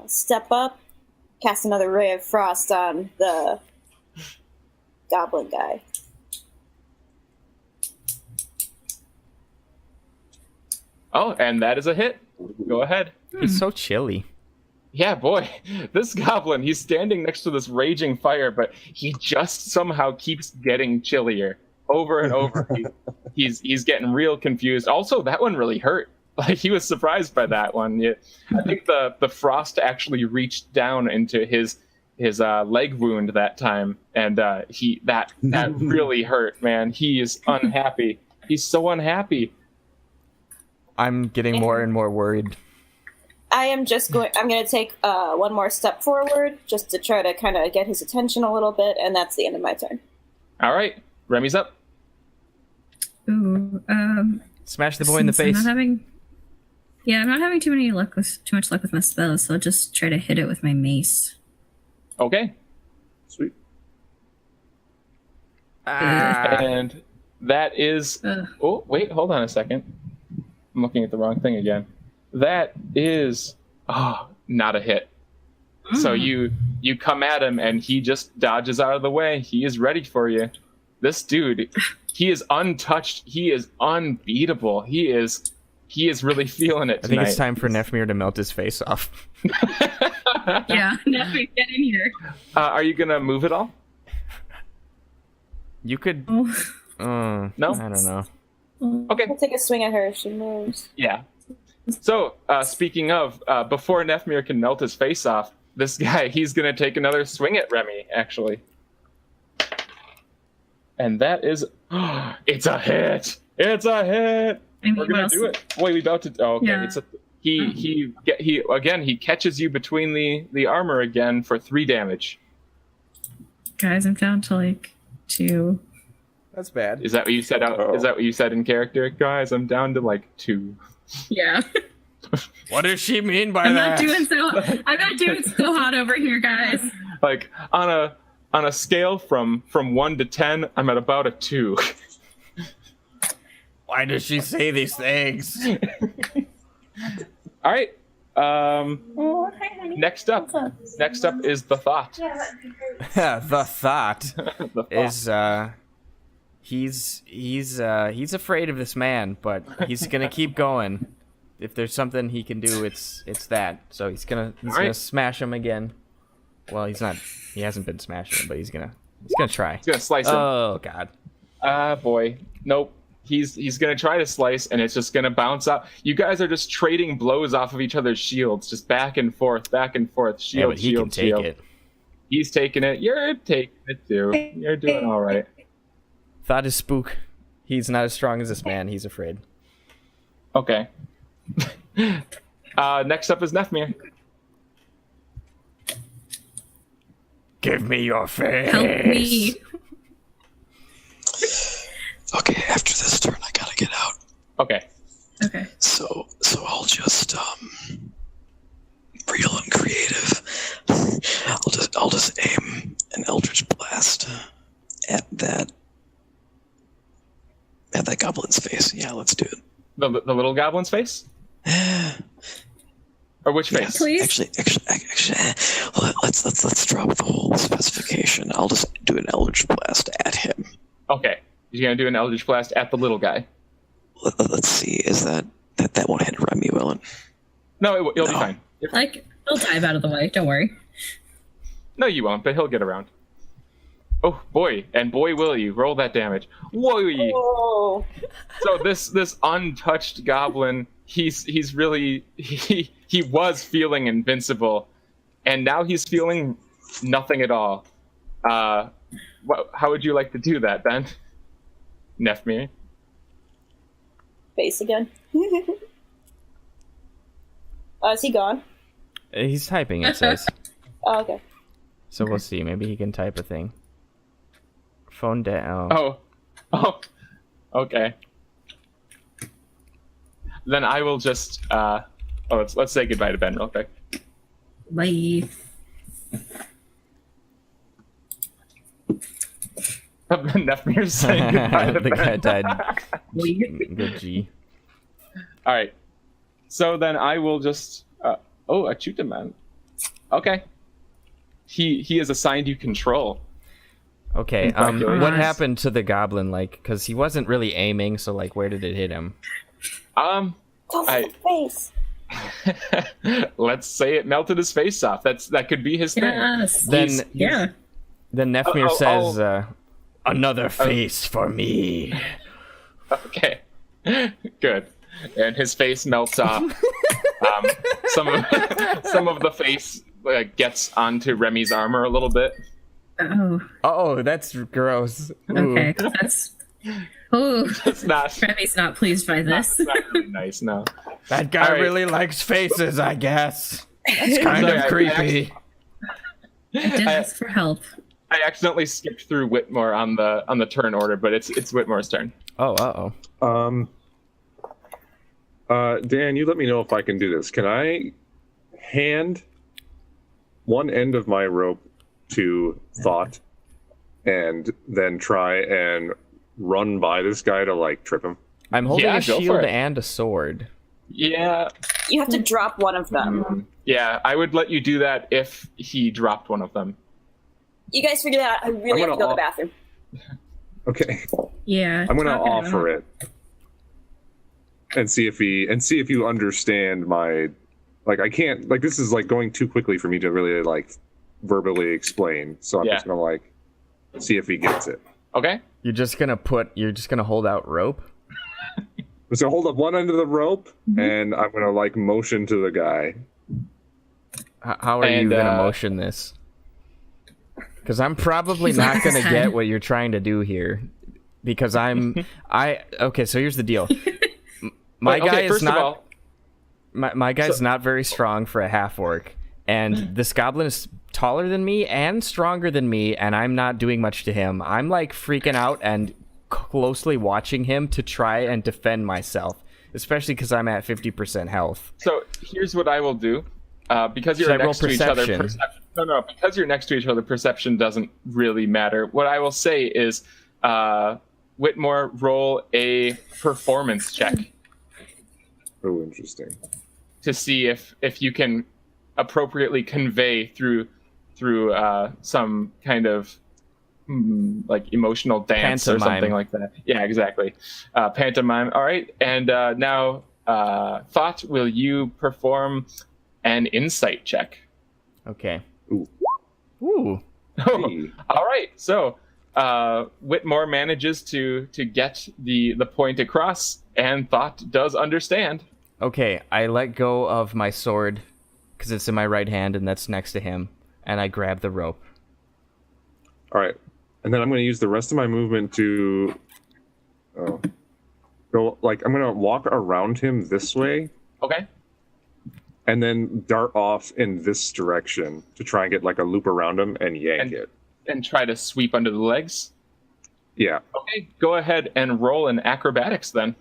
step up, cast another ray of frost on the goblin guy. Oh, and that is a hit. Go ahead. He's so chilly. Yeah, boy, this goblin, he's standing next to this raging fire, but he just somehow keeps getting chillier over and over. He's getting real confused. Also, that one really hurt. Like he was surprised by that one. I think the frost actually reached down into his leg wound that time, and that really hurt, man. He is unhappy. He's so unhappy. I'm getting more and more worried. I'm going to take one more step forward just to try to kind of get his attention a little bit, and that's the end of my turn. All right, Remy's up. Ooh, Smash the boy in the since face. I'm not having too much luck with my spells, so I'll just try to hit it with my mace. Okay. Sweet. And that is... Ugh. Oh, wait, hold on a second. I'm looking at the wrong thing again. That is... Oh, not a hit. So you come at him, and he just dodges out of the way. He is ready for you. This dude, he is untouched. He is unbeatable. He is really feeling it tonight. I think it's time for Nefmir to melt his face off. Yeah, Nefmir, get in here. Are you going to move at all? You could... Oh. No? I don't know. Okay. I'll take a swing at her if she moves. Yeah. So, speaking of, before Nefmir can melt his face off, this guy, he's going to take another swing at Remy, actually. And that is... it's a hit! It's a hit! I mean, We're going to do it. Wait, we about to... Oh, okay. Yeah. It's a, he catches you between the armor again for 3 damage. Guys, I'm down to like 2. That's bad. Is that what you said out? Is that what you said in character? Guys, I'm down to like 2. Yeah. What does she mean by I'm that? not doing so hot over here, guys. Like on a scale from 1 to 10, I'm at about a 2. Why does she say these things? All right. Next up is the thought. The thought The thought. is he's afraid of this man, but he's gonna keep going. If there's something he can do, it's that. So he's gonna smash him again. Well, he's not. He hasn't been smashing him, but he's gonna try. He's gonna slice him. Oh God. Boy, nope. He's gonna try to slice, and it's just gonna bounce out. You guys are just trading blows off of each other's shields, just back and forth. Shield, Yeah, but he shield, can take shield. it. He's taking it. You're taking it too. You're doing all right. Thought is spook. He's not as strong as this man. He's afraid. Okay. Next up is Nefmir. Give me your face. Help me. Okay, after this turn, I gotta get out. Okay. Okay. So I'll just real and creative. I'll just aim an Eldritch Blast at that goblin's face. Yeah, let's do it. The little goblin's face? Or which face? Please? Actually, let's drop the whole specification. I'll just do an Eldritch Blast at him. Okay. You're gonna do an Eldritch Blast at the little guy. Let's see. Is that won't hit Remy, will it? No, it'll be fine. Like, he'll dive out of the way. Don't worry. No, you won't, but he'll get around. Oh boy, and boy will you roll that damage. Whoa! Oh. So this untouched goblin, he's really he was feeling invincible, and now he's feeling nothing at all. How would you like to do that, Ben? Nefmir? Face again. Is he gone? He's typing, it says. Oh, okay. So we'll see. Maybe he can type a thing. Phone down. Oh, okay. Then I will just let's say goodbye to Ben real quick. Bye. Nefmir's saying goodbye to The Ben. guy died. Good G. All right. So then I will just a shoot him, man. Okay. He has assigned you control. Okay. Calculate. What happened to the goblin? Like, because he wasn't really aiming. So, like, where did it hit him? Go for the face. Let's say it melted his face off. That could be his thing. Yes. Then Yeah. Then Nefmir says, "Another face for me." Okay. Good. and his face melts off. Some of the face gets onto Remy's armor a little bit. Oh, that's gross. okay. That's. Oh, It's not. Remy's not pleased by this. Not really nice. No. That guy All right. really likes faces, I guess. It's kind Sorry, of I creepy. I did ask for help. I accidentally skipped through Whitmore on the turn order, but it's Whitmore's turn. Oh, Dan, you let me know if I can do this. Can I hand one end of my rope to Thought and then try and run by this guy to, like, trip him? I'm holding Yeah, a go for shield it. and a sword. Yeah. You have to drop one of them. Yeah, I would let you do that if he dropped one of them. You guys figure that out. I really have to go to the bathroom. Okay. Yeah. I'm gonna talk it offer out. it and see if you understand my, like, I can't, like, this is like going too quickly for me to really like verbally explain. So I'm Yeah. just gonna like see if he gets it. Okay. You're just gonna hold out rope? So hold up one end of the rope and I'm gonna like motion to the guy. How are you And, gonna motion this? Because I'm probably He's not like gonna this get time. what you're trying to do here. Because okay, so here's the deal. My Wait, guy okay, is first of not all, my guy's not very strong for a half orc, and this goblin is taller than me and stronger than me, and I'm not doing much to him. I'm like freaking out and closely watching him to try and defend myself, especially because I'm at 50% health. so here's what I will do. Because you're Should I roll next to each other, perception? no, because you're next to each other, perception doesn't really matter. What I will say is, Whitmore, roll a performance check Oh, interesting. to see if you can appropriately convey through some kind of like emotional dance or Pantomime. something like that. Yeah, exactly. Pantomime. All right, and now, Thought, will you perform an insight check? Okay. Ooh. Ooh. Hey. All right, so Whitmore manages to get the point across, and Thought does understand. Okay, I let go of my sword because it's in my right hand and that's next to him, and I grab the rope. All right, and then I'm going to use the rest of my movement to go. Like, I'm going to walk around him this way, Okay. and then dart off in this direction to try and get like a loop around him and yank it. And try to sweep under the legs. Yeah. Okay, go ahead and roll an acrobatics then.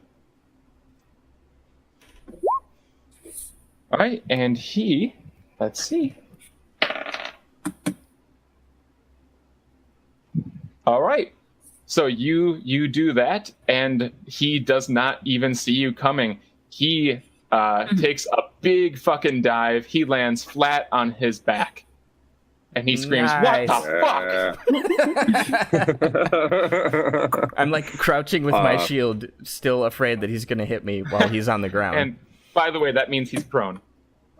All right, and let's see. All right, so you do that, and he does not even see you coming. He takes a big fucking dive. He lands flat on his back. And he screams, Nice. "What the fuck?" I'm like crouching with my shield, still afraid that he's gonna hit me while he's on the ground. And by the way, that means he's prone.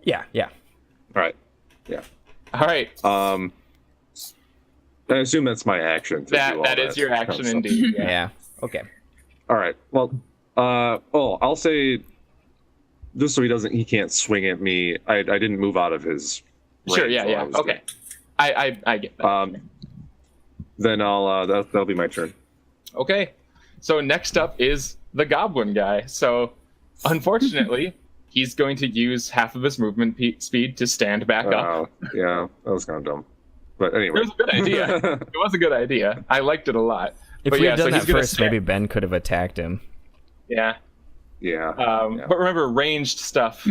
yeah. All right. Yeah. All right, I assume that's my action. To do all that is your kind of action stuff. indeed. Yeah. Yeah. Okay. All right. Well, I'll say, just so he can't swing at me. I didn't move out of his. Sure. range Yeah. while I Yeah. was Okay. I get that. there. Then that'll be my turn. Okay. So next up is the goblin guy. So unfortunately, he's going to use half of his movement speed to stand back up. Yeah, that was kind of dumb. But It anyway. was a good idea. It was a good idea. I liked it a lot. If But we yeah, had so done he's that gonna first, stand- maybe Ben could have attacked him. Yeah. Yeah. But remember, ranged stuff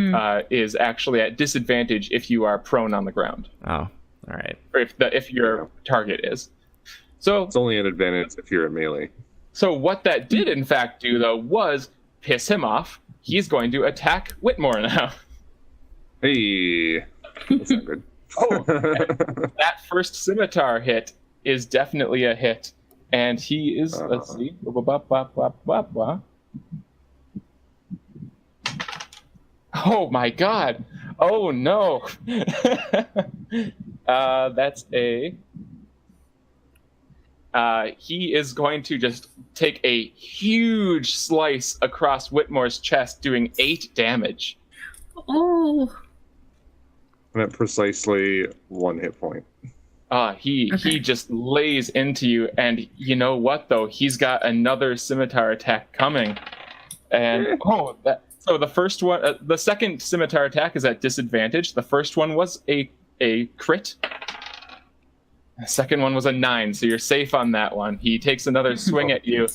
is actually at disadvantage if you are prone on the ground, Oh, all right. or if your target is. So, It's only an advantage if you're a melee. so what that did in fact do though was piss him off. He's going to attack Whitmore now. Hey, that's not good. Oh, that first scimitar hit is definitely a hit, and he is. Let's see. Oh my god! Oh no! That's a. he is going to just take a huge slice across Whitmore's chest, doing 8 damage. Oh. I'm at precisely 1 hit point. He just lays into you, and you know what, though? He's got another scimitar attack coming. And, so the first one, the second scimitar attack is at disadvantage. The first one was a crit. The second one was a 9, so you're safe on that one. He takes another swing at you,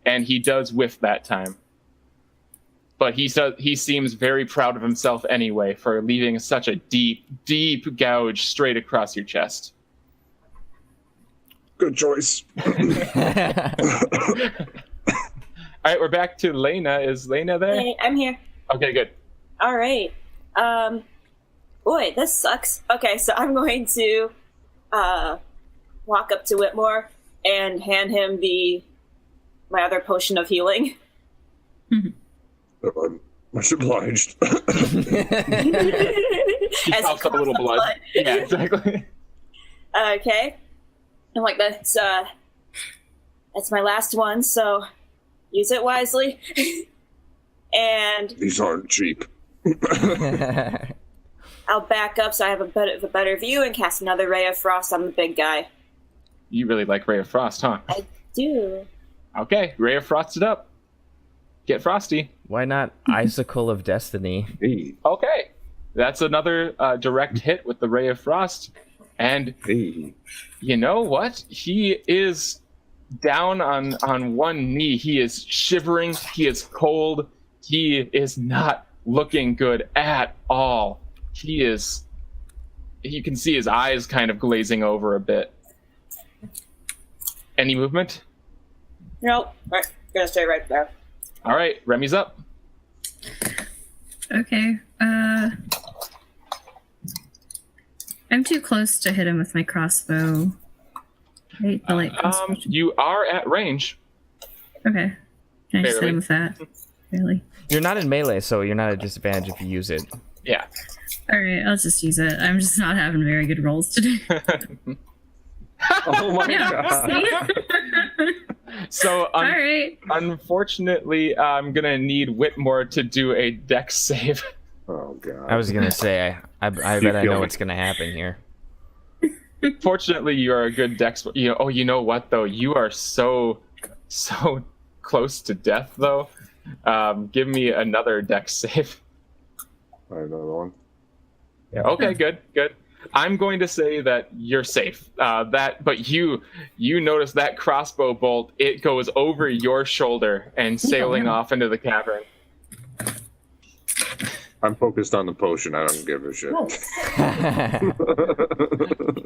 and he does whiff that time. But he seems very proud of himself anyway for leaving such a deep, deep gouge straight across your chest. Good choice. All right, we're back to Lena. Is Lena there? Hey, I'm here. Okay, good. All right. Boy, this sucks. Okay, so I'm going to walk up to Whitmore and hand him my other potion of healing. I'm much obliged. He coughs up a little blood. Yeah, exactly. Okay. I'm like, that's my last one, so use it wisely. And These aren't cheap. I'll back up so I have a bit of a better view and cast another Ray of Frost on the big guy. You really like Ray of Frost, huh? I do. Okay, Ray of Frost it up. Get frosty. Why not Icicle of Destiny? Hey, Okay, that's another direct hit with the Ray of Frost. And hey. you know what? He is down on one knee. He is shivering. He is cold. He is not looking good at all. You can see his eyes kind of glazing over a bit. Any movement? Nope. Right. Gonna stay right there. All right, Remy's up. Okay. I'm too close to hit him with my crossbow. Right? The light crossbow. You are at range. Okay. Can I just hit Barely. him with that? Really? You're not in melee, so you're not at a disadvantage if you use it. Yeah. Alright, I'll just use it. I'm just not having very good rolls today. Oh my Yeah, god. So, Alright. unfortunately, I'm gonna need Whitmore to do a dex save. Oh god. I was gonna say, I bet I know what's gonna happen here. Fortunately, you are a good dex. You know what though? You are so close to death though. Give me another dex save. Another one. Yeah. Okay. Good. I'm going to say that you're safe. But you notice that crossbow bolt. It goes over your shoulder and sailing off into the cavern. I'm focused on the potion. I don't give a shit.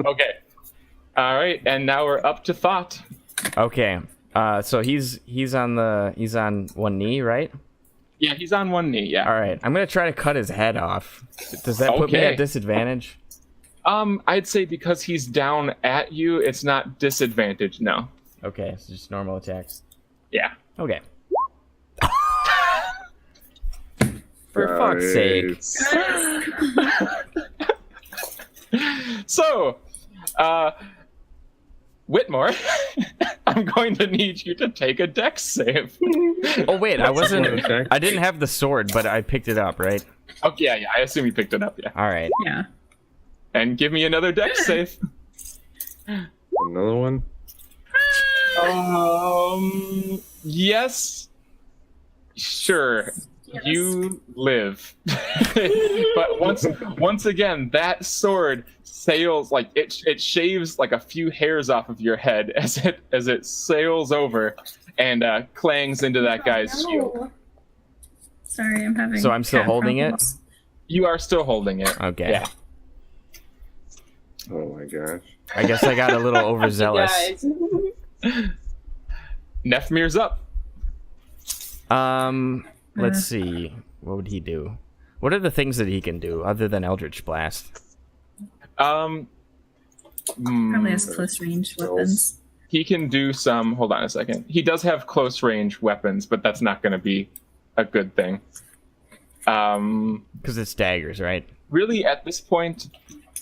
Okay. All right, and now we're up to Thought. Okay. So he's on one knee, right? Yeah, he's on one knee. Yeah. All right. I'm gonna try to cut his head off. Does that put me Okay. at disadvantage? I'd say because he's down at you, it's not disadvantage. No. Okay, so just normal attacks. Yeah. Okay. For fuck's sake. So, Whitmore, I'm going to need you to take a dex save. Oh wait, I didn't have the sword, but I picked it up, right? Oh yeah, I assume you picked it up, yeah. All right. Yeah. And give me another dex save. Another one? Yes. Sure. You live. But once again, that sword sails like it shaves like a few hairs off of your head as it sails over and clangs into that guy's shield. Sorry, I'm having. So I'm still cat holding problems. You are still holding it. Okay. Yeah. Oh my gosh. I guess I got a little overzealous. Guys. Nefmir's up. Let's see. What would he do? What are the things that he can do other than Eldritch Blast? Probably has close range weapons. He can do some. Hold on a second. He does have close range weapons, but that's not going to be a good thing. Because it's daggers, right? Really, at this point,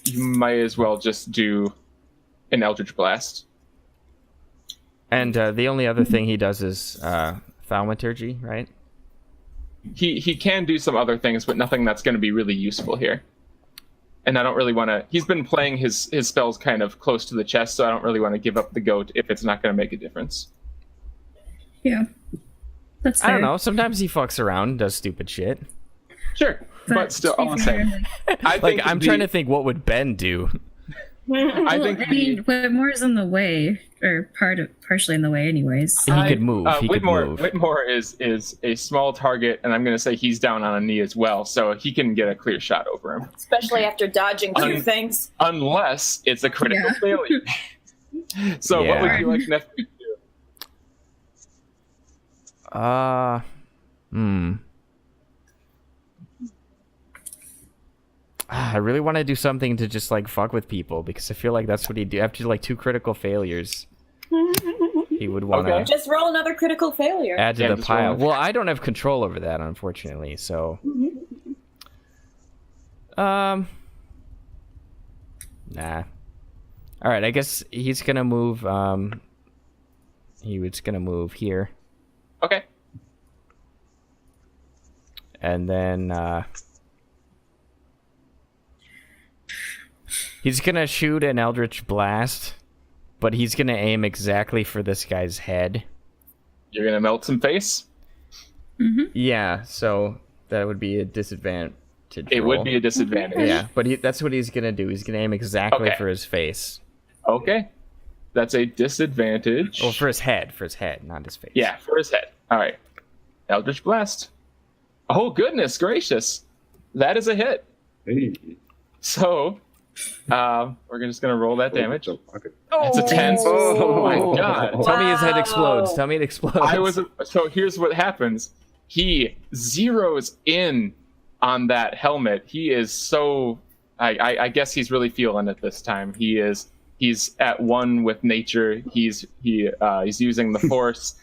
you might as well just do an Eldritch Blast. And the only other thing he does is thaumaturgy, right? He can do some other things, but nothing that's going to be really useful here. And I don't really want to... He's been playing his spells kind of close to the chest, so I don't really want to give up the goat if it's not going to make a difference. Yeah. That's fair. I don't know. Sometimes he fucks around and does stupid shit. Sure. But still, all the same. I'm trying to think, what would Ben do? Whitmore's in the way, or partially in the way, anyways. He could move. Whitmore is a small target, and I'm going to say he's down on a knee as well, so he can get a clear shot over him. Especially after dodging two things. Unless it's a critical failure. So what would you like Nef to do? I really want to do something to just like fuck with people because I feel like that's what he'd do after like 2 critical failures. He would want to just roll another critical failure. Add to the pile. Well, I don't have control over that, unfortunately. So, nah. All right, I guess he's gonna move. He was gonna move here. Okay. And then he's gonna shoot an Eldritch Blast, but he's gonna aim exactly for this guy's head. You're gonna melt some face? Mm-hmm. Yeah, so that would be a disadvantage. It would be a disadvantage. Yeah, but that's what he's gonna do. He's gonna aim exactly for his face. Okay. That's a disadvantage. Well, for his head, not his face. Yeah, for his head. All right. Eldritch Blast. Oh, goodness gracious. That is a hit. Hey. So, we're just going to roll that damage. Okay. It's a 10. Oh, my God. Tell me his head explodes. Tell me it explodes. So here's what happens. He zeroes in on that helmet. He is so... I guess he's really feeling it this time. He's at one with nature. He's using the force.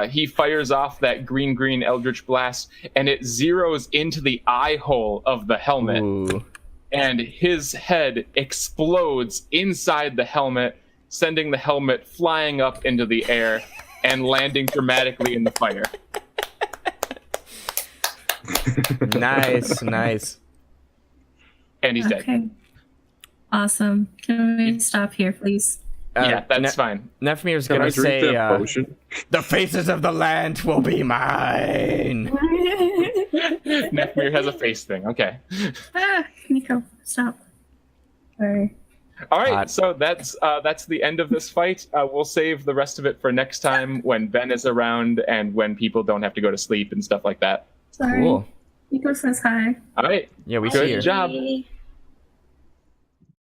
He fires off that green Eldritch Blast, and it zeroes into the eye hole of the helmet. Ooh. And his head explodes inside the helmet, sending the helmet flying up into the air and landing dramatically in the fire. Nice. And he's dead. Awesome. Can we stop here, please? Yeah, that's fine. Nefmir's gonna say, "The faces of the land will be mine." Nefmir has a face thing. Okay. Nico, stop. Sorry. All right, so that's the end of this fight. We'll save the rest of it for next time when Ben is around and when people don't have to go to sleep and stuff like that. Sorry. Cool. Nico says hi. All right. Yeah, we see Good her. job.